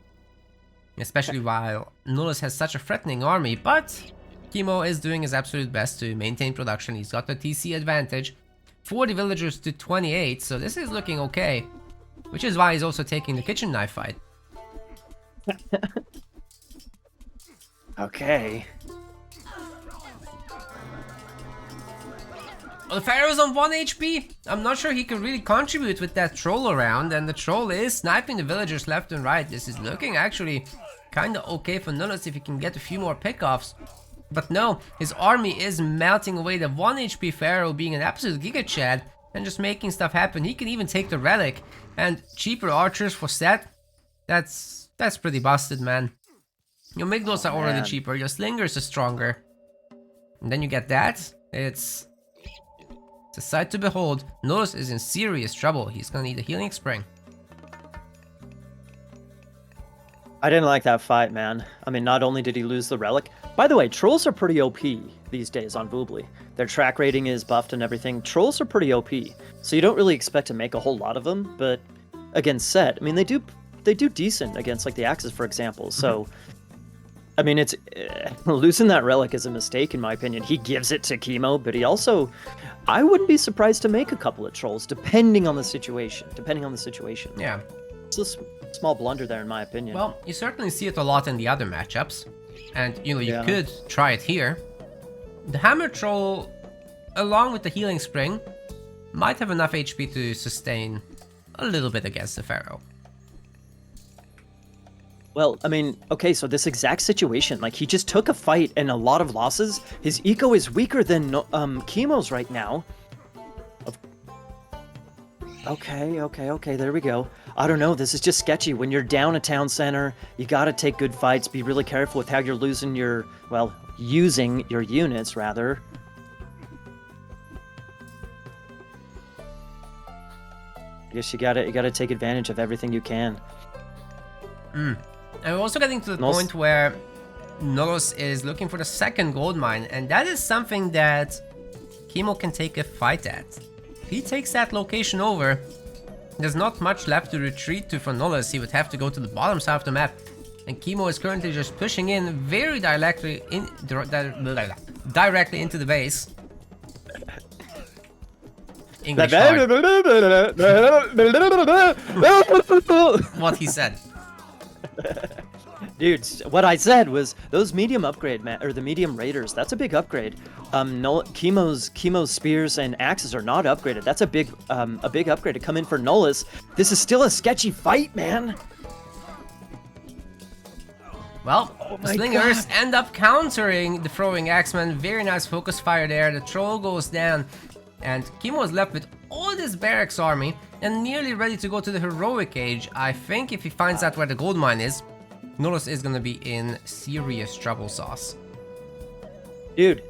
Especially while Nullus has such a threatening army, but Kimo is doing his absolute best to maintain production. He's got the TC advantage. 40 villagers to 28, so this is looking okay. Which is why he's also taking the kitchen knife fight. Okay. Well, the Pharaoh's on 1 HP. I'm not sure he can really contribute with that troll around, and the troll is sniping the villagers left and right. This is looking actually kind of okay for Nullus if he can get a few more pickoffs. But no, his army is melting away. The 1 HP Pharaoh being an absolute Giga Chad and just making stuff happen. He can even take the relic, and cheaper archers for set. That's pretty busted, man. Your Migdos are already cheaper, your Slingers are stronger. And then you get that. It's a sight to behold. Nullus is in serious trouble. He's gonna need a healing spring. I didn't like that fight, man. I mean, not only did he lose the relic. By the way, trolls are pretty OP these days on Voobly. Their track rating is buffed and everything. Trolls are pretty OP, so you don't really expect to make a whole lot of them. But against set, I mean, they do decent against like the axes, for example. So, I mean, it's losing that relic is a mistake in my opinion. He gives it to Kimo, but he also, I wouldn't be surprised to make a couple of trolls depending on the situation. Yeah. It's a small blunder there, in my opinion. Well, you certainly see it a lot in the other matchups, and you know you could try it here. The hammer troll, along with the healing spring, might have enough HP to sustain a little bit against the Pharaoh. Well, I mean, okay, so this exact situation, like he just took a fight and a lot of losses. His eco is weaker than Kimo's right now. Okay, there we go. I don't know, this is just sketchy. When you're down a town center, you gotta take good fights, be really careful with how you're losing your, well, using your units, rather. I guess you gotta take advantage of everything you can. And we're also getting to the point where Nullus is looking for the second gold mine, and that is something that Kimo can take a fight at. If he takes that location over, there's not much left to retreat to for Nullus. He would have to go to the bottom side of the map, and Kimo is currently just pushing in very directly into the base. English hard. What he said. Dude, what I said was those medium upgrade, or the medium raiders. That's a big upgrade. Kimo's spears and axes are not upgraded. That's a big upgrade to come in for Nullus. This is still a sketchy fight, man. Well, the Slingers end up countering the throwing axeman. Very nice focus fire there. The troll goes down, and Kimo is left with all this barracks army and nearly ready to go to the heroic age. I think if he finds out where the gold mine is, Nullus is gonna be in serious trouble sauce. Dude,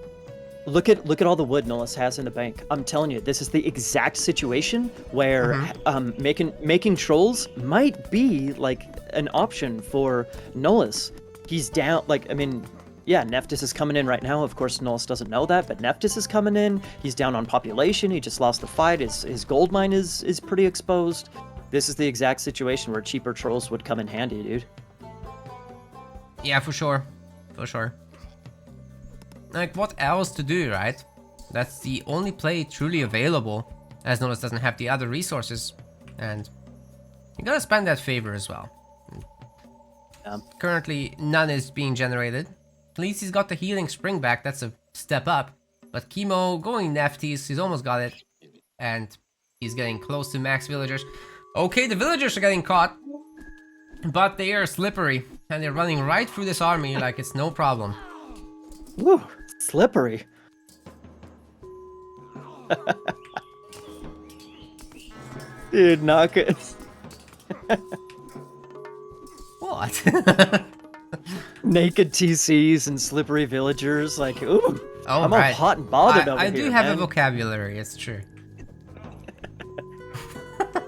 look at all the wood Nullus has in the bank. I'm telling you, this is the exact situation where making trolls might be like an option for Nullus. He's down, like, I mean, yeah, Nephthys is coming in right now. Of course, Nullus doesn't know that, but Nephthys is coming in. He's down on population. He just lost the fight. His gold mine is pretty exposed. This is the exact situation where cheaper trolls would come in handy, dude. Yeah, for sure. Like, what else to do, right? That's the only play truly available, as Nullus doesn't have the other resources, and you gotta spend that favor as well. Currently, none is being generated. At least he's got the healing spring back, that's a step up. But Kimo going Nephthys, he's almost got it, and he's getting close to max villagers. Okay, the villagers are getting caught, but they are slippery, and they're running right through this army like it's no problem. Woo, slippery. Dude, knock it. What? Naked TCs and slippery villagers, like, ooh. Oh, I'm all hot and bothered over here, I do have man. a vocabulary, it's true.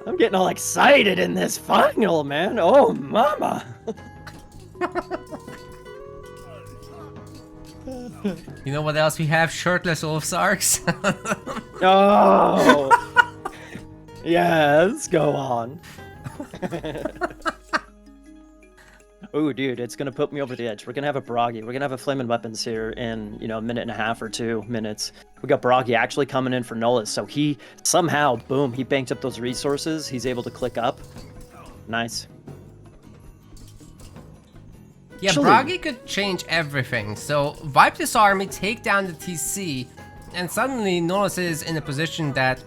I'm getting all excited in this final, man. Oh, mama. You know what else we have? Shirtless Ulfsarks. Oh. Yes, go on. Oh, dude, it's gonna put me over the edge. We're gonna have a Bragi. We're gonna have a Flaming Weapons here in, you know, a minute and a half or 2 minutes. We got Bragi actually coming in for Nullus, so he somehow, boom, he banked up those resources. He's able to click up. Nice. Yeah, Bragi could change everything. So wipe this army, take down the TC, and suddenly Nullus is in a position that,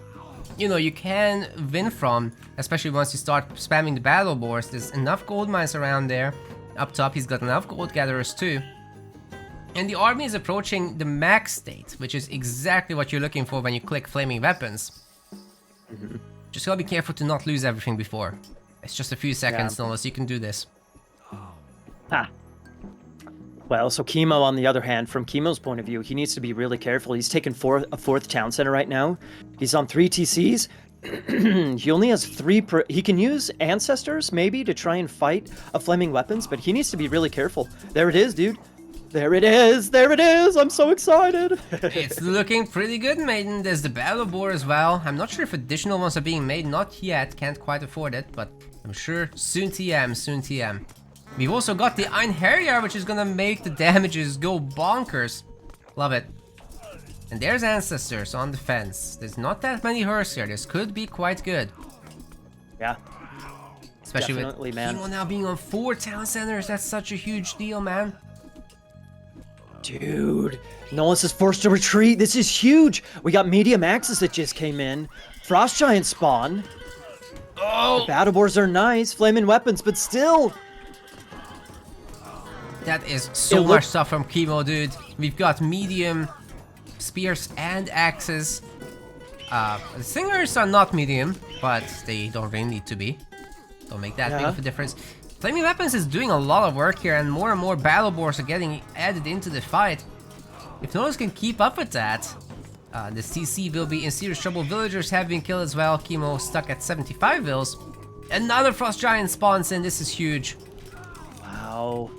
you know, you can win from, especially once you start spamming the battle boards. There's enough gold mines around there. Up top, he's got enough gold gatherers too. And the army is approaching the max state, which is exactly what you're looking for when you click flaming weapons. Just gotta be careful to not lose everything before. It's just a few seconds, Nullus, you can do this. Ah. Well, so Kimo, on the other hand, from Kimo's point of view, he needs to be really careful. He's taken a fourth town center right now. He's on 3 TCs. He only has 3 per... He can use Ancestors, maybe, to try and fight a Flaming Weapons, but he needs to be really careful. There it is, dude. There it is! There it is! I'm so excited! It's looking pretty good, Maiden. There's the Battle Boar as well. I'm not sure if additional ones are being made. Not yet. Can't quite afford it, but I'm sure soon TM, soon TM. We've also got the Einherjar, which is gonna make the damages go bonkers. Love it. And there's Ancestors on defense. There's not that many Hearths here. This could be quite good. Yeah. Especially definitely, with man. Kimo now being on 4 town centers. That's such a huge deal, man. Dude, Nullus is forced to retreat. This is huge. We got medium axes that just came in. Frost Giant spawn. Oh! The Battle Boars are nice. Flaming weapons, but still. That is so much stuff from Kimo, dude. We've got medium spears and axes. The singers are not medium, but they don't really need to be. Don't make that big of a difference. Flaming Weapons is doing a lot of work here, and more Battle Boars are getting added into the fight. If Nullus can keep up with that, the CC will be in serious trouble. Villagers have been killed as well. Kimo stuck at 75 vills. Another Frost Giant spawns in. This is huge. Wow.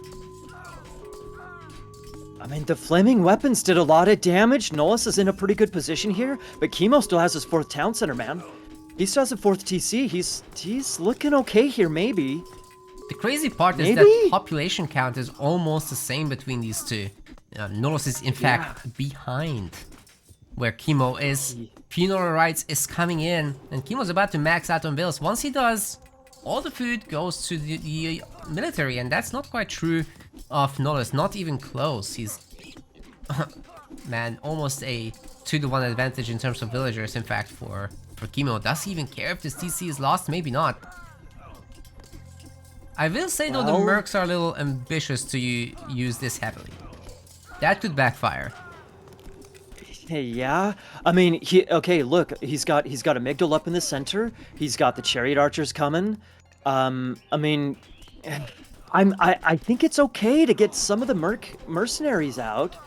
I mean, the Flaming Weapons did a lot of damage. Nullus is in a pretty good position here, but Kimo still has his 4th town center, man. He still has a 4th TC. He's looking okay here, maybe. The crazy part is that population count is almost the same between these two. Nullus is in fact behind where Kimo is. Funeral Rites is coming in, and Kimo's about to max out on bills. Once he does, all the food goes to the military, and that's not quite true of Nullus, not even close. He's, man, almost a 2-to-1 advantage in terms of villagers, in fact, for Kimo. Does he even care if this TC is lost? Maybe not. I will say though, the Mercs are a little ambitious to use this heavily. That could backfire. Hey, yeah. I mean, okay, look, he's got Amygdala up in the center. He's got the Chariot Archers coming. I mean, I think it's okay to get some of the mercenaries out.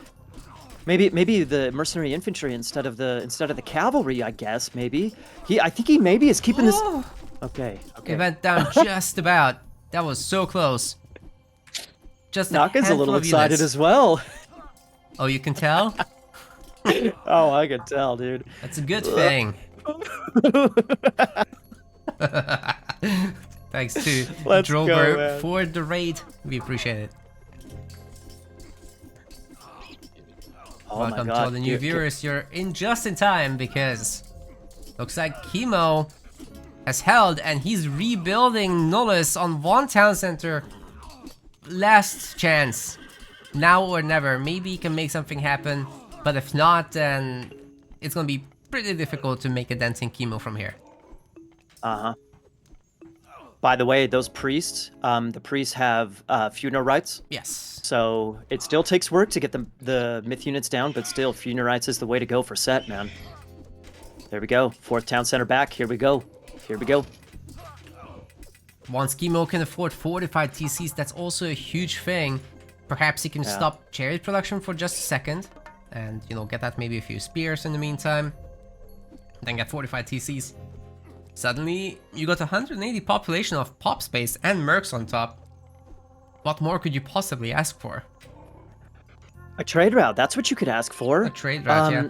Maybe the mercenary infantry instead of the cavalry, I guess. Maybe I think he maybe is keeping this. Okay. It went down just about. That was so close. Just Naka's a little excited as well. Oh, you can tell? Oh, I can tell, dude. That's a good thing. Thanks to Drover for the raid. We appreciate it. Oh Welcome my to God, all the new viewers. You're in just in time because looks like Kimo has held and he's rebuilding Nullus on 1 town center. Last chance. Now or never. Maybe he can make something happen, but if not, then it's gonna be pretty difficult to make a dent in Kimo from here. By the way, those priests, the priests have funeral rites. Yes. So it still takes work to get the myth units down, but still, funeral rites is the way to go for set, man. There we go. 4th town center back. Here we go. Here we go. Once Kimo can afford fortified TCs, that's also a huge thing. Perhaps he can stop chariot production for just a second, and you know, get that maybe a few spears in the meantime. Then get fortified TCs. Suddenly, you got 180 population of pop space and mercs on top. What more could you possibly ask for? A trade route. That's what you could ask for. A trade route, yeah.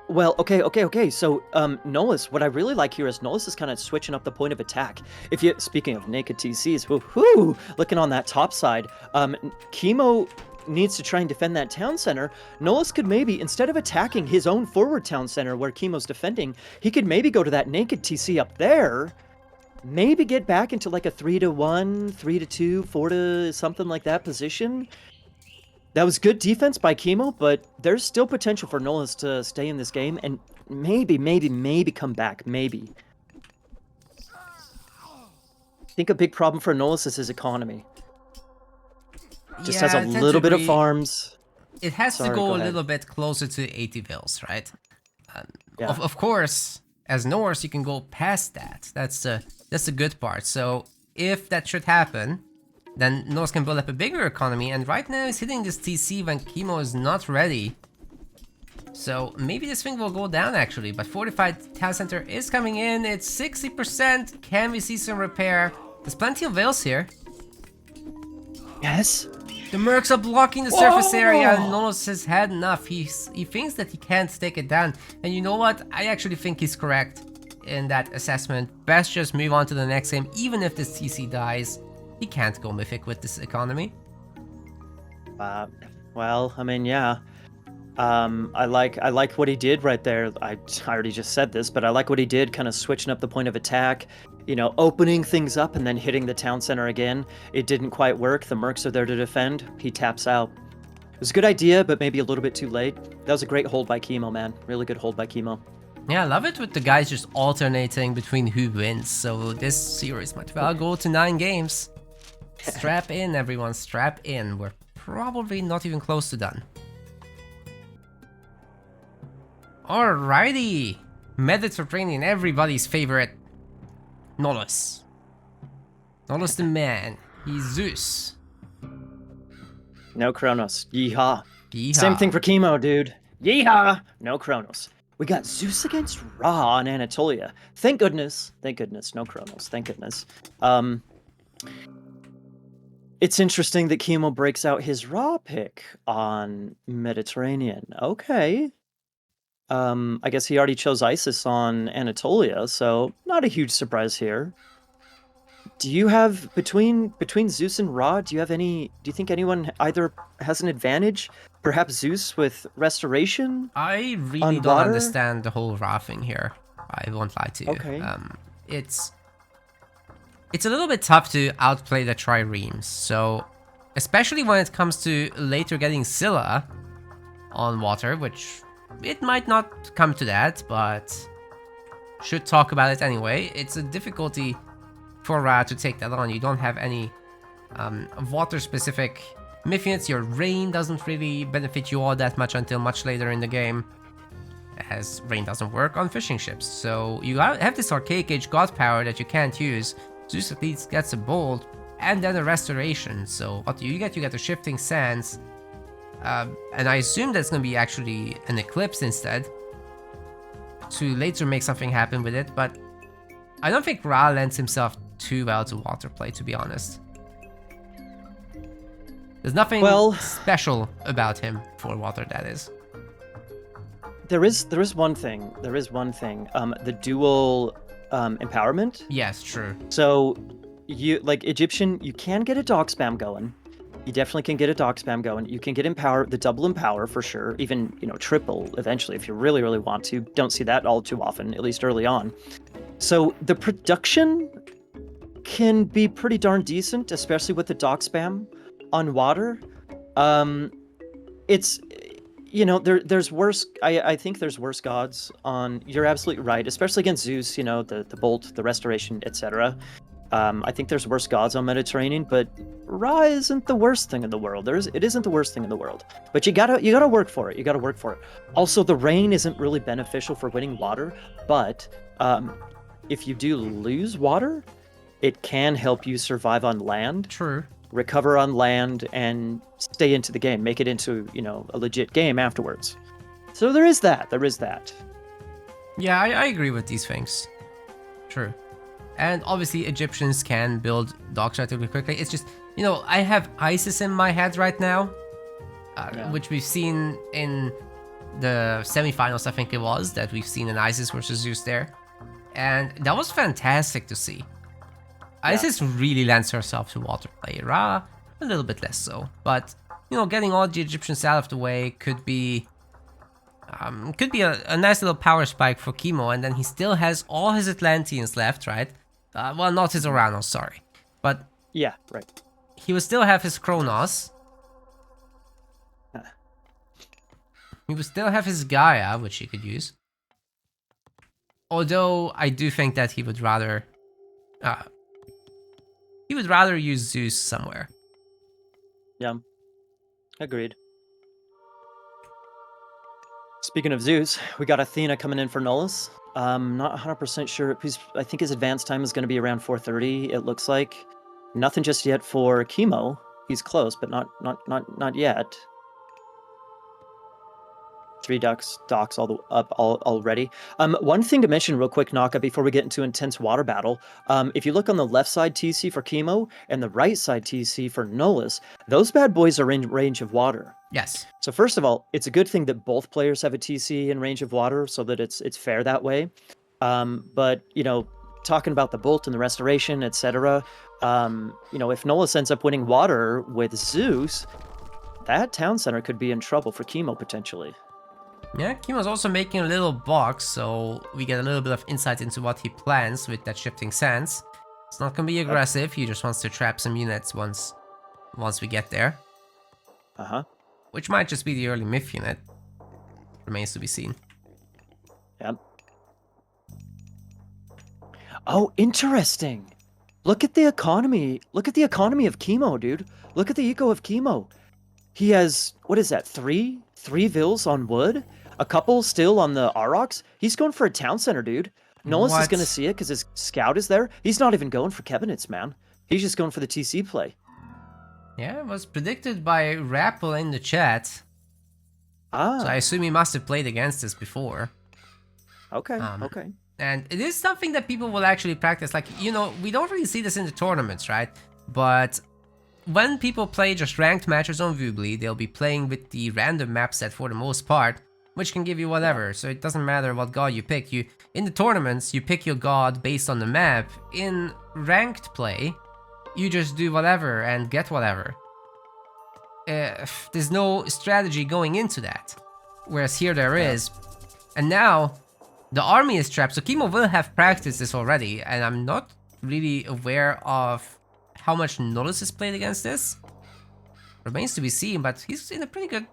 Well, okay. So, Nullus, what I really like here is Nullus is kind of switching up the point of attack. If you, speaking of naked TCs, woohoo, looking on that top side, Kimo needs to try and defend that town center. Nullus could maybe, instead of attacking his own forward town center where Kimo's defending, he could maybe go to that naked TC up there, maybe get back into like a 3-to-1, 3-to-2, 4 to something like that position. That was good defense by Kimo, but there's still potential for Nullus to stay in this game and maybe come back, maybe. I think a big problem for Nullus is his economy. Just Yeah, has a I tend to little bit of agree. farms. It has to Sorry, go go a ahead. little bit closer to 80 vils, right? Yeah. Of course, as Norse, you can go past that. That's the good part. So if that should happen, then Norse can build up a bigger economy. And right now, he's hitting this TC when Kimo is not ready. So maybe this thing will go down actually. But fortified town center is coming in. It's 60%. Can we see some repair? There's plenty of vales here. Yes. The mercs are blocking the surface area, and Whoa! Nullus has had enough. He thinks that he can't take it down. And you know what? I actually think he's correct in that assessment. Best just move on to the next game, even if this TC dies. He can't go mythic with this economy. Well, I mean, yeah. I like what he did right there. I already just said this, but I like what he did, kind of switching up the point of attack, you know, opening things up and then hitting the town center again. It didn't quite work. The mercs are there to defend. He taps out. It was a good idea, but maybe a little bit too late. That was a great hold by Kimo, man. Really good hold by Kimo. Yeah, I love it with the guys just alternating between who wins. So this series might well go to 9 games. Strap in, everyone. Strap in. We're probably not even close to done. Alrighty, Mediterranean, everybody's favorite, Nullus. Nullus the man, he's Zeus. No Kronos. Yeehaw. Yeehaw. Same thing for Kimo, dude. Yeehaw. No Kronos. We got Zeus against Ra on Anatolia. Thank goodness. Thank goodness. No Kronos. Thank goodness. It's interesting that Kimo breaks out his Ra pick on Mediterranean. Okay. I guess he already chose Isis on Anatolia, so not a huge surprise here. Do you have between Zeus and Ra? Do you think anyone either has an advantage? Perhaps Zeus with restoration. I really on don't water? understand the whole Ra thing here. I won't lie to you. Okay. It's a little bit tough to outplay the triremes. So, especially when it comes to later getting Scylla on water, which it might not come to that, but should talk about it anyway. It's a difficulty for Ra to take that on. You don't have any water-specific Mythians. Your rain doesn't really benefit you all that much until much later in the game, as rain doesn't work on fishing ships. So you have this Archaic Age god power that you can't use. Zeus at least gets a bolt and then a restoration. So what do you get? You get a Shifting Sands. And I assume that's going to be actually an Eclipse instead, to later make something happen with it, but I don't think Ra lends himself too well to water play, to be honest. There's nothing special about him for water, that is. There is one thing. The dual empowerment. Yes, true. So you like Egyptian, you can get a dog spam going. You definitely can get a dog spam going. You can get the double empower for sure, even, you know, triple eventually if you really, really want to. Don't see that all too often, at least early on. So the production can be pretty darn decent, especially with the dog spam on water. It's, you know, there's worse. I think there's worse gods on. You're absolutely right, especially against Zeus. You know, the bolt, the restoration, etc. I think there's worse gods on Mediterranean, but Ra isn't the worst thing in the world. It isn't the worst thing in the world. But you gotta work for it. You gotta work for it. Also, the rain isn't really beneficial for winning water, but if you do lose water, it can help you survive on land. True. Recover on land and stay into the game. Make it into, you know, a legit game afterwards. So there is that. Yeah, I agree with these things. True. And obviously Egyptians can build docks relatively quickly. It's just, you know, I have Isis in my head right now, which we've seen in the semifinals, I think it was, that we've seen an Isis versus Zeus there. And that was fantastic to see. Yeah. Isis really lends herself to water play. Ra, a little bit less so. But, you know, getting all the Egyptians out of the way could be a nice little power spike for Kimo, and then he still has all his Atlanteans left, right? Well, not his Oranos, sorry. But yeah, right. He will still have his Kronos. He will still have his Gaia, which he could use. Although I do think that he would rather use Zeus somewhere. Yeah, agreed. Speaking of Zeus, we got Athena coming in for Nullus. Not 100% sure. I think his advance time is going to be around 4:30. It looks like nothing just yet for Kimo. He's close, but not yet. 3 docks all the up already. One thing to mention real quick, Naka, before we get into intense water battle. If you look on the left side TC for Kimo and the right side TC for Nullus, those bad boys are in range of water. Yes. So first of all, it's a good thing that both players have a TC in range of water, so that it's fair that way. But you know, talking about the bolt and the restoration, etc. You know, if Nullus ends up winning water with Zeus, that town center could be in trouble for Kimo potentially. Yeah, Kimo's also making a little box, so we get a little bit of insight into what he plans with that shifting sands. It's not gonna be aggressive, he just wants to trap some units once we get there. Uh-huh. Which might just be the early Myth unit. Remains to be seen. Yep. Oh, interesting. Look at the economy. Look at the economy of Kimo, dude. Look at the eco of Kimo. He has, what is that, three vills on wood? A couple still on the Aurochs? He's going for a town center, dude. Nullus is going to see it because his scout is there. He's not even going for cabinets, man. He's just going for the TC play. Yeah, it was predicted by Rappel in the chat. Ah. So I assume he must have played against this before. Okay, okay. And it is something that people will actually practice. Like, you know, we don't really see this in the tournaments, right? But when people play just ranked matches on Vubly, they'll be playing with the random map set for the most part, which can give you whatever. So it doesn't matter what god you pick. In the tournaments, you pick your god based on the map. In ranked play, you just do whatever and get whatever. There's no strategy going into that. Whereas here there is. And now, the army is trapped, so Kimo will have practiced this already, and I'm not really aware of how much Nullus is played against this. Remains to be seen, but he's in a pretty good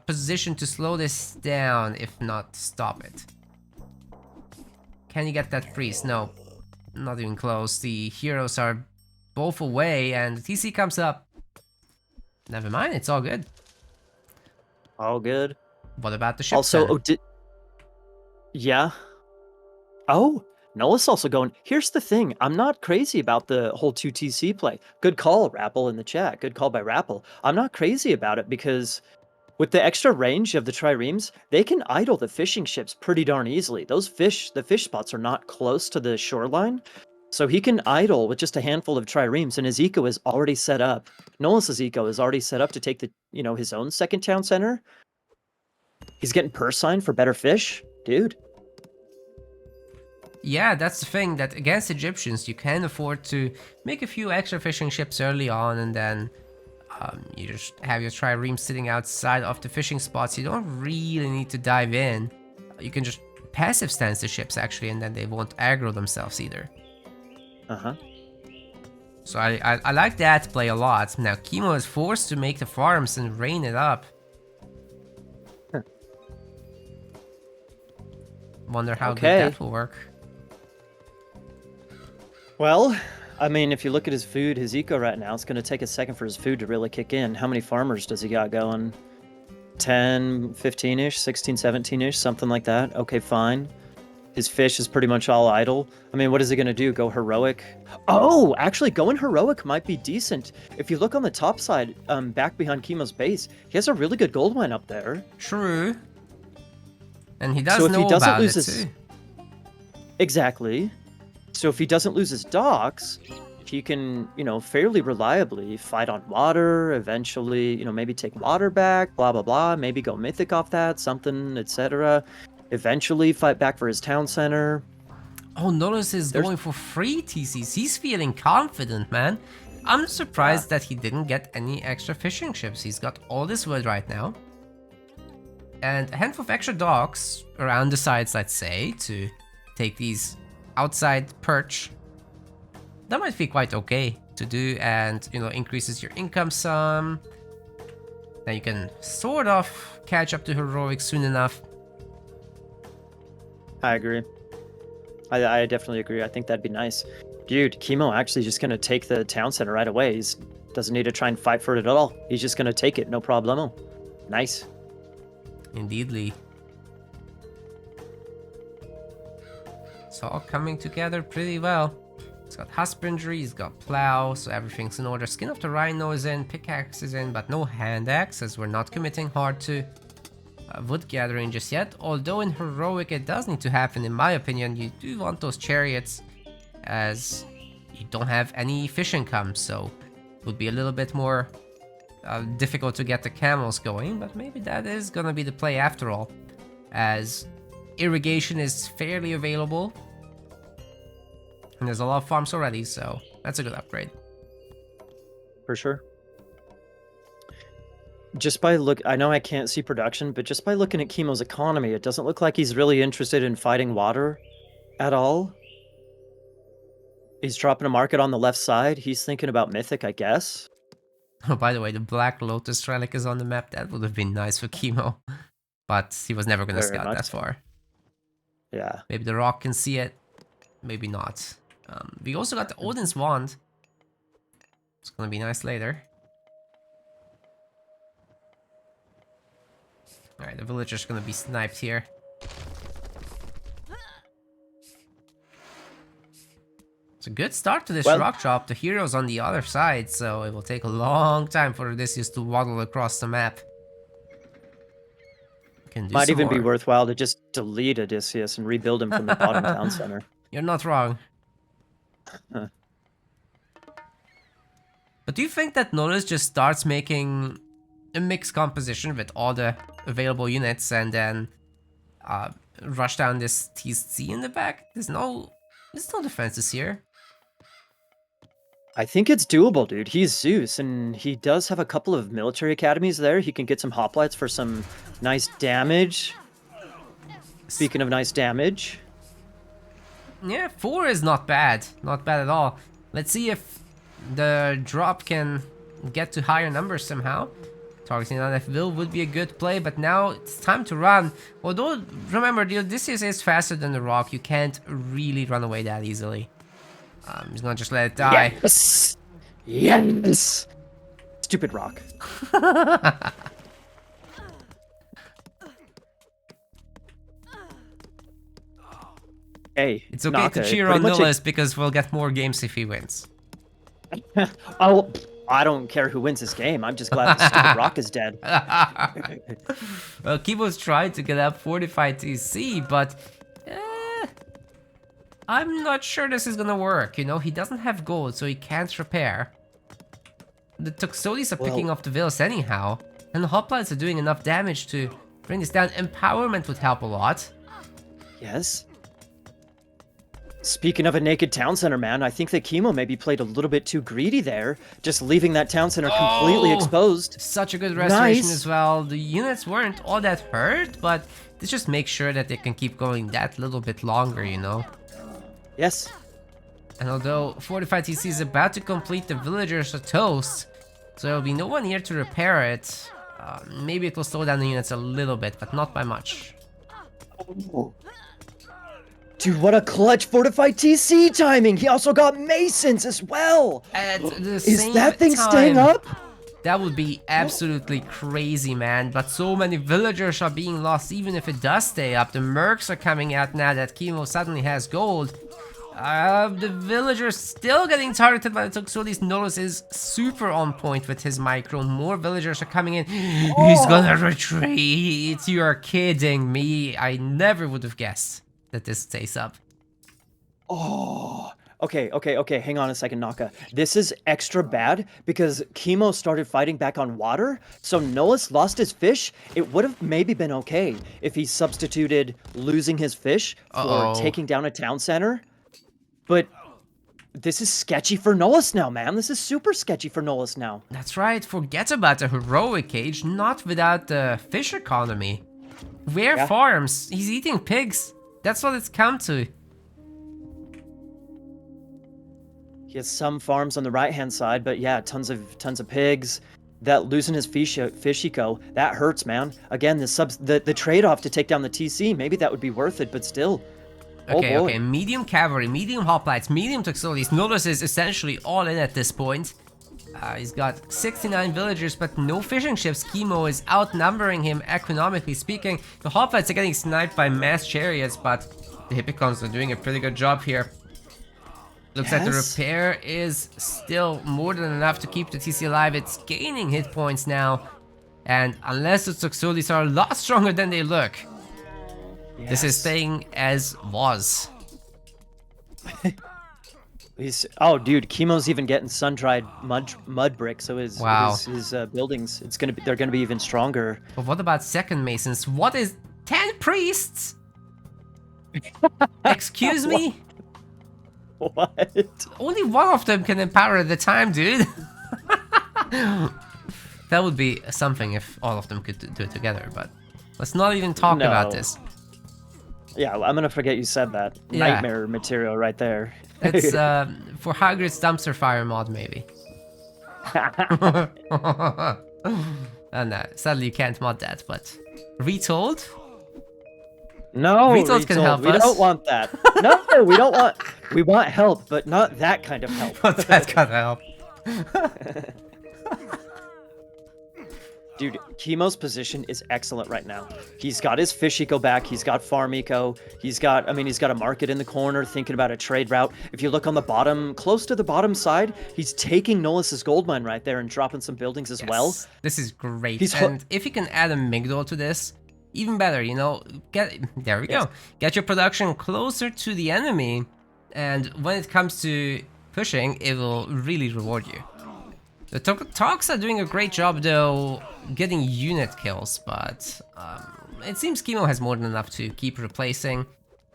position to slow this down, if not stop it. Can you get that freeze? No, not even close. The heroes are both away, and the TC comes up. Never mind, it's all good. All good. What about the ship? Also, yeah. Oh, Nullus also going. Here's the thing. I'm not crazy about the whole 2TC play. Good call, Rappel in the chat. Good call by Rappel. I'm not crazy about it because with the extra range of the triremes, they can idle the fishing ships pretty darn easily. The fish spots are not close to the shoreline. So he can idle with just a handful of triremes, and his eco is already set up. Nullus's eco is already set up to take the, his own second town center. He's getting purse sign for better fish, dude. Yeah, that's the thing, that against Egyptians you can afford to make a few extra fishing ships early on, and then you just have your triremes sitting outside of the fishing spots. You don't really need to dive in. You can just passive stance the ships actually, and then they won't aggro themselves either. Uh-huh. So I like that play a lot. Now Kimo is forced to make the farms and rain it up. Wonder how good that will work. Well, I mean, if you look at his food, his eco right now, it's going to take a second for his food to really kick in. How many farmers does he got going? 10, 15-ish, 16, 17-ish, something like that. Okay, fine. His fish is pretty much all idle. I mean, what is he going to do? Go heroic? Oh, actually, going heroic might be decent. If you look on the top side, back behind Kimo's base, he has a really good gold mine up there. True. And he does know about it too. Exactly. So if he doesn't lose his docks, he can, fairly reliably fight on water, eventually, maybe take water back, blah, blah, blah, maybe go mythic off that, something, etc. Eventually fight back for his town center. Oh, Nullus is going for free TCs. He's feeling confident, man. I'm surprised that he didn't get any extra fishing ships. He's got all this wood right now. And a handful of extra docks around the sides, let's say, to take these outside perch. That might be quite okay to do, and increases your income some. Then you can sort of catch up to heroic soon enough. I agree. I definitely agree. I think that'd be nice. Dude, Kimo actually just gonna take the town center right away. He's Doesn't need to try and fight for it at all. He's just gonna take it, no problemo. Nice. Indeedly. It's all coming together pretty well. He's got husbandry, he's got plow, so everything's in order. Skin of the rhino is in, pickaxe is in, but no hand axe, as we're not committing hard to wood gathering just yet. Although in heroic it does need to happen, in my opinion. You do want those chariots, as you don't have any fish income, so it would be a little bit more difficult to get the camels going, but maybe that is gonna be the play after all, as irrigation is fairly available. And there's a lot of farms already, so that's a good upgrade. For sure. Just by I know I can't see production, but just by looking at Kimo's economy, it doesn't look like he's really interested in fighting water at all. He's dropping a market on the left side. He's thinking about Mythic, I guess. Oh, by the way, the Black Lotus relic is on the map. That would have been nice for Kimo, but he was never going to Very scout much that far. Yeah. Maybe the rock can see it, maybe not. We also got the Odin's wand. It's gonna be nice later. Alright, the villager's gonna be sniped here. It's a good start to this rock drop. The hero's on the other side, so it will take a long time for Odysseus to waddle across the map. Might even be worthwhile to just delete Odysseus and rebuild him from the bottom town center. You're not wrong. But do you think that Nullus just starts making a mixed composition with all the available units and then rush down this TC in the back? There's no defenses here. I think it's doable, dude. He's Zeus, and he does have a couple of military academies there. He can get some hoplites for some nice damage. Speaking of nice damage. Yeah, 4 is not bad. Not bad at all. Let's see if the drop can get to higher numbers somehow. Targeting on F-Will would be a good play, but now it's time to run. Although, remember, the Odysseus is faster than the rock. You can't really run away that easily. He's gonna just let it die. Yes! Yes! Stupid rock. Hey, it's okay to cheer on Nullus because we'll get more games if he wins. I don't care who wins this game. I'm just glad the stupid rock is dead. Well, Kimo's trying to get up fortified TC, but I'm not sure this is gonna work. You know, he doesn't have gold, so he can't repair. The Toxotes are picking off the villas anyhow, and the hoplites are doing enough damage to bring this down. Empowerment would help a lot. Yes. Speaking of a naked town center, man, I think that Kimo maybe played a little bit too greedy there, just leaving that town center completely exposed. Such a good restoration as well. The units weren't all that hurt, but this just makes sure that they can keep going that little bit longer, you know? Yes. And although Fortified TC is about to complete, the villagers are toast, so there will be no one here to repair it. Maybe it will slow down the units a little bit, but not by much. Oh. Dude, what a clutch Fortified TC timing! He also got Masons as well! At the Is same that thing time, staying up? That would be absolutely crazy, man. But so many villagers are being lost, even if it does stay up. The mercs are coming out now that Kimo suddenly has gold. The villagers still getting targeted by the Toxotes. Nullus is super on point with his micro. More villagers are coming in. He's gonna retreat. You're kidding me. I never would have guessed that this stays up. Oh, okay, hang on a second, Naka. This is extra bad because Kimo started fighting back on water, so Nullus lost his fish. It would have maybe been okay if he substituted losing his fish for taking down a town center. But this is sketchy for Nullus now, man. This is super sketchy for Nullus now. That's right, forget about the heroic cage, not without the fish economy. Where farms? He's eating pigs. That's what it's come to. He has some farms on the right-hand side, but yeah, tons of pigs. That losing his fish eco, that hurts, man. Again, the trade-off to take down the TC, maybe that would be worth it, but still. Okay, okay, medium cavalry, medium hoplites, medium Toxotes. Nullus is essentially all in at this point. He's got 69 villagers, but no fishing ships. Kimo is outnumbering him economically speaking. The hoplites are getting sniped by mass chariots, but the Hippicons are doing a pretty good job here. Looks like the repair is still more than enough to keep the TC alive. It's gaining hit points now. And unless the Toxodis are a lot stronger than they look, this is staying as was. Oh, dude, Kimo's even getting sun-dried mud bricks, so his buildings, they're gonna be even stronger. But what about second masons? What is 10 priests? Excuse me? What? Only one of them can empower at the time, dude. That would be something if all of them could do it together, but let's not even talk about this. Yeah, I'm gonna forget you said that. Yeah. Nightmare material right there. It's for Hagrid's dumpster fire mod, maybe. And sadly you can't mod that, but retold? No, Retold can help us. We don't want that. No, we don't want. We want help, but not that kind of help. Not that kind of help. Dude, Kimo's position is excellent right now. He's got his fish eco back. He's got farm eco. He's got a market in the corner, thinking about a trade route. If you look on the bottom, close to the bottom side, he's taking Nullus's gold mine right there and dropping some buildings as well. This is great. And if you can add a Migdol to this, even better, you know, there we go. Get your production closer to the enemy, and when it comes to pushing, it will really reward you. The Talks are doing a great job though, getting unit kills, but it seems Kimo has more than enough to keep replacing,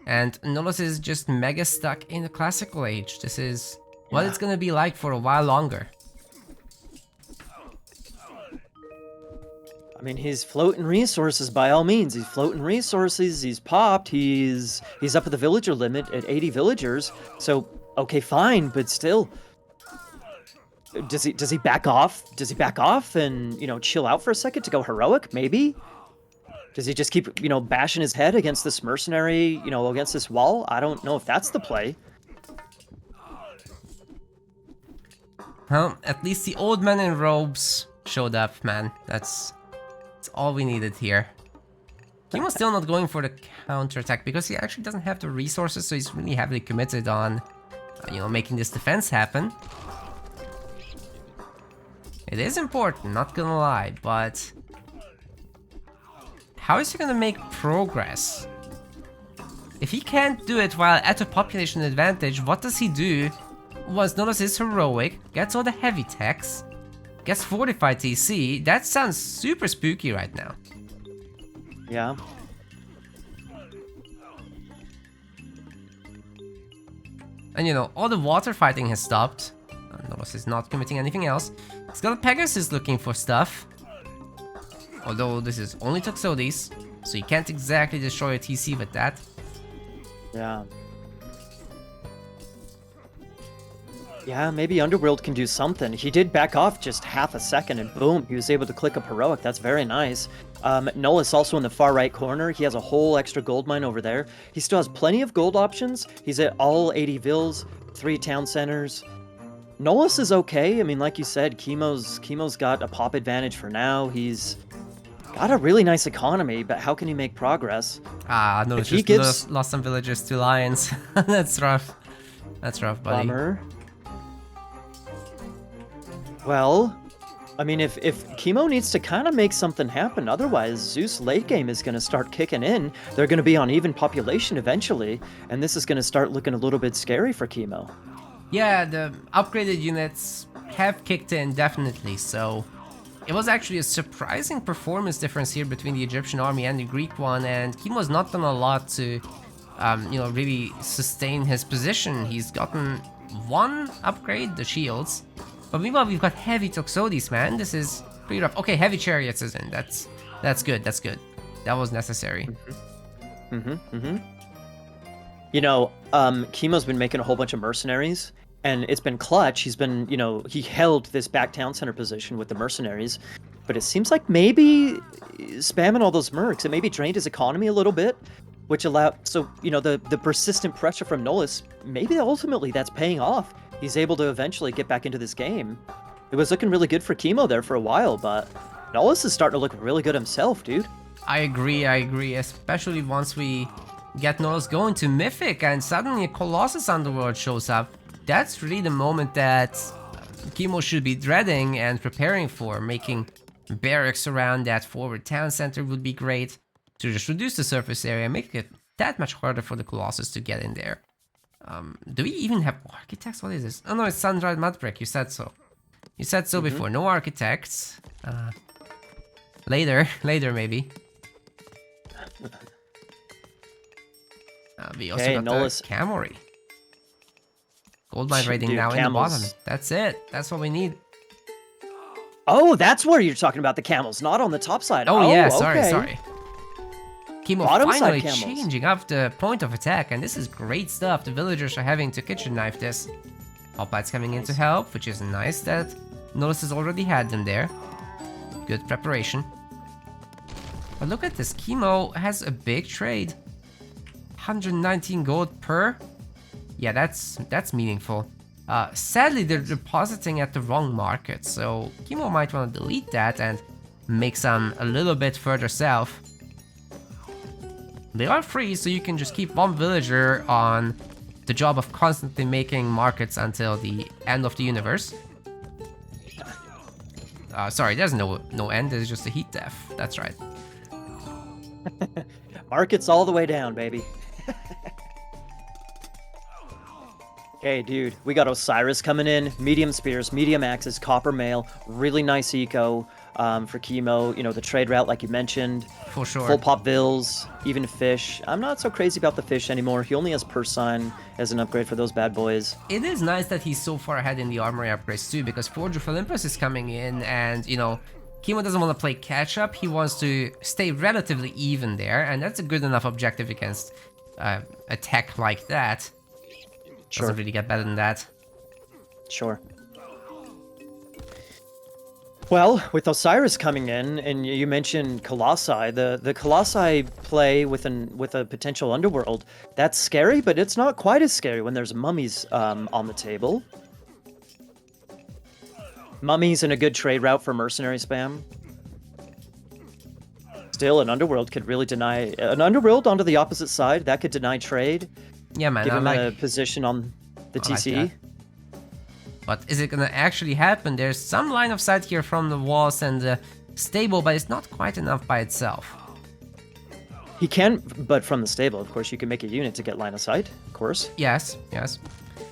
and Nullus is just mega stuck in the classical age. This is what it's gonna be like for a while longer. I mean, he's floating resources by all means. He's floating resources. He's popped. He's up at the villager limit at 80 villagers. So okay, fine, but still, does he back off? Does he back off and, you know, chill out for a second to go heroic? Maybe. Does he just keep, you know, bashing his head against this mercenary, you know, against this wall? I don't know if that's the play. Well, at least the old man in robes showed up, man. That's all we needed here. Kimo's still not going for the counterattack because he actually doesn't have the resources, so he's really heavily committed on, you know, making this defense happen. It is important, not gonna lie, but how is he gonna make progress? If he can't do it while at a population advantage, what does he do once Nullus is heroic, gets all the heavy techs, gets fortified TC? That sounds super spooky right now. Yeah. And you know, all the water fighting has stopped. Nullus is not committing anything else. He's got a Pegasus looking for stuff. Although this is only Toxodis, so you can't exactly destroy a TC with that. Yeah. Yeah, maybe Underworld can do something. He did back off just half a second and boom, he was able to click up heroic. That's very nice. Nullus also in the far right corner. He has a whole extra gold mine over there. He still has plenty of gold options. He's at all 80 vills, 3 town centers. Nullus is okay. I mean, like you said, Kimo's got a pop advantage for now. He's got a really nice economy, but how can he make progress? Ah, no, it's just lost some villagers to lions. That's rough. That's rough, buddy. Bummer. Well, I mean, if Kimo needs to kind of make something happen, otherwise Zeus late game is going to start kicking in. They're going to be on even population eventually, and this is going to start looking a little bit scary for Kimo. Yeah, the upgraded units have kicked in, definitely, so it was actually a surprising performance difference here between the Egyptian army and the Greek one, and Kimo's not done a lot to, you know, really sustain his position. He's gotten one upgrade, the shields, but meanwhile we've got heavy Toxodis, man. This is pretty rough. Okay, heavy chariots is in. That's good. That's good. That was necessary. You know, Kimo's been making a whole bunch of mercenaries, and it's been clutch. He's been, you know, he held this back town center position with the mercenaries, but it seems like maybe spamming all those mercs, it maybe drained his economy a little bit, which allowed, so, you know, the persistent pressure from Nullus, maybe ultimately that's paying off. He's able to eventually get back into this game. It was looking really good for Kimo there for a while, but Nullus is starting to look really good himself, dude. I agree, especially once we get Nullus going to Mythic and suddenly a Colossus Underworld shows up. That's really the moment that Kimo should be dreading and preparing for. Making barracks around that forward town center would be great to just reduce the surface area, make it that much harder for the Colossus to get in there. Do we even have architects? What is this? Oh no, it's sun-dried mudbrick, you said so. You said so before, no architects. Later maybe. We also got Nullus. The Camelry. Gold mine rating now in the bottom. That's it. That's what we need. Oh, that's where you're talking about the camels, not on the top side. Oh yeah, sorry. Kimo Bottom finally side changing up the point of attack, and this is great stuff. The villagers are having to kitchen knife this. Hoplites coming in to help, which is nice that Nullus has already had them there. Good preparation. But look at this, Kimo has a big trade. 119 gold per. Yeah, that's meaningful. Sadly, they're depositing at the wrong market, so Kimo might want to delete that and make some a little bit further south. They are free, so you can just keep one villager on the job of constantly making markets until the end of the universe. Sorry, there's no end, there's just a heat death. That's right. Markets all the way down, baby. Okay, dude, we got Osiris coming in. Medium spears, medium axes, copper mail. Really nice eco for Kimo. You know, the trade route, like you mentioned. For sure. Full pop vills, even fish. I'm not so crazy about the fish anymore. He only has purse sign as an upgrade for those bad boys. It is nice that he's so far ahead in the armory upgrades too, because Forge of Olympus is coming in, and you know, Kimo doesn't want to play catch up. He wants to stay relatively even there, and that's a good enough objective against a tech like that. Sure. Doesn't really get better than that. Sure. Well, with Osiris coming in, and you mentioned Colossi, the Colossi play with a potential underworld. That's scary, but it's not quite as scary when there's mummies on the table. Mummies and a good trade route for mercenary spam. Still, an underworld could really deny an underworld onto the opposite side. That could deny trade. Yeah, man. Give him a position on the TCE. Like but is it gonna actually happen? There's some line of sight here from the walls and the stable, but it's not quite enough by itself. He can, but from the stable, of course, you can make a unit to get line of sight, of course. Yes.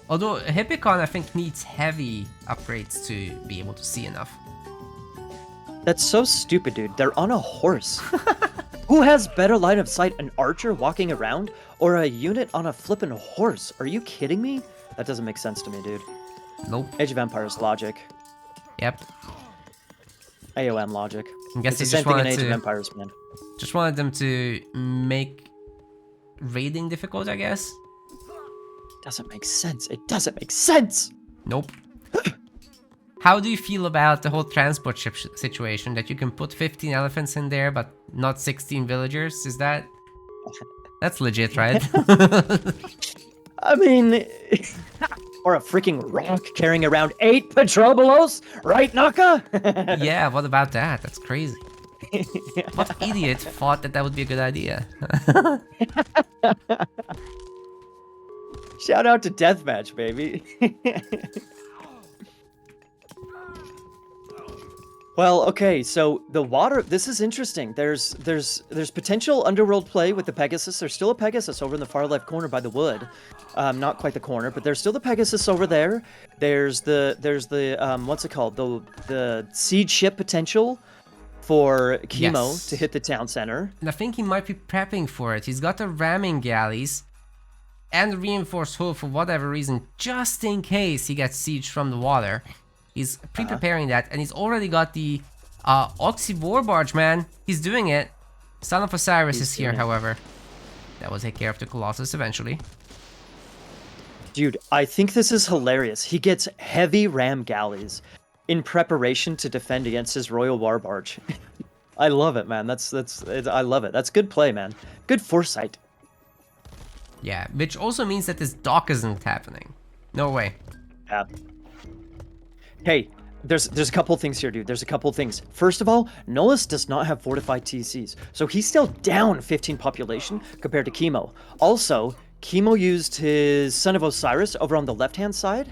Although Hippicon, I think, needs heavy upgrades to be able to see enough. That's so stupid, dude. They're on a horse. Who has better line of sight, an archer walking around or a unit on a flippin' horse? Are you kidding me? That doesn't make sense to me, dude. Nope. Age of Empires logic. Yep. AOM logic. I guess it's the same thing in Age of Empires, man. Just wanted them to make raiding difficult, I guess. Doesn't make sense. It doesn't make sense! Nope. How do you feel about the whole transport ship situation, that you can put 15 elephants in there but not 16 villagers? Is that... That's legit, right? I mean... or a freaking rock carrying around 8 Petrobolos? Right, Naka? Yeah, what about that? That's crazy. What idiot thought that would be a good idea? Shout out to Deathmatch, baby. Well, okay, so the water, this is interesting. There's potential underworld play with the Pegasus. There's still a Pegasus over in the far left corner by the wood. Not quite the corner, but there's still the Pegasus over there. There's the what's it called? The siege ship potential for Kimo to hit the town center. And I think he might be prepping for it. He's got the ramming galleys and the reinforced hull for whatever reason, just in case he gets sieged from the water. He's pre-preparing that, and he's already got the Oxy War Barge, man. He's doing it. Son of Osiris is here, however. That will take care of the Colossus eventually. Dude, I think this is hilarious. He gets heavy ram galleys in preparation to defend against his Royal War Barge. I love it, man. I love it. That's good play, man. Good foresight. Yeah, which also means that this dock isn't happening. No way. Yeah. Hey, There's a couple things here, dude. There's a couple things. First of all, Nullus does not have fortified TCs, so he's still down 15 population compared to Kimo. Also, Kimo used his Son of Osiris over on the left-hand side,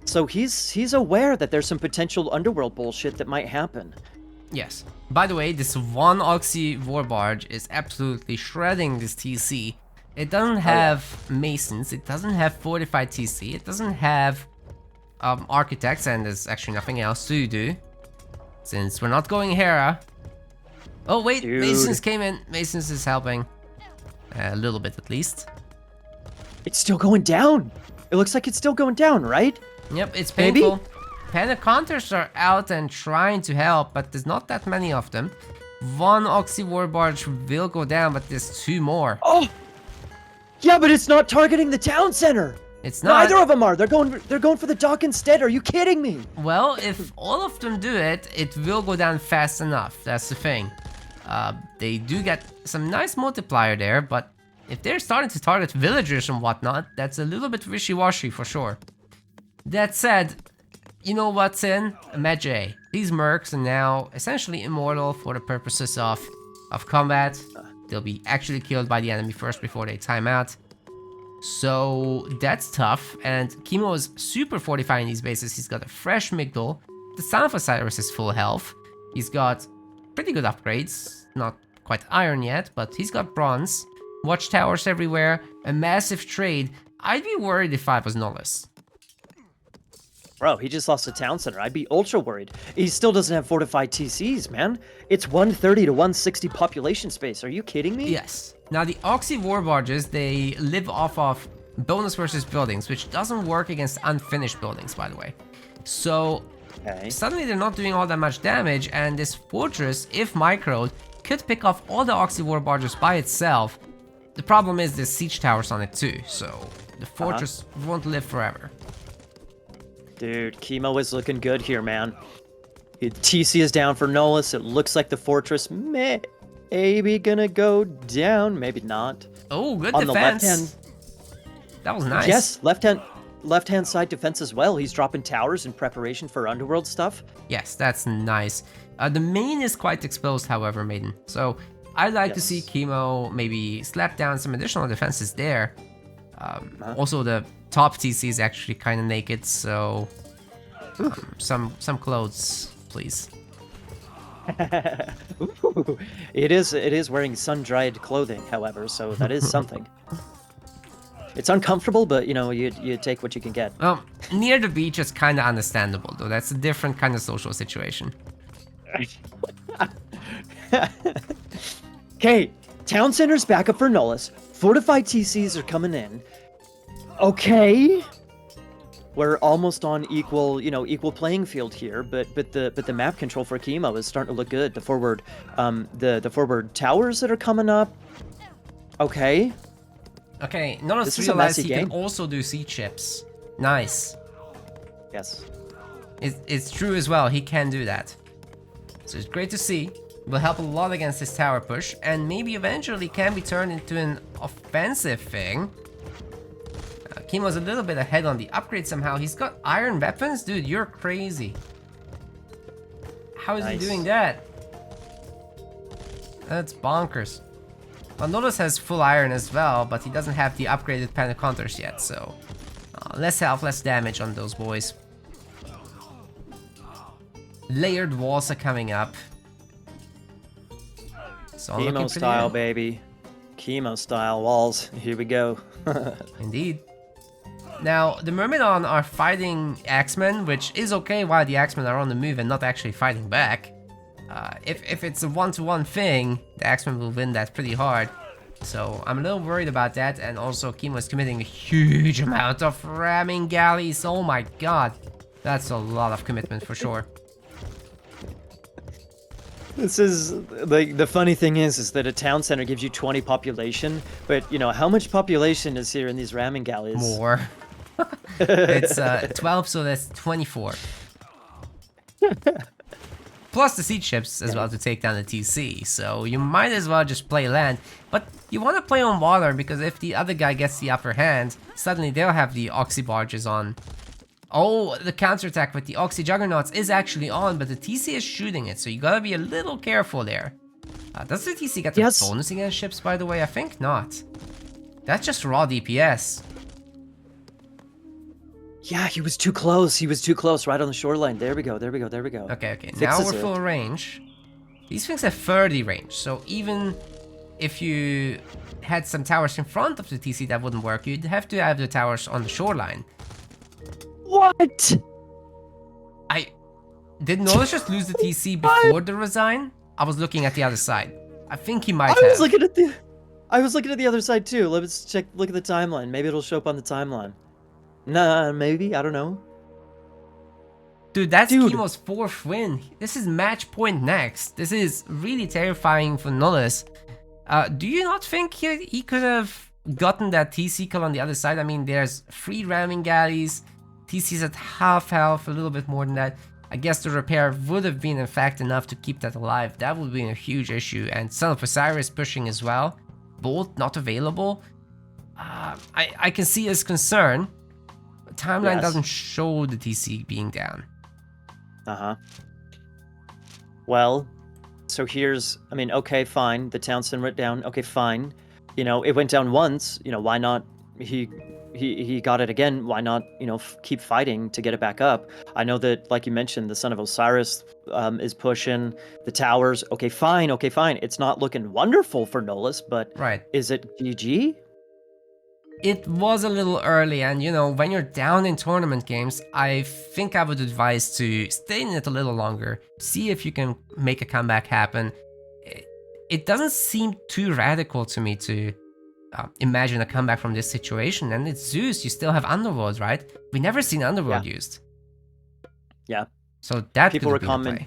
so he's aware that there's some potential underworld bullshit that might happen. Yes. By the way, this one Oxy War Barge is absolutely shredding this TC. It doesn't have masons, it doesn't have fortified TC, it doesn't have architects, and there's actually nothing else to do. Since we're not going Hera. Oh wait, Dude. Masons came in. Masons is helping. A little bit at least. It's still going down. It looks like it's still going down, right? Yep, it's Maybe? painful. Pentaconters are out and trying to help, but there's not that many of them. One Oxy War Barge will go down, but there's 2 more. Oh! Yeah, but it's not targeting the town center! It's not. Neither of them are! They're going for the dock instead, are you kidding me? Well, if all of them do it, it will go down fast enough. That's the thing. They do get some nice multiplier there, but if they're starting to target villagers and whatnot, that's a little bit wishy-washy for sure. That said, you know what's in? Medjay. These mercs are now essentially immortal for the purposes of combat. They'll be actually killed by the enemy first before they time out. So that's tough, and Kimo is super fortifying these bases. He's got a fresh Migdol. The Son of Osiris is full health. He's got pretty good upgrades. Not quite iron yet, but he's got bronze. Watchtowers everywhere. A massive trade. I'd be worried if I was Nullus. Bro, he just lost the town center. I'd be ultra worried. He still doesn't have fortified TCs, man. It's 130 to 160 population space. Are you kidding me? Yes. Now the Oxy War Barges, they live off of bonus versus buildings, which doesn't work against unfinished buildings, by the way. So suddenly they're not doing all that much damage, and this fortress, if microed, could pick off all the Oxy War Barges by itself. The problem is there's siege towers on it too, so the fortress won't live forever. Dude, Kimo is looking good here, man. TC is down for Nullus. It looks like the fortress maybe gonna go down, maybe not. Oh, good on defense. The left hand. That was nice. Yes, left hand side defense as well. He's dropping towers in preparation for underworld stuff. Yes, that's nice. The main is quite exposed, however, Maiden. So I'd like to see Kimo maybe slap down some additional defenses there. Also, the top TC is actually kind of naked, so some clothes, please. It is wearing sun-dried clothing, however, so that is something. It's uncomfortable, but you know, you take what you can get. Well, near the beach is kind of understandable, though. That's a different kind of social situation. Okay, town center's back up for Nullus. Fortified TCs are coming in. Okay, we're almost on equal playing field here, but the map control for Kimo is starting to look good. The forward towers that are coming up. Okay. Okay, Nullus This is a realized messy he can game. also do siege ships. Nice. Yes. It's true as well. He can do that. So it's great to see. Will help a lot against this tower push, and maybe eventually can be turned into an offensive thing. Kimo's a little bit ahead on the upgrade somehow. He's got iron weapons? Dude, you're crazy. How is he doing that? That's bonkers. Well, Nullus has full iron as well, but he doesn't have the upgraded Pentaconters yet, so... less health, less damage on those boys. Layered walls are coming up. Kimo style, baby. Kimo style walls. Here we go. Indeed. Now, the Myrmidon are fighting Axemen, which is okay while the Axemen are on the move and not actually fighting back. If it's a one-to-one thing, the Axemen will win that pretty hard. So I'm a little worried about that, and also Kimo is committing a huge amount of ramming galleys. Oh my god. That's a lot of commitment for sure. This is like the funny thing is that a town center gives you 20 population, but you know how much population is here in these ramming galleys? More. It's 12, so that's 24. Plus the siege ships as well to take down the TC, so you might as well just play land. But you want to play on water because if the other guy gets the upper hand, suddenly they'll have the Oxy barges on Oh, the counterattack with the Oxy Juggernauts is actually on, but the TC is shooting it, so you gotta be a little careful there. Does the TC get the bonus against ships, by the way? I think not. That's just raw DPS. Yeah, he was too close. He was too close, right on the shoreline. There we go, there we go, there we go. Okay. Now we're full range. These things have 30 range, so even if you had some towers in front of the TC, that wouldn't work. You'd have to have the towers on the shoreline. What? Did Nullus just lose the TC before the resign? I was looking at the other side. I think he might have. I was looking at the other side too. Let's look at the timeline. Maybe it'll show up on the timeline. Nah, maybe. I don't know. Dude, that's Kimo's 4th win. This is match point next. This is really terrifying for Nullus. Do you not think he could have gotten that TC kill on the other side? I mean, there's 3 ramming galleys. TC's at half health, a little bit more than that. I guess the repair would have been in fact enough to keep that alive. That would have been a huge issue. And Son of Osiris pushing as well. Both not available. I can see his concern. But timeline doesn't show the TC being down. Well, so here's, I mean, okay, fine. The Townsend went down. Okay, fine. You know, it went down once. You know, why not? He got it again. Why not, you know, keep fighting to get it back up? I know that, like you mentioned, the Son of Osiris is pushing the towers. Okay, fine. Okay, fine. It's not looking wonderful for Nullus, but is it GG? It was a little early, and you know, when you're down in tournament games, I think I would advise to stay in it a little longer, see if you can make a comeback happen. It doesn't seem too radical to me to imagine a comeback from this situation, and it's Zeus, you still have Underworld, right? We never seen Underworld used. Yeah. So that people were commenting.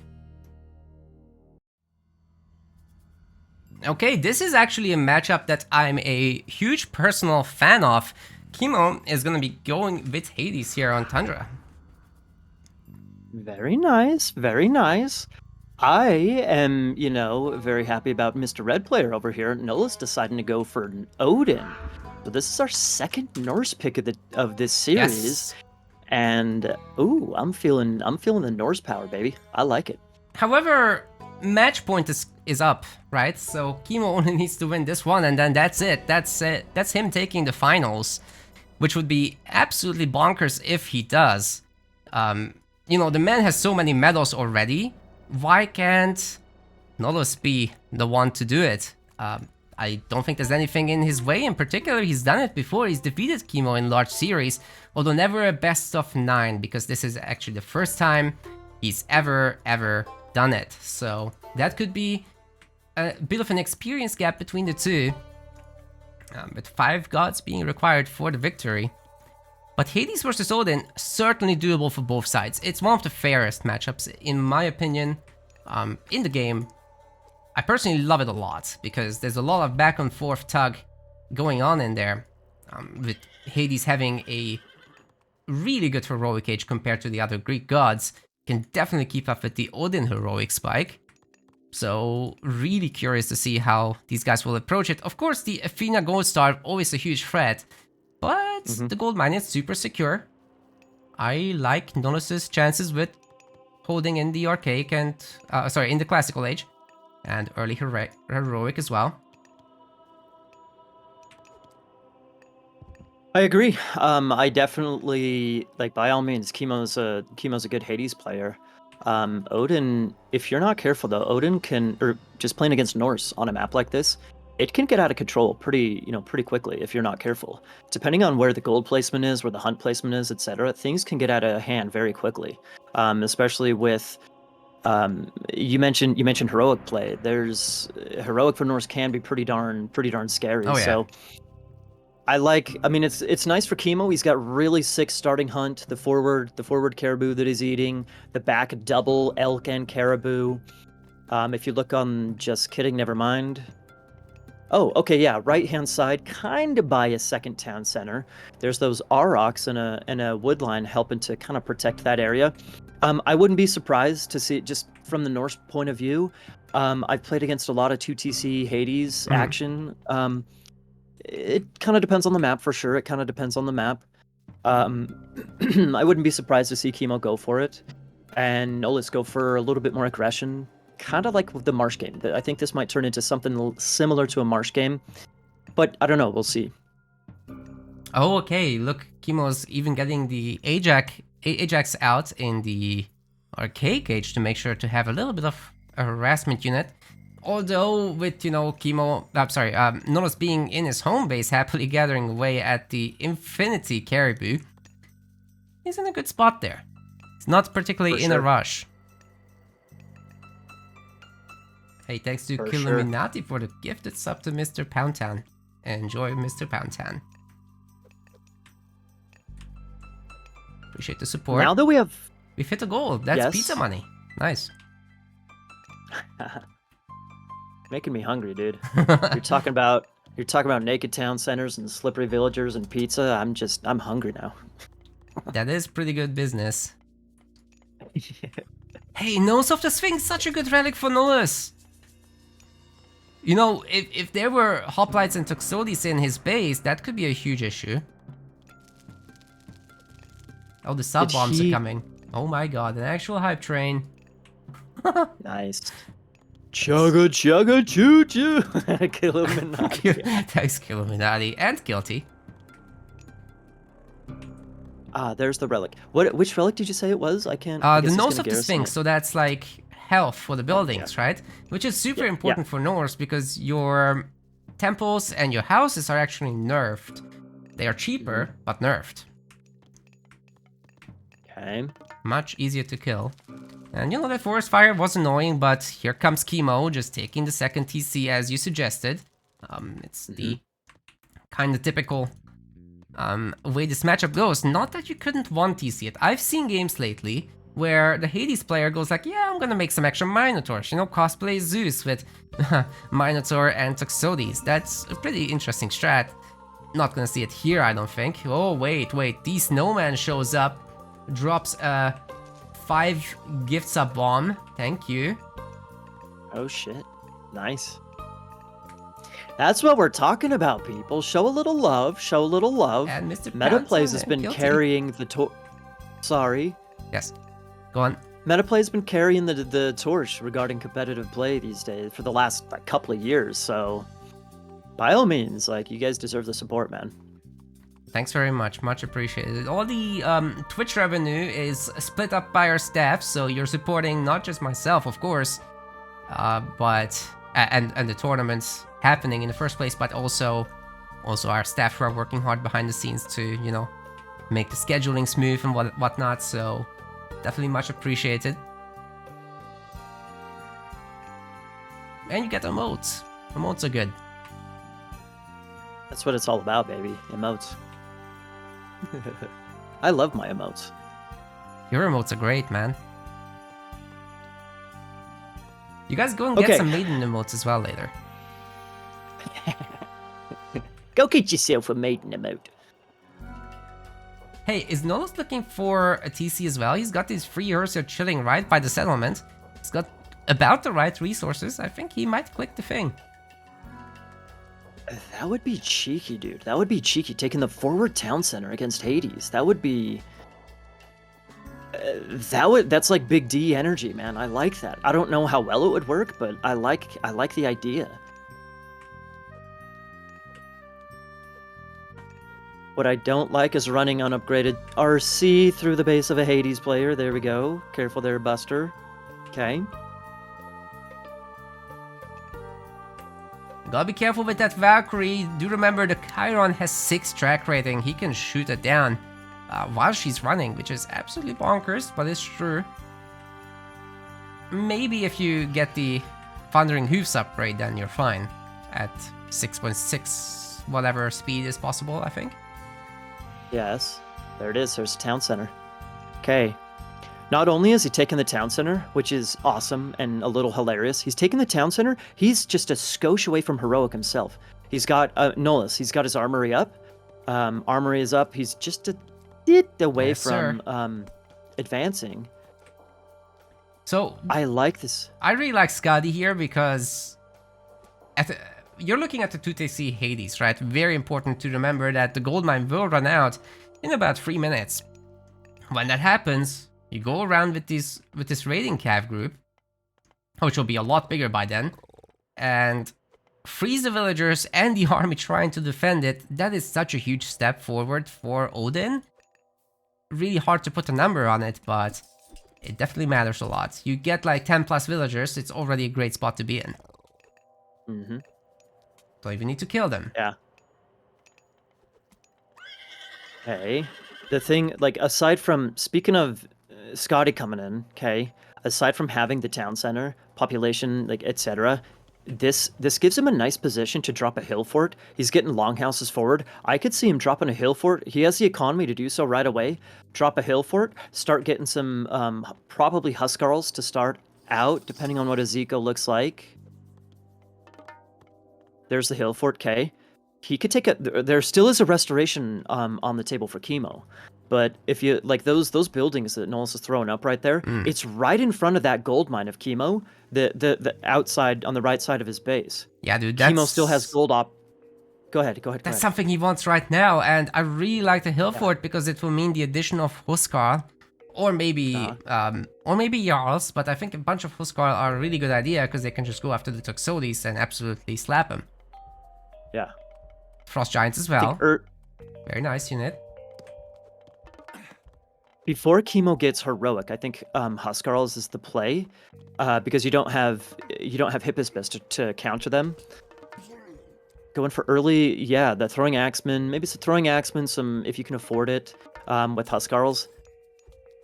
Okay, this is actually a matchup that I'm a huge personal fan of. Kimo is going to be going with Hades here on Tundra. Very nice, very nice. I am, you know, very happy about Mr. Red Player over here. Nullus deciding to go for Odin. So this is our 2nd Norse pick of this series. Yes. And ooh, I'm feeling the Norse power, baby. I like it. However, match point is up, right? So Kimo only needs to win this one, and then that's it. That's it. That's him taking the finals, which would be absolutely bonkers if he does. You know, the man has so many medals already. Why can't Nullus be the one to do it? I don't think there's anything in his way. In particular, he's done it before. He's defeated Kimo in large series, although never a best of 9, because this is actually the first time he's ever done it. So that could be a bit of an experience gap between the two, with 5 gods being required for the victory. But Hades versus Odin, certainly doable for both sides. It's one of the fairest matchups, in my opinion, in the game. I personally love it a lot, because there's a lot of back and forth tug going on in there, with Hades having a really good heroic age compared to the other Greek gods. Can definitely keep up with the Odin heroic spike. So really curious to see how these guys will approach it. Of course, the Athena Gold Star, always a huge threat, but the gold mine is super secure. I like Nullus's chances with holding in the archaic and, in the classical age, and early heroic as well. I agree. I definitely, like, by all means, Kimo's a good Hades player. Odin, if you're not careful though, Odin can, or just playing against Norse on a map like this, it can get out of control pretty quickly if you're not careful. Depending on where the gold placement is, where the hunt placement is, etc., things can get out of hand very quickly. Especially with, you mentioned heroic play. There's heroic for Norse can be pretty darn scary. Oh, yeah. So I mean, it's nice for Kimo. He's got really sick starting hunt. The forward caribou that he's eating, the back double elk and caribou. If you look on, just kidding, never mind. Oh, okay, yeah, right hand side, kind of by a second town center. There's those aurochs and a wood line helping to kind of protect that area. I wouldn't be surprised to see it just from the Norse point of view. I've played against a lot of 2TC Hades action. It kind of depends on the map, for sure. It kind of depends on the map. I wouldn't be surprised to see Kimo go for it, and Nullus go for a little bit more aggression, kind of like with the Marsh game. I think this might turn into something similar to a Marsh game, but I don't know. We'll see. Oh, okay. Look, Kimo's even getting the Ajax out in the arcade cage to make sure to have a little bit of a harassment unit. Although with, Kimo, Nullus being in his home base happily gathering away at the Infinity Caribou, he's in a good spot there. He's not particularly in a rush. Hey, thanks to Killuminati for the gifted sub to Mr. Poundtown. Enjoy, Mr. Poundtown. Appreciate the support. Now that we've hit a goal. That's pizza money. Nice. Making me hungry, dude. You're talking about naked town centers and slippery villagers and pizza. I'm hungry now. That is pretty good business. Hey, Nose of the Sphinx, such a good relic for Nullus. If there were hoplites and toxotes in his base, that could be a huge issue. Oh, the sub bombs are coming. Oh my god, an actual hype train. Nice. Chugga chugga choo choo. Killuminati. Thanks, Killuminati. And Guilty. There's the relic. Which relic did you say it was? I can't. The Nose of the Sphinx, so that's like health for the buildings, right? Which is super important for Norse because your temples and your houses are actually nerfed. They are cheaper, but nerfed. Okay. Much easier to kill. And that forest fire was annoying, but here comes Kimo, just taking the second TC as you suggested. It's the kind of typical way this matchup goes. Not that you couldn't one TC it. I've seen games lately where the Hades player goes like, yeah, I'm gonna make some extra Minotaurs, cosplay Zeus with Minotaur and Toxotes. That's a pretty interesting strat. Not gonna see it here, I don't think. Oh, wait, the snowman shows up, drops a 5 gift sub bomb. Thank you. Oh shit. Nice. That's what we're talking about, people. Show a little love. Show a little love. And Mr. Metaplays has been carrying the Sorry. Yes. Go on. Metaplay has been carrying the torch regarding competitive play these days for the last couple of years. So, by all means, you guys deserve the support, man. Thanks very much, much appreciated. All the Twitch revenue is split up by our staff, so you're supporting not just myself, of course, but and the tournaments happening in the first place, but also our staff who are working hard behind the scenes to make the scheduling smooth and whatnot. So definitely much appreciated. And you get emotes. Emotes are good. That's what it's all about, baby. Emotes. I love my emotes. Your emotes are great, man. You guys go and get some maiden emotes as well later. Go get yourself a maiden emote. Hey, is Nullus looking for a TC as well? He's got these free Ursa chilling right by the settlement. He's got about the right resources. I think he might click the thing. That would be cheeky, dude. That would be cheeky, taking the forward town center against Hades. That would be... that's like Big D energy, man. I like that. I don't know how well it would work, but I like the idea. What I don't like is running unupgraded RC through the base of a Hades player. There we go. Careful there, Buster. Okay. Gotta be careful with that Valkyrie. Do remember the Chiron has 6 track rating. He can shoot it down while she's running, which is absolutely bonkers, but it's true. Maybe if you get the Thundering Hoofs upgrade, then you're fine at 6.6 whatever speed is possible, I think. Yes, there it is. There's the town center. Okay. Not only is he taking the town center, which is awesome and a little hilarious, he's taking the town center. He's just a skosh away from heroic himself. He's got Nullus. He's got his armory up. Armory is up. He's just a bit away from advancing. So I like this. I really like Skadi here because you're looking at the 2TC Hades, right? Very important to remember that the gold mine will run out in about 3 minutes. When that happens, you go around with this raiding cav group, which will be a lot bigger by then, and freeze the villagers and the army trying to defend it. That is such a huge step forward for Odin. Really hard to put a number on it, but it definitely matters a lot. You get like 10 plus villagers, it's already a great spot to be in. Mm-hmm. So you need to kill them. Yeah. Okay. The thing, like, aside from, speaking of Scotty coming in, okay, aside from having the town center, population, like, etc., this gives him a nice position to drop a hill fort. He's getting longhouses forward. I could see him dropping a hill fort. He has the economy to do so right away. Drop a hill fort, start getting some, probably Huskarls to start out, depending on what Ezekiel looks like. There's the hill fort, okay. He could take a. There still is a restoration on the table for Kimo, but if you like those buildings that Nullus is throwing up right there, it's right in front of that gold mine of Kimo. The outside on the right side of his base. Yeah, dude. That's... Kimo still has gold op. Go ahead. That's something he wants right now, and I really like the hill fort because it will mean the addition of Huskar, or maybe Jarls. But I think a bunch of Huskar are a really good idea because they can just go after the Toxotes and absolutely slap him. Yeah. Frost Giants as well. Very nice unit. Before Kimo gets heroic, I think Huskarls is the play, because you don't have Hippospis to counter them. Going for early, yeah, the throwing axeman, maybe it's a throwing axeman, some if you can afford it, with Huskarls.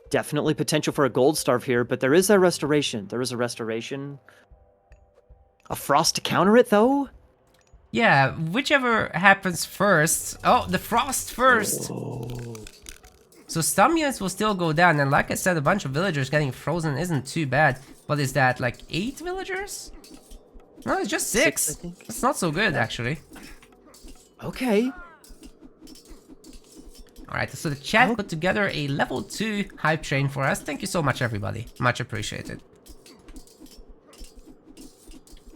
Definitely potential for a gold starve here, but there is that restoration. There is a restoration. A frost to counter it though? Yeah, whichever happens first. Oh, the frost first. Oh. So some units will still go down, and like I said, a bunch of villagers getting frozen isn't too bad. What is that, like 8 villagers? No, it's just 6. I think. It's not so good, actually. Okay. Alright, so the chat put together a level 2 hype train for us. Thank you so much, everybody. Much appreciated.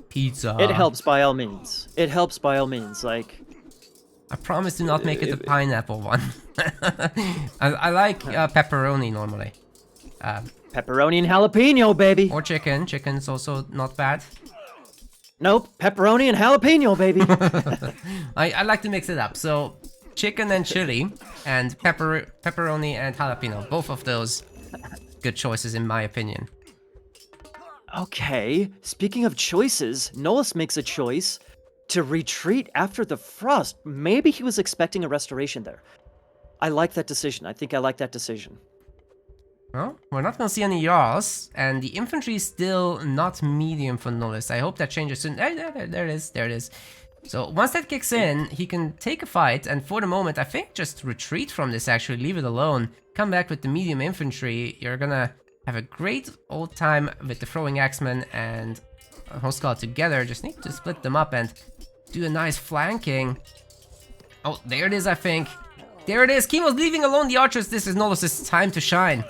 Pizza. It helps by all means. It helps by all means. Like, I promise to not make it the pineapple one. I like pepperoni normally. pepperoni and jalapeno, baby. Or chicken. Chicken's also not bad. Nope, pepperoni and jalapeno, baby. I like to mix it up. So chicken and chili, and pepperoni and jalapeno. Both of those good choices in my opinion. Okay, speaking of choices, Nullus makes a choice to retreat after the frost. Maybe he was expecting a restoration there. I like that decision. I think I like that decision. Well, we're not gonna see any Jarls, and the infantry is still not medium for Nullus. I hope that changes soon. There it is, there it is. So once that kicks in, he can take a fight, and for the moment, I think just retreat from this actually, leave it alone. Come back with the medium infantry, you're gonna have a great old time with the throwing axemen and Hoskal together. Just need to split them up and do a nice flanking. Oh, there it is, I think. There it is, Kimo's leaving alone the archers. This is Nullus's time to shine.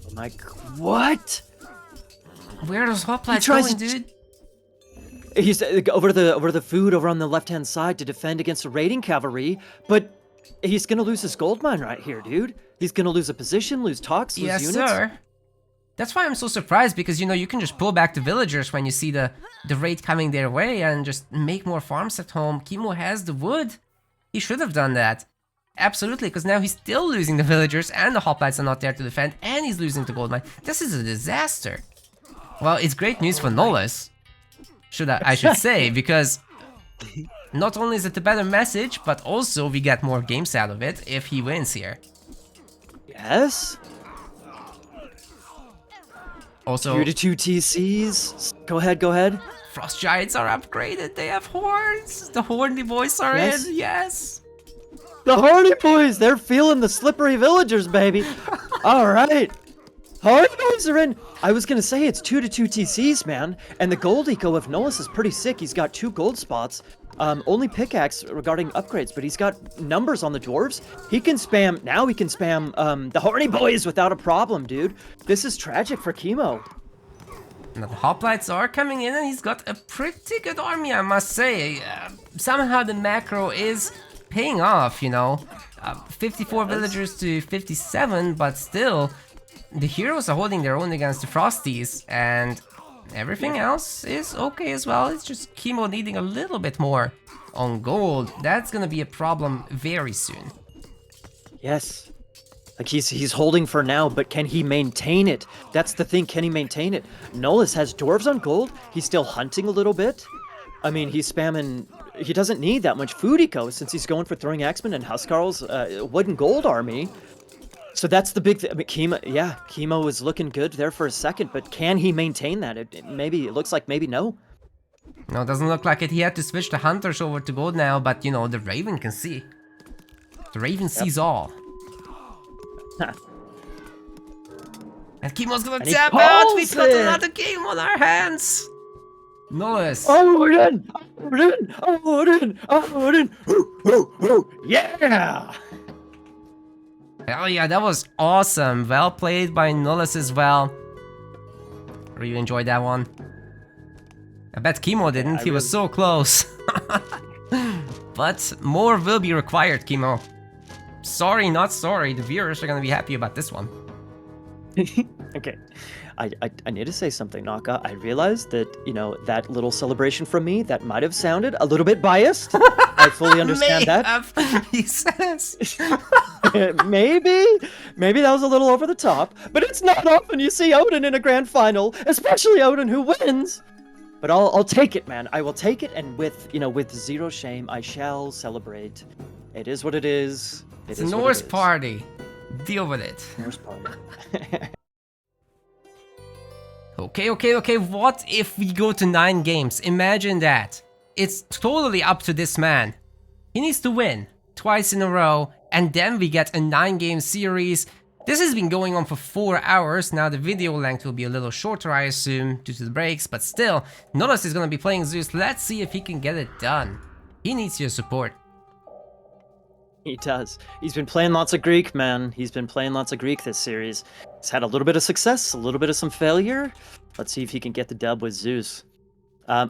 Oh my, what? Where are those hoplites going, dude? He's over the food over on the left-hand side to defend against the raiding cavalry, but he's gonna lose his gold mine right here, dude. He's gonna lose a position, lose talks, lose units. Yes, sir. That's why I'm so surprised, because, you know, you can just pull back the villagers when you see the raid coming their way and just make more farms at home. Kimo has the wood. He should have done that. Absolutely, because now he's still losing the villagers and the hoplites are not there to defend, and he's losing the gold mine. This is a disaster. Well, it's great news for Nullus, I should say, because not only is it a better message, but also we get more games out of it if he wins here. Yes. Also, 2 to 2 TCs. Go ahead. Frost Giants are upgraded. They have horns. The horny boys are in. Yes. The horny boys. They're feeling the slippery villagers, baby. All right. Horny boys are in. I was gonna say it's 2 to 2 TCs, man. And the gold eco of Nullus is pretty sick. He's got 2 gold spots. Only pickaxe regarding upgrades, but he's got numbers on the dwarves. He can spam, now he can spam the horny boys without a problem, dude. This is tragic for Kimo. Now the hoplites are coming in, and he's got a pretty good army, I must say. Somehow the macro is paying off, you know. 54 villagers to 57, but still, the heroes are holding their own against the Frosties, and everything else is okay as well. It's just Kimo needing a little bit more on gold. That's gonna be a problem very soon. Yes. Like he's holding for now, but can he maintain it? That's the thing, can he maintain it? Nullus has dwarves on gold, he's still hunting a little bit. I mean, he's spamming, he doesn't need that much food eco since he's going for throwing axemen and Huskarl's wood and gold army. So that's the big thing. I mean, Kimo is looking good there for a second, but can he maintain that? It looks like maybe no. No, it doesn't look like it. He had to switch the hunters over to gold now, but you know, the Raven can see. The Raven sees all. And Kimo's gonna tap out! We've got another game on our hands! Nullus! Odin! Yeah! Hell yeah, that was awesome. Well played by Nullus as well. Really enjoyed that one. I bet Kimo didn't, he was so close. But more will be required, Kimo. Sorry, not sorry. The viewers are gonna be happy about this one. Okay. I need to say something, Naka. I realized that, you know, that little celebration from me, that might have sounded a little bit biased. I fully understand that. He says. Maybe that was a little over the top, but it's not often you see Odin in a grand final, especially Odin who wins. But I'll take it, man. I will take it, and with zero shame, I shall celebrate. It is what it is. It's a Norse party. Deal with it. Norse party. Okay. What if we go to 9 games? Imagine that. It's totally up to this man. He needs to win twice in a row, and then we get a 9-game series. This has been going on for 4 hours. Now the video length will be a little shorter, I assume, due to the breaks, but still, Nullus is gonna be playing Zeus. Let's see if he can get it done. He needs your support. He does. He's been playing lots of Greek, man. He's been playing lots of Greek this series. He's had a little bit of success, a little bit of some failure. Let's see if he can get the dub with Zeus.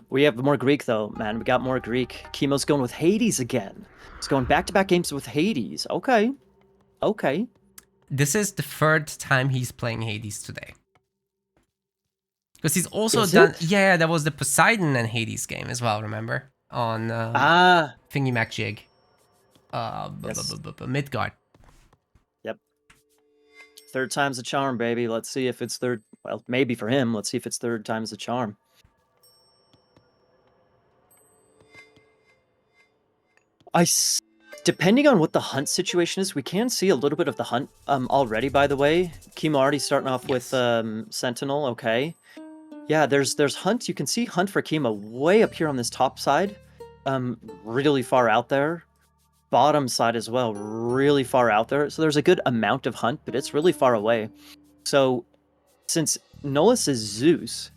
We have more Greek, though, man. We got more Greek. Kimo's going with Hades again. He's going back-to-back games with Hades. Okay. This is the 3rd time he's playing Hades today. Because he's also done... Yeah, that was the Poseidon and Hades game as well, remember? On Thingy Mac Jig. Midgard. Yep. 3rd time's a charm, baby. Let's see if it's third. Well, maybe for him. Let's see if it's 3rd time's a charm. Depending on what the hunt situation is, we can see a little bit of the hunt already. By the way, Kimo already starting off with Sentinel. Okay. Yeah, there's hunt. You can see hunt for Kimo way up here on this top side, really far out there. Bottom side as well, really far out there. So there's a good amount of hunt, but it's really far away. So since Nullus is Zeus,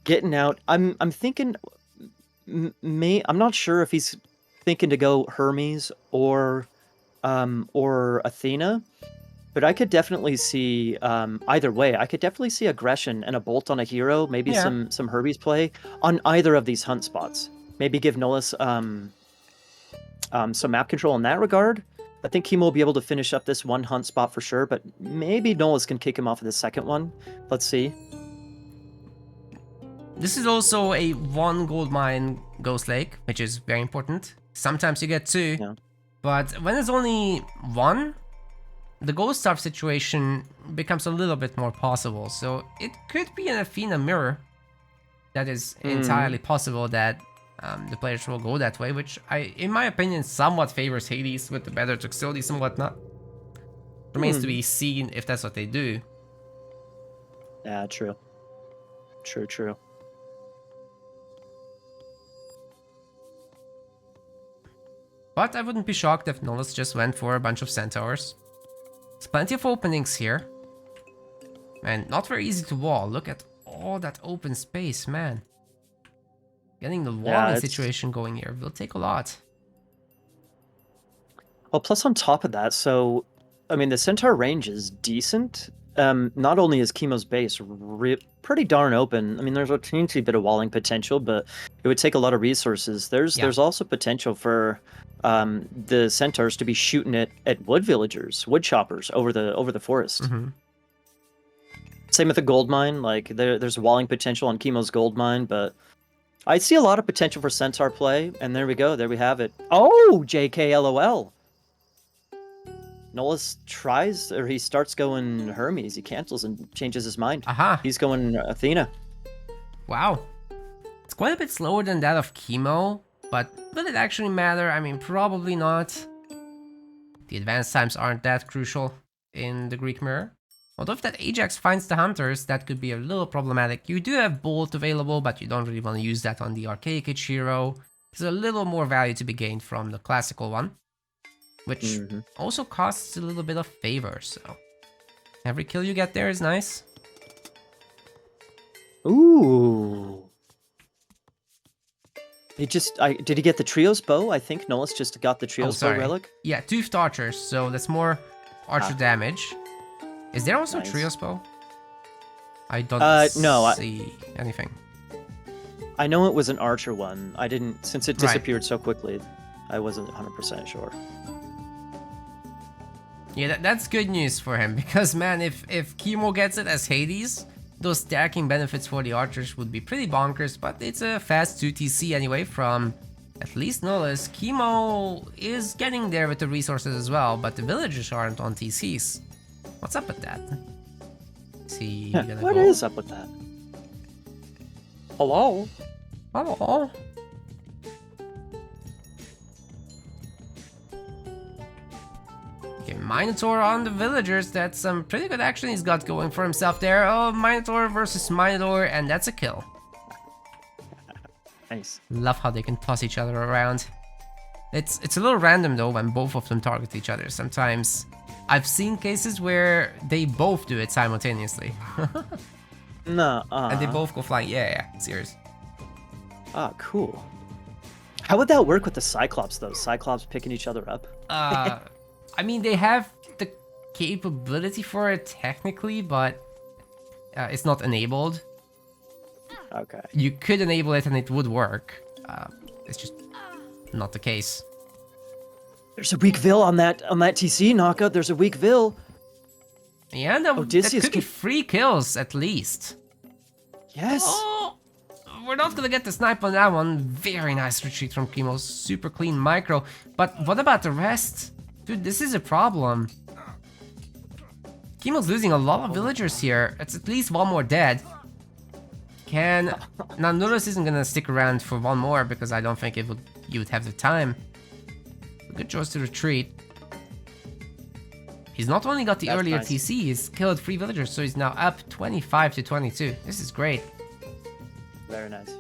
getting out, I'm thinking, I'm not sure if he's thinking to go Hermes or Athena, but I could definitely see either way. I could definitely see aggression and a bolt on a hero, maybe some Hermes play on either of these hunt spots. Maybe give Nullus some map control in that regard. I think Kimo will be able to finish up this one hunt spot for sure, but maybe Nullus can kick him off of the second one. Let's see. This is also a 1 gold mine Ghost Lake, which is very important. Sometimes you get 2, but when it's only 1, the Ghost Star situation becomes a little bit more possible. So it could be an Athena mirror. That is entirely possible that the players will go that way, which in my opinion, somewhat favors Hades with the better toxicities and whatnot. Remains to be seen if that's what they do. Yeah, true. True. But I wouldn't be shocked if Nullus just went for a bunch of centaurs. There's plenty of openings here. And not very easy to wall. Look at all that open space, man. Getting the walling situation going here will take a lot. Well, plus on top of that, so, I mean, the Centaur range is decent. not only is Kimo's base pretty darn open. I mean, there's a teensy bit of walling potential, but it would take a lot of resources. There's also potential for the centaurs to be shooting at wood villagers, wood choppers over the forest. Mm-hmm. Same with the gold mine. Like there's walling potential on Kimo's gold mine, but I see a lot of potential for centaur play. And there we go. There we have it. Oh, JKLOL. Nullus tries, or he starts going Hermes. He cancels and changes his mind. Aha. He's going Athena. Wow. It's quite a bit slower than that of Kimo, but will it actually matter? I mean, probably not. The advance times aren't that crucial in the Greek Mirror. Although if that Ajax finds the Hunters, that could be a little problematic. You do have Bolt available, but you don't really want to use that on the Archaic Ichiro. There's a little more value to be gained from the classical one, which also costs a little bit of favor, so every kill you get there is nice. Ooh. Did he get the Trios bow? I think Nullus just got the Trios bow relic. Yeah, Toothed Archers, so that's more archer damage. Is there also Trios bow? I don't see anything. I know it was an archer one. I didn't, since it disappeared so quickly, I wasn't 100% sure. Yeah, that's good news for him, because man, if Kimo gets it as Hades, those stacking benefits for the archers would be pretty bonkers, but it's a fast 2TC anyway from at least Nullus. Kimo is getting there with the resources as well, but the villagers aren't on TCs. What's up with that? What is up with that? Hello? Hello? Okay, Minotaur on the villagers. That's some pretty good action he's got going for himself there. Oh, Minotaur versus Minotaur, and that's a kill. Nice. Love how they can toss each other around. It's a little random though when both of them target each other. Sometimes I've seen cases where they both do it simultaneously. And they both go flying. Yeah, serious. Ah, cool. How would that work with the Cyclops though? Cyclops picking each other up? I mean, they have the capability for it technically, but it's not enabled. Okay. You could enable it and it would work. It's just not the case. There's a weak Vil on that TC knockout. There's a weak Vil. Yeah, that could be 3 kills at least. Yes. Oh, we're not gonna get the snipe on that one. Very nice retreat from Kimo. Super clean micro. But what about the rest? Dude, this is a problem. Kimo's losing a lot of villagers here. It's at least one more dead. Now Nullus isn't gonna stick around for one more because I don't think you would have the time. Good choice to retreat. He's not only got the earlier TC, he's killed 3 villagers, so he's now up 25 to 22. This is great. Very nice.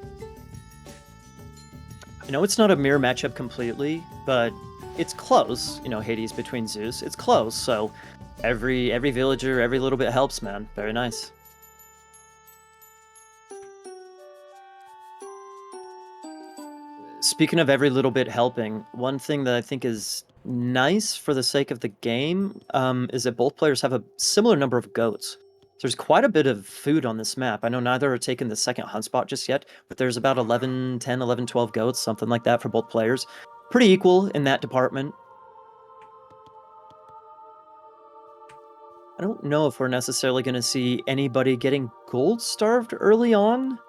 I know it's not a mirror matchup completely, but it's close. You know, Hades between Zeus. It's close, so every villager, every little bit helps, man. Very nice. Speaking of every little bit helping, one thing that I think is nice for the sake of the game is that both players have a similar number of goats. There's quite a bit of food on this map. I know neither are taking the second hunt spot just yet, but there's about 11, 10, 11, 12 goats, something like that for both players. Pretty equal in that department. I don't know if we're necessarily going to see anybody getting gold starved early on.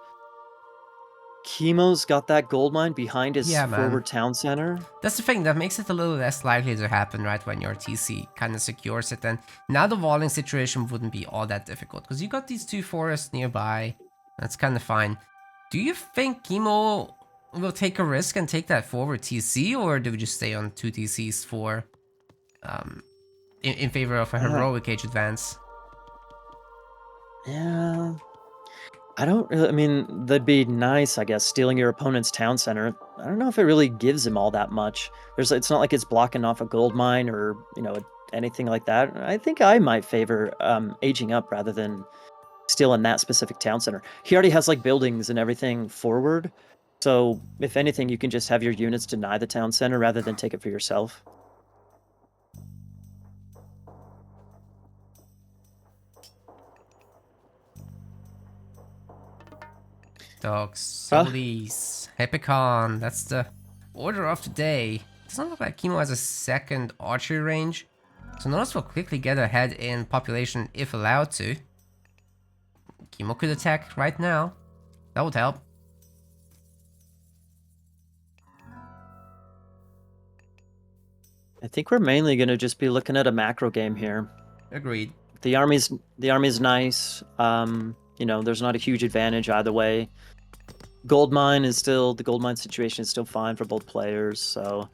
Kimo's got that gold mine behind his forward town center. That's the thing, that makes it a little less likely to happen, right, when your TC kind of secures it. And now the walling situation wouldn't be all that difficult, because you got these 2 forests nearby. That's kind of fine. Do you think Kimo will take a risk and take that forward TC, or do we just stay on 2 TCs for, in favor of a heroic age advance? Yeah. I don't really, I mean, that'd be nice, I guess, stealing your opponent's town center. I don't know if it really gives him all that much. It's not like it's blocking off a gold mine or, you know, anything like that. I think I might favor aging up rather than stealing that specific town center. He already has, like, buildings and everything forward. So, if anything, you can just have your units deny the town center rather than take it for yourself. Toxotes, Hippicon, that's the order of the day. Doesn't look like Kimo has a second archery range, so Nullus will quickly get ahead in population if allowed to. Kimo could attack right now. That would help. I think we're mainly going to just be looking at a macro game here. Agreed. The army's nice. You know, there's not a huge advantage either way. The gold mine situation is still fine for both players, so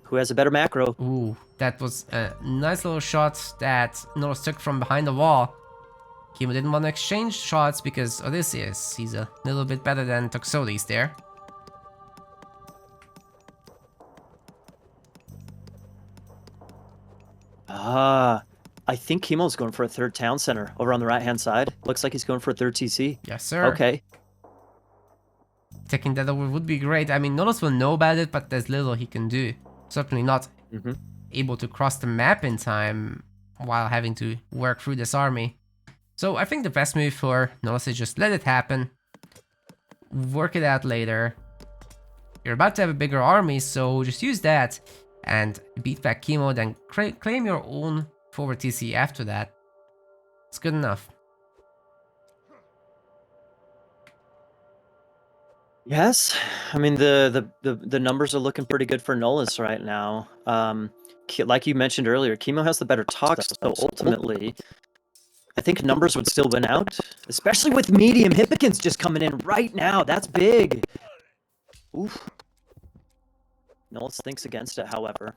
who has a better macro? Ooh, that was a nice little shot that Nullus took from behind the wall. Kimo didn't want to exchange shots because Odysseus, he's a little bit better than Toxotes there. I think Kimo's going for a third town center over on the right-hand side. Looks like he's going for a third TC. Yes, sir. Okay. Taking that over would be great. I mean, Nullus will know about it, but there's little he can do. Certainly not able to cross the map in time while having to work through this army. So I think the best move for Nullus is just let it happen. Work it out later. You're about to have a bigger army, so just use that and beat back Kimo, then claim your own forward TC after that. It's good enough. Yes, I mean the numbers are looking pretty good for Nullus right now. Like you mentioned earlier, Kimo has the better tox, so ultimately, I think numbers would still win out, especially with medium Hippicans just coming in right now. That's big. Oof. Nullus thinks against it, however.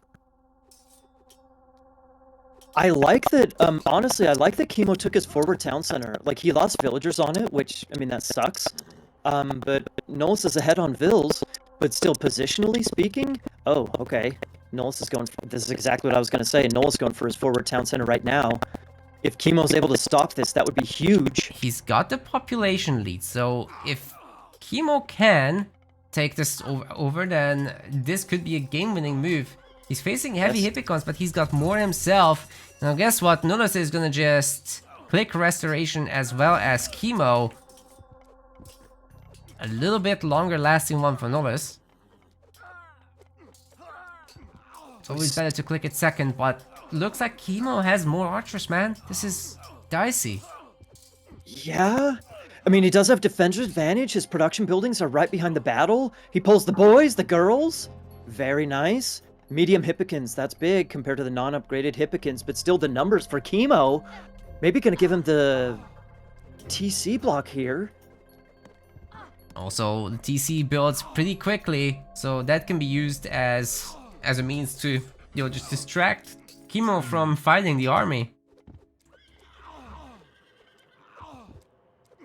I like that, honestly, I like that Kimo took his forward town center. Like, he lost villagers on it, which, I mean, that sucks. But Nullus is ahead on Vills, but still, positionally speaking, oh, okay. Nullus is going for, this is exactly what I was going to say. Nullus going for his forward town center right now. If Kimo's able to stop this, that would be huge. He's got the population lead, so if Kimo can take this over, then this could be a game-winning move. He's facing heavy Hippicons, but he's got more himself. Now guess what? Nullus is gonna just click Restoration as well as Kimo. A little bit longer lasting one for Nullus. It's always better to click it second, but looks like Kimo has more archers, man. This is dicey. Yeah? I mean, he does have defender's advantage. His production buildings are right behind the battle. He pulls the boys, the girls. Very nice. Medium Hippicans, that's big compared to the non-upgraded Hippicans, but still the numbers for Kimo. Maybe gonna give him the TC block here. Also, the TC builds pretty quickly, so that can be used as a means to, you know, just distract Kimo from fighting the army.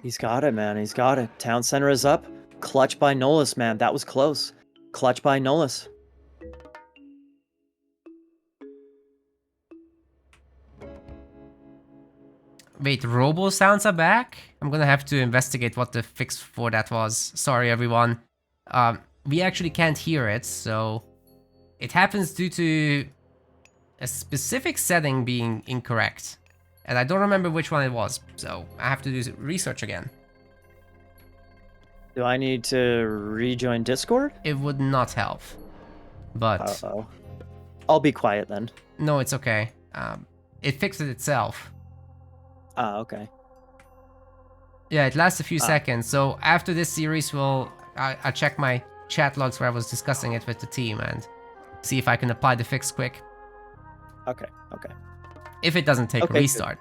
He's got it, man. He's got it. Town center is up. Clutch by Nullus, man. That was close. Clutch by Nullus. Wait, robo sounds are back? I'm gonna have to investigate what the fix for that was. Sorry, everyone. We actually can't hear it, so it happens due to a specific setting being incorrect. And I don't remember which one it was, so I have to do research again. Do I need to rejoin Discord? It would not help. But... Uh-oh. I'll be quiet then. No, it's okay. It fixed it itself. Ah, okay. Yeah, it lasts a few seconds, so after this series, I'll check my chat logs where I was discussing it with the team and see if I can apply the fix quick. Okay, okay. If it doesn't take a Okay, restart.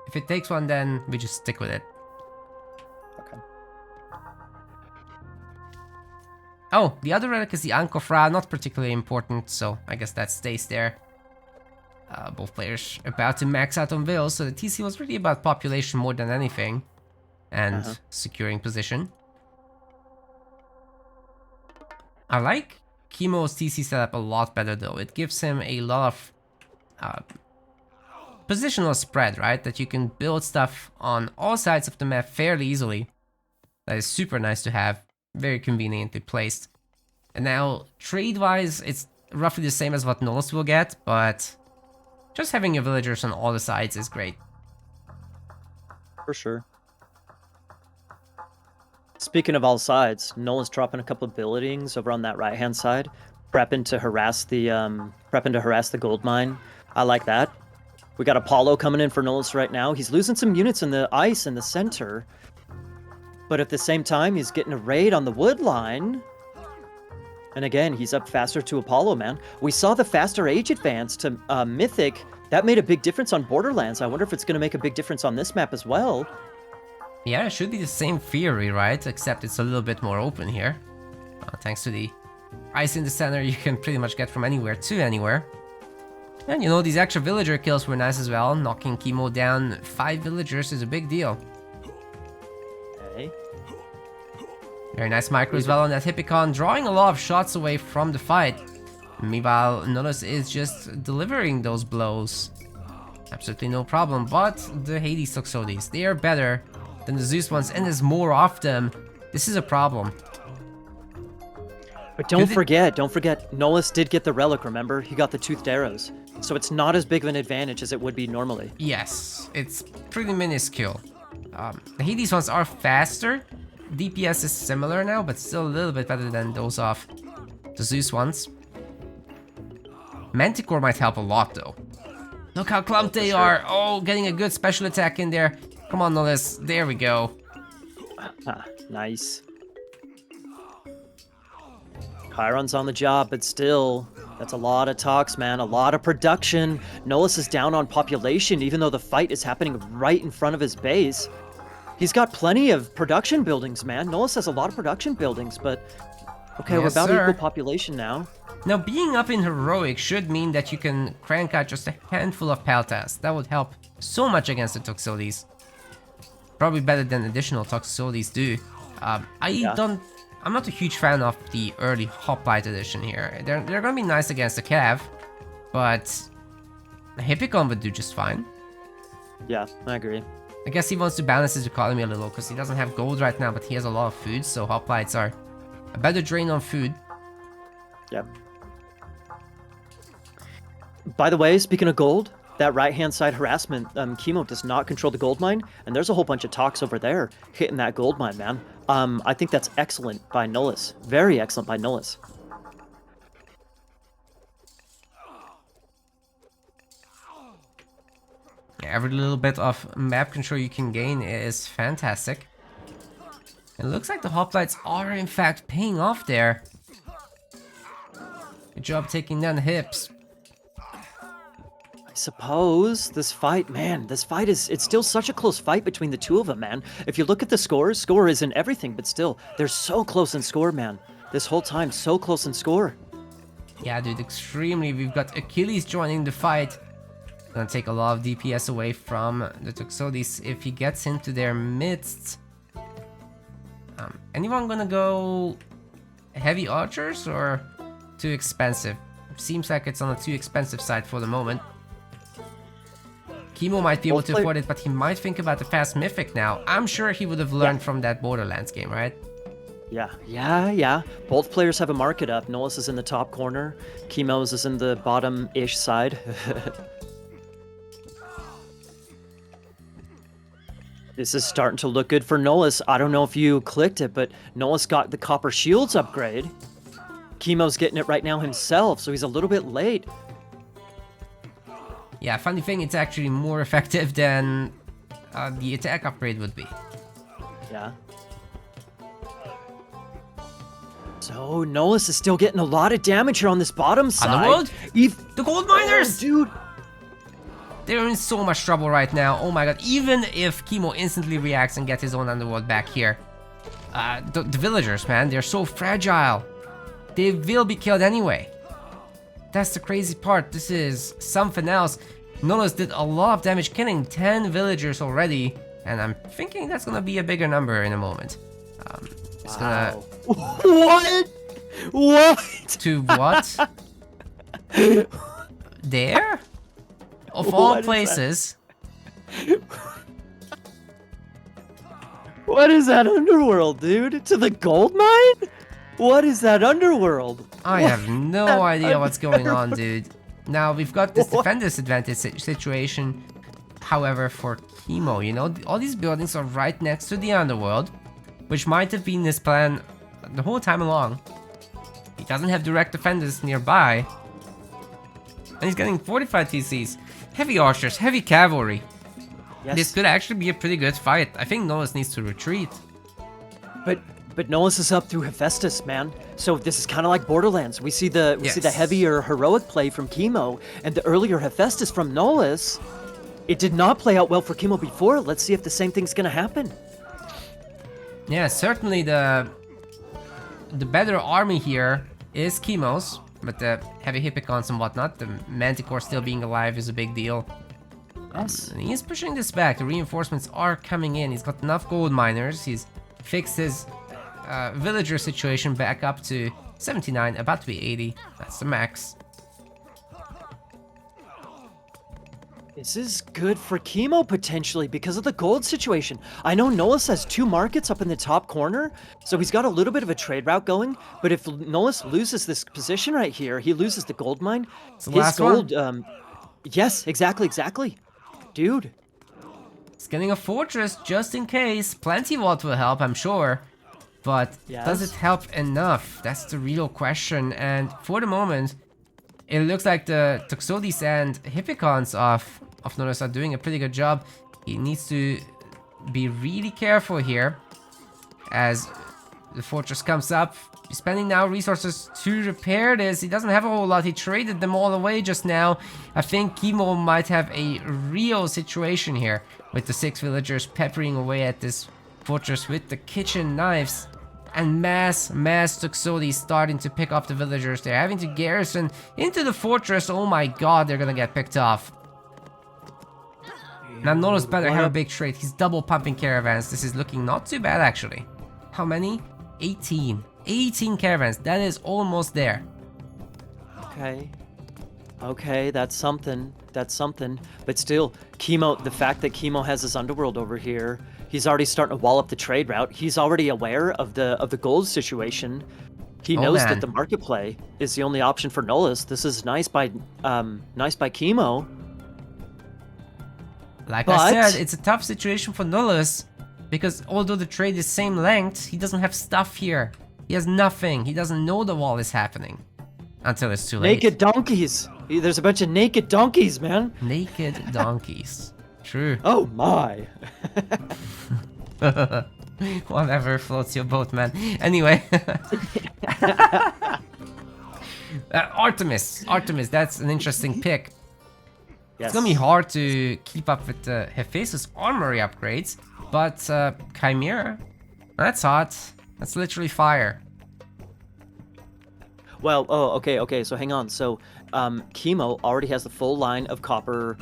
If it takes one, then we just stick with it. Okay. Oh, the other relic is the Ankofra, not particularly important, so I guess that stays there. Both players about to max out on Vills, so the TC was really about population more than anything. And securing position. I like Kimo's TC setup a lot better though. It gives him a lot of positional spread, right? That you can build stuff on all sides of the map fairly easily. That is super nice to have. Very conveniently placed. And now, trade-wise, it's roughly the same as what Nullus will get, but just having your villagers on all the sides is great. For sure. Speaking of all sides, Nullus dropping a couple of buildings over on that right-hand side, prepping to harass the gold mine. I like that. We got Apollo coming in for Nullus right now. He's losing some units in the ice in the center, but at the same time, he's getting a raid on the wood line. And again, he's up faster to Apollo, man. We saw the faster age advance to Mythic. That made a big difference on Borderlands. I wonder if it's going to make a big difference on this map as well. Yeah, it should be the same theory, right? Except it's a little bit more open here. Thanks to the ice in the center, you can pretty much get from anywhere to anywhere. And you know, these extra villager kills were nice as well. Knocking Kimo down 5 villagers is a big deal. Okay. Very nice micro as well on that Hippicon, drawing a lot of shots away from the fight. Meanwhile, Nullus is just delivering those blows. Absolutely no problem, but the Hades Toxotes, they are better than the Zeus ones, and there's more of them. This is a problem. But don't forget, Nullus did get the relic, remember? He got the toothed arrows. So it's not as big of an advantage as it would be normally. Yes, it's pretty minuscule. The Hades ones are faster. DPS is similar now, but still a little bit better than those of the Zeus ones. Manticore might help a lot though. Look how clumped they are. Oh, getting a good special attack in there. Come on, Nullus. There we go. Nice. Chiron's on the job, but still, that's a lot of talks, man. A lot of production. Nullus is down on population, even though the fight is happening right in front of his base. He's got plenty of production buildings, man. Nullus has a lot of production buildings, but... Okay, we're about equal population now. Now, being up in Heroic should mean that you can crank out just a handful of Peltas. That would help so much against the Toxotes. Probably better than additional Toxotes do. I'm not a huge fan of the early Hoplite edition here. They're gonna be nice against the Cav, but the Hippicon would do just fine. Yeah, I agree. I guess he wants to balance his economy a little because he doesn't have gold right now, but he has a lot of food, so Hoplites are a better drain on food. Yep. By the way, speaking of gold, that right-hand side harassment, Kimo does not control the gold mine, and there's a whole bunch of talks over there hitting that gold mine, man. I think that's excellent by Nullus. Very excellent by Nullus. Every little bit of map control you can gain is fantastic. It looks like the hoplites are in fact paying off there. Good job taking down the hips. I suppose this fight, man, it's still such a close fight between the two of them, man. If you look at the scores, score isn't everything, but still, they're so close in score, man. This whole time, so close in score. Yeah, dude, extremely. We've got Achilles joining the fight. Gonna take a lot of DPS away from the Toxotes if he gets into their midst. Anyone gonna go heavy archers or too expensive? Seems like it's on the too expensive side for the moment. Kimo might be able to afford it, but he might think about the fast mythic now. I'm sure he would have learned from that Borderlands game, right? Yeah. Both players have a market up. Nullus is in the top corner. Kimo's is in the bottom-ish side. This is starting to look good for Nullus. I don't know if you clicked it, but Nullus got the copper shields upgrade. Kimo's getting it right now himself, so he's a little bit late. Yeah, funny thing, it's actually more effective than the attack upgrade would be. Yeah. So, Nullus is still getting a lot of damage here on this bottom side. Underworld? The gold miners! Oh, dude! They're in so much trouble right now. Oh my god, even if Kimo instantly reacts and gets his own underworld back here. The villagers, man, they're so fragile. They will be killed anyway. That's the crazy part. This is something else. Nullus did a lot of damage, killing 10 villagers already. And I'm thinking that's gonna be a bigger number in a moment. It's gonna... What? What? To what? There? Of all places. What is that underworld, dude? To the gold mine? What is that underworld? I have no idea what's going on, dude. Now, we've got this defend disadvantage situation. However, for Kimo, you know, all these buildings are right next to the underworld. which might have been his plan the whole time along. He doesn't have direct defenders nearby. And he's getting 45 TCs. Heavy archers, heavy cavalry. Yes. This could actually be a pretty good fight. I think Nullus needs to retreat. But Nullus is up through Hephaestus, man. So this is kind of like Borderlands. We see the Yes. heavier heroic play from Kimo, and the earlier Hephaestus from Nullus. It did not play out well for Kimo before. Let's see if the same thing's gonna happen. Yeah, certainly the better army here is Kimo's, but the heavy hippicons and whatnot, the Manticore still being alive is a big deal. Yes. And he's pushing this back. The reinforcements are coming in. He's got enough gold miners. He's fixed his villager situation back up to 79, about to be 80. That's the max. This is good for Kimo potentially because of the gold situation. I know Nullus has 2 markets up in the top corner, so he's got a little bit of a trade route going. But if Nullus loses this position right here, he loses the gold mine. It's the last one. Yes, exactly. Dude. He's getting a fortress just in case. Plenty what will help, I'm sure. But does Yes. it help enough? That's the real question. And for the moment, it looks like the Toxotes and Hippicons of Nullus are doing a pretty good job. He needs to be really careful here as the fortress comes up. He's spending now resources to repair this. He doesn't have a whole lot. He traded them all away just now. I think Kimo might have a real situation here with the 6 villagers peppering away at this fortress with the kitchen knives. And mass Toxotes starting to pick up the villagers. They're having to garrison into the fortress. Oh my god, they're gonna get picked off. Now Nullus better have a big trade. He's double pumping caravans. This is looking not too bad actually. How many? 18. 18 caravans. That is almost there. Okay, that's something. But still, Kimo, the fact that Kimo has his underworld over here, he's already starting to wall up the trade route. He's already aware of the gold situation. He knows that the market play is the only option for Nullus. This is nice by Kimo. Like I said, it's a tough situation for Nullus because although the trade is same length, he doesn't have stuff here. He has nothing. He doesn't know the wall is happening until it's too late. Naked donkeys. There's a bunch of naked donkeys, man. Naked donkeys. True. Oh my. Whatever floats your boat, man. Anyway. Artemis, that's an interesting pick. Yes. It's gonna be hard to keep up with the Hephaestus armory upgrades, but Chimera, that's hot. That's literally fire. Well, okay, so hang on. So, Kimo already has the full line of copper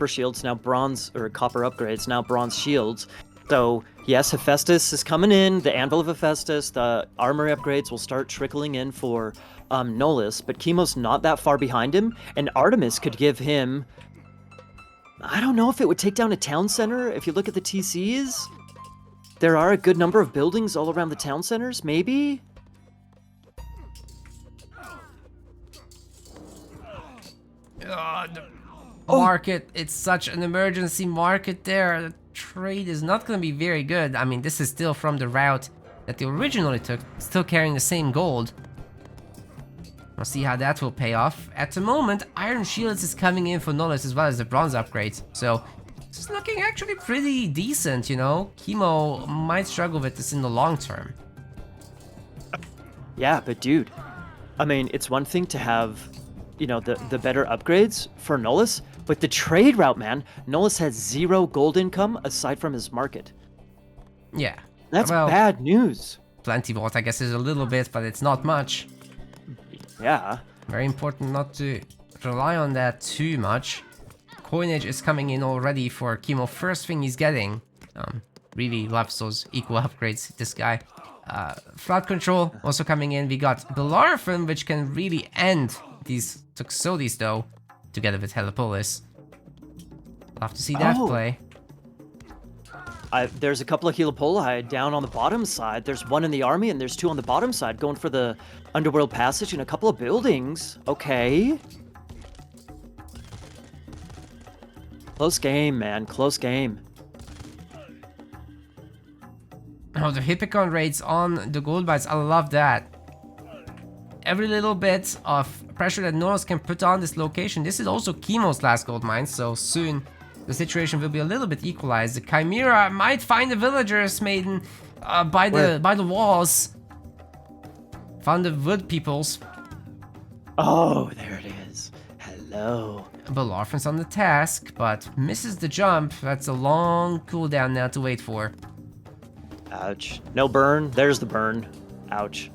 shields, now bronze, or copper upgrades, now bronze shields. So, yes, Hephaestus is coming in, the Anvil of Hephaestus, the armory upgrades will start trickling in for Nullus, but Kimo's not that far behind him, and Artemis could give him... I don't know if it would take down a town center. If you look at the TCs, there are a good number of buildings all around the town centers, maybe? The market, it's such an emergency market there. The trade is not going to be very good. I mean, this is still from the route that they originally took, still carrying the same gold. We'll see how that will pay off. At the moment, Iron Shields is coming in for Nullus as well as the bronze upgrades. So, it's looking actually pretty decent, you know? Kimo might struggle with this in the long term. Yeah, but dude, I mean, it's one thing to have, you know, the better upgrades for Nullus, but the trade route, man, Nullus has 0 gold income aside from his market. Yeah. That's well, bad news. Plenty vault, I guess, is a little bit, but it's not much. Yeah. Very important not to rely on that too much. Coinage is coming in already for Kimo. First thing he's getting. Really loves those equal upgrades, this guy. Flood control also coming in. We got the Larfin, which can really end these Toxotes though, together with Helipolis. Love to see that play. There's a couple of Helipoli down on the bottom side. There's one in the army and there's 2 on the bottom side going for the Underworld Passage and a couple of buildings. Okay. Close game, man. Close game. Oh, the Hippicon rates on the gold bites, I love that. Every little bit of pressure that Nullus can put on this location. This is also Kimo's last gold mine, so soon the situation will be a little bit equalized. The Chimera might find the villagers, maiden, by the walls. Found the wood peoples. Oh, there it is. Hello. Belorphin's on the task, but misses the jump. That's a long cooldown now to wait for. Ouch. No burn. There's the burn. Ouch.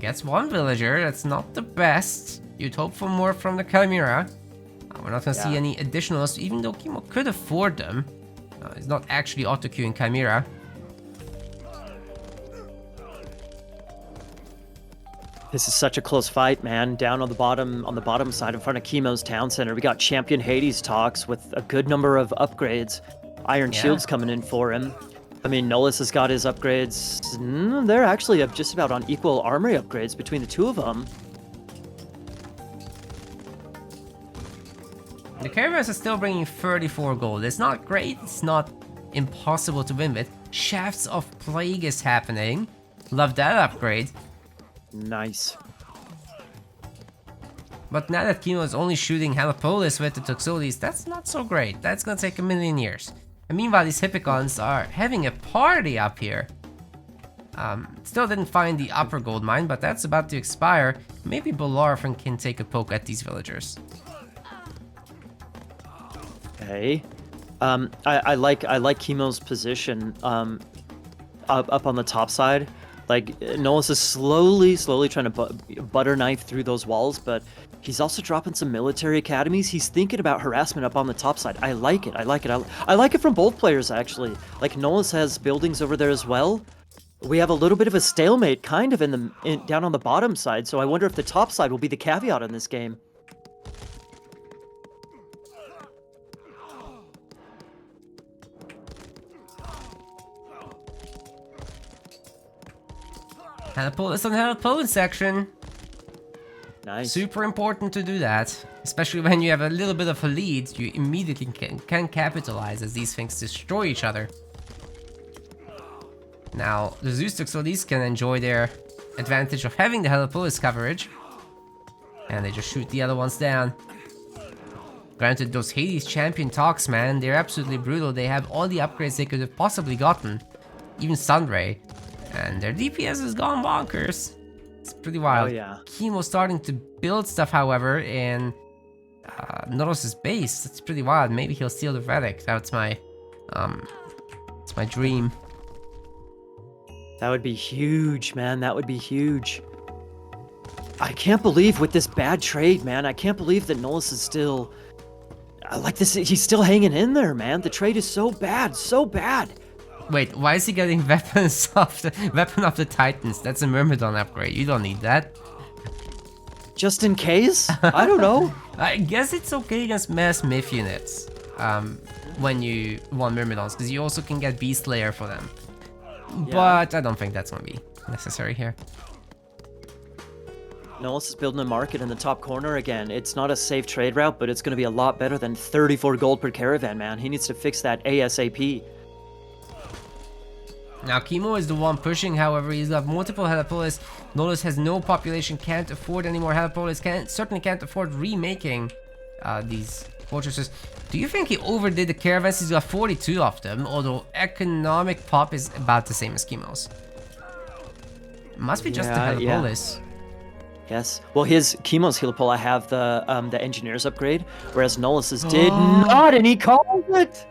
Gets one villager. That's not the best. You'd hope for more from the Chimera. We're not gonna see any additionals, even though Kimo could afford them. He's not actually auto-queuing Chimera. This is such a close fight, man. Down on the bottom side in front of Kimo's town center, we got Champion Hades talks with a good number of upgrades. Iron Shield's coming in for him. I mean, Nullus has got his upgrades. They're actually just about on equal armory upgrades between the two of them. The Caravans are still bringing 34 gold. It's not great, it's not impossible to win with. Shafts of Plague is happening. Love that upgrade. Nice. But now that Kimo is only shooting Helipolis with the Toxotes, that's not so great. That's gonna take a million years. And meanwhile, these Hippicons are having a party up here. Still didn't find the upper gold mine, but that's about to expire. Maybe Belorphin can take a poke at these villagers. Okay. I like Kimo's position up on the top side. Like, Nullus is slowly trying to butter knife through those walls, but he's also dropping some military academies. He's thinking about harassment up on the top side. I like it. I like it from both players, actually. Like, Nullus has buildings over there as well. We have a little bit of a stalemate, kind of, down on the bottom side, so I wonder if the top side will be the caveat in this game. Helipolis on Helipolis section. Nice. Super important to do that. Especially when you have a little bit of a lead, you immediately can capitalize as these things destroy each other. Now, the Zeus Toxotes can enjoy their advantage of having the Helipolis coverage. And they just shoot the other ones down. Granted, those Hades champion talks, man, they're absolutely brutal. They have all the upgrades they could have possibly gotten. Even Sunray. And their DPS has gone bonkers. It's pretty wild. Oh, yeah. Kimo's starting to build stuff, however, in Nullus' base. That's pretty wild. Maybe he'll steal the relic. That's my dream. That would be huge, man. That would be huge. I can't believe with this bad trade, man. I can't believe that Nullus is still... like this, he's still hanging in there, man. The trade is so bad, so bad. Wait, why is he getting Weapon of the Titans? That's a Myrmidon upgrade. You don't need that. Just in case? I don't know. I guess it's okay against mass myth units. When you want Myrmidons, because you also can get Beast Layer for them. Yeah. But I don't think that's gonna be necessary here. Nullus is building a market in the top corner again. It's not a safe trade route, but it's gonna be a lot better than 34 gold per caravan, man. He needs to fix that ASAP. Now, Kimo is the one pushing, however, he's got multiple Helipolis. Nullus has no population, can't afford any more Helipolis, certainly can't afford remaking these fortresses. Do you think he overdid the caravans? He's got 42 of them, although economic pop is about the same as Kimo's. Must be just the Helipolis. Yes. Well, Kimo's Helipola have the engineer's upgrade, whereas Nullus's did not, and he called it!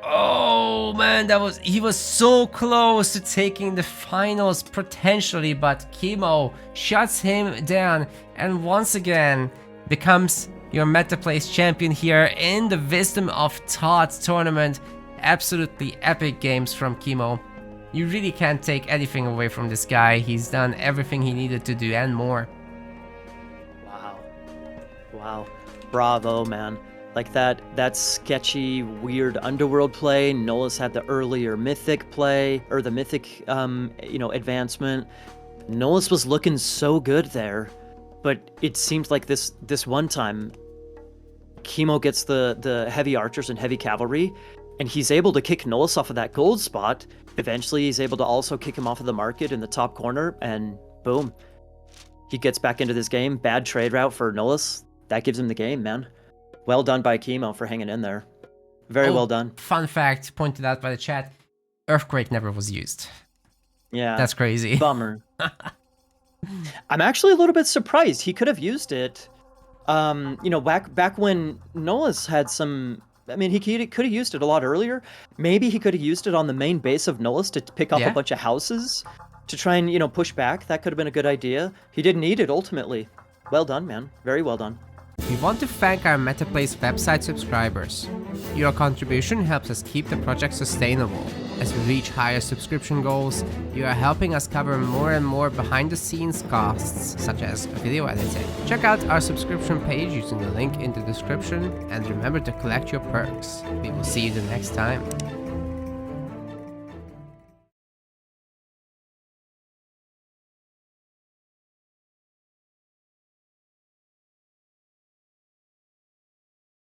Oh man, he was so close to taking the finals potentially, but Kimo shuts him down and once again becomes your meta place champion here in the Wisdom of Thoth tournament. Absolutely epic games from Kimo. You really can't take anything away from this guy. He's done everything he needed to do and more. Wow. Bravo, man. Like that sketchy, weird underworld play. Nullus had the earlier mythic play, or the mythic, advancement. Nullus was looking so good there, but it seems like this one time, Kimo gets the heavy archers and heavy cavalry, and he's able to kick Nullus off of that gold spot, Eventually, he's able to also kick him off of the market in the top corner, and boom, he gets back into this game. Bad trade route for Nullus. That gives him the game, man. Well done by Kimo for hanging in there. Very well done. Fun fact pointed out by the chat: Earthquake never was used. Yeah, That's crazy. Bummer. I'm actually a little bit surprised. He could have used it. Back when Nullus had some. I mean, he could have used it a lot earlier. Maybe he could have used it on the main base of Nullus to pick up a bunch of houses to try and, push back. That could have been a good idea. He didn't need it ultimately. Well done, man. Very well done. We want to thank our MetaPlace website subscribers. Your contribution helps us keep the project sustainable. As we reach higher subscription goals, you are helping us cover more and more behind-the-scenes costs, such as video editing. Check out our subscription page using the link in the description, and remember to collect your perks. We will see you the next time.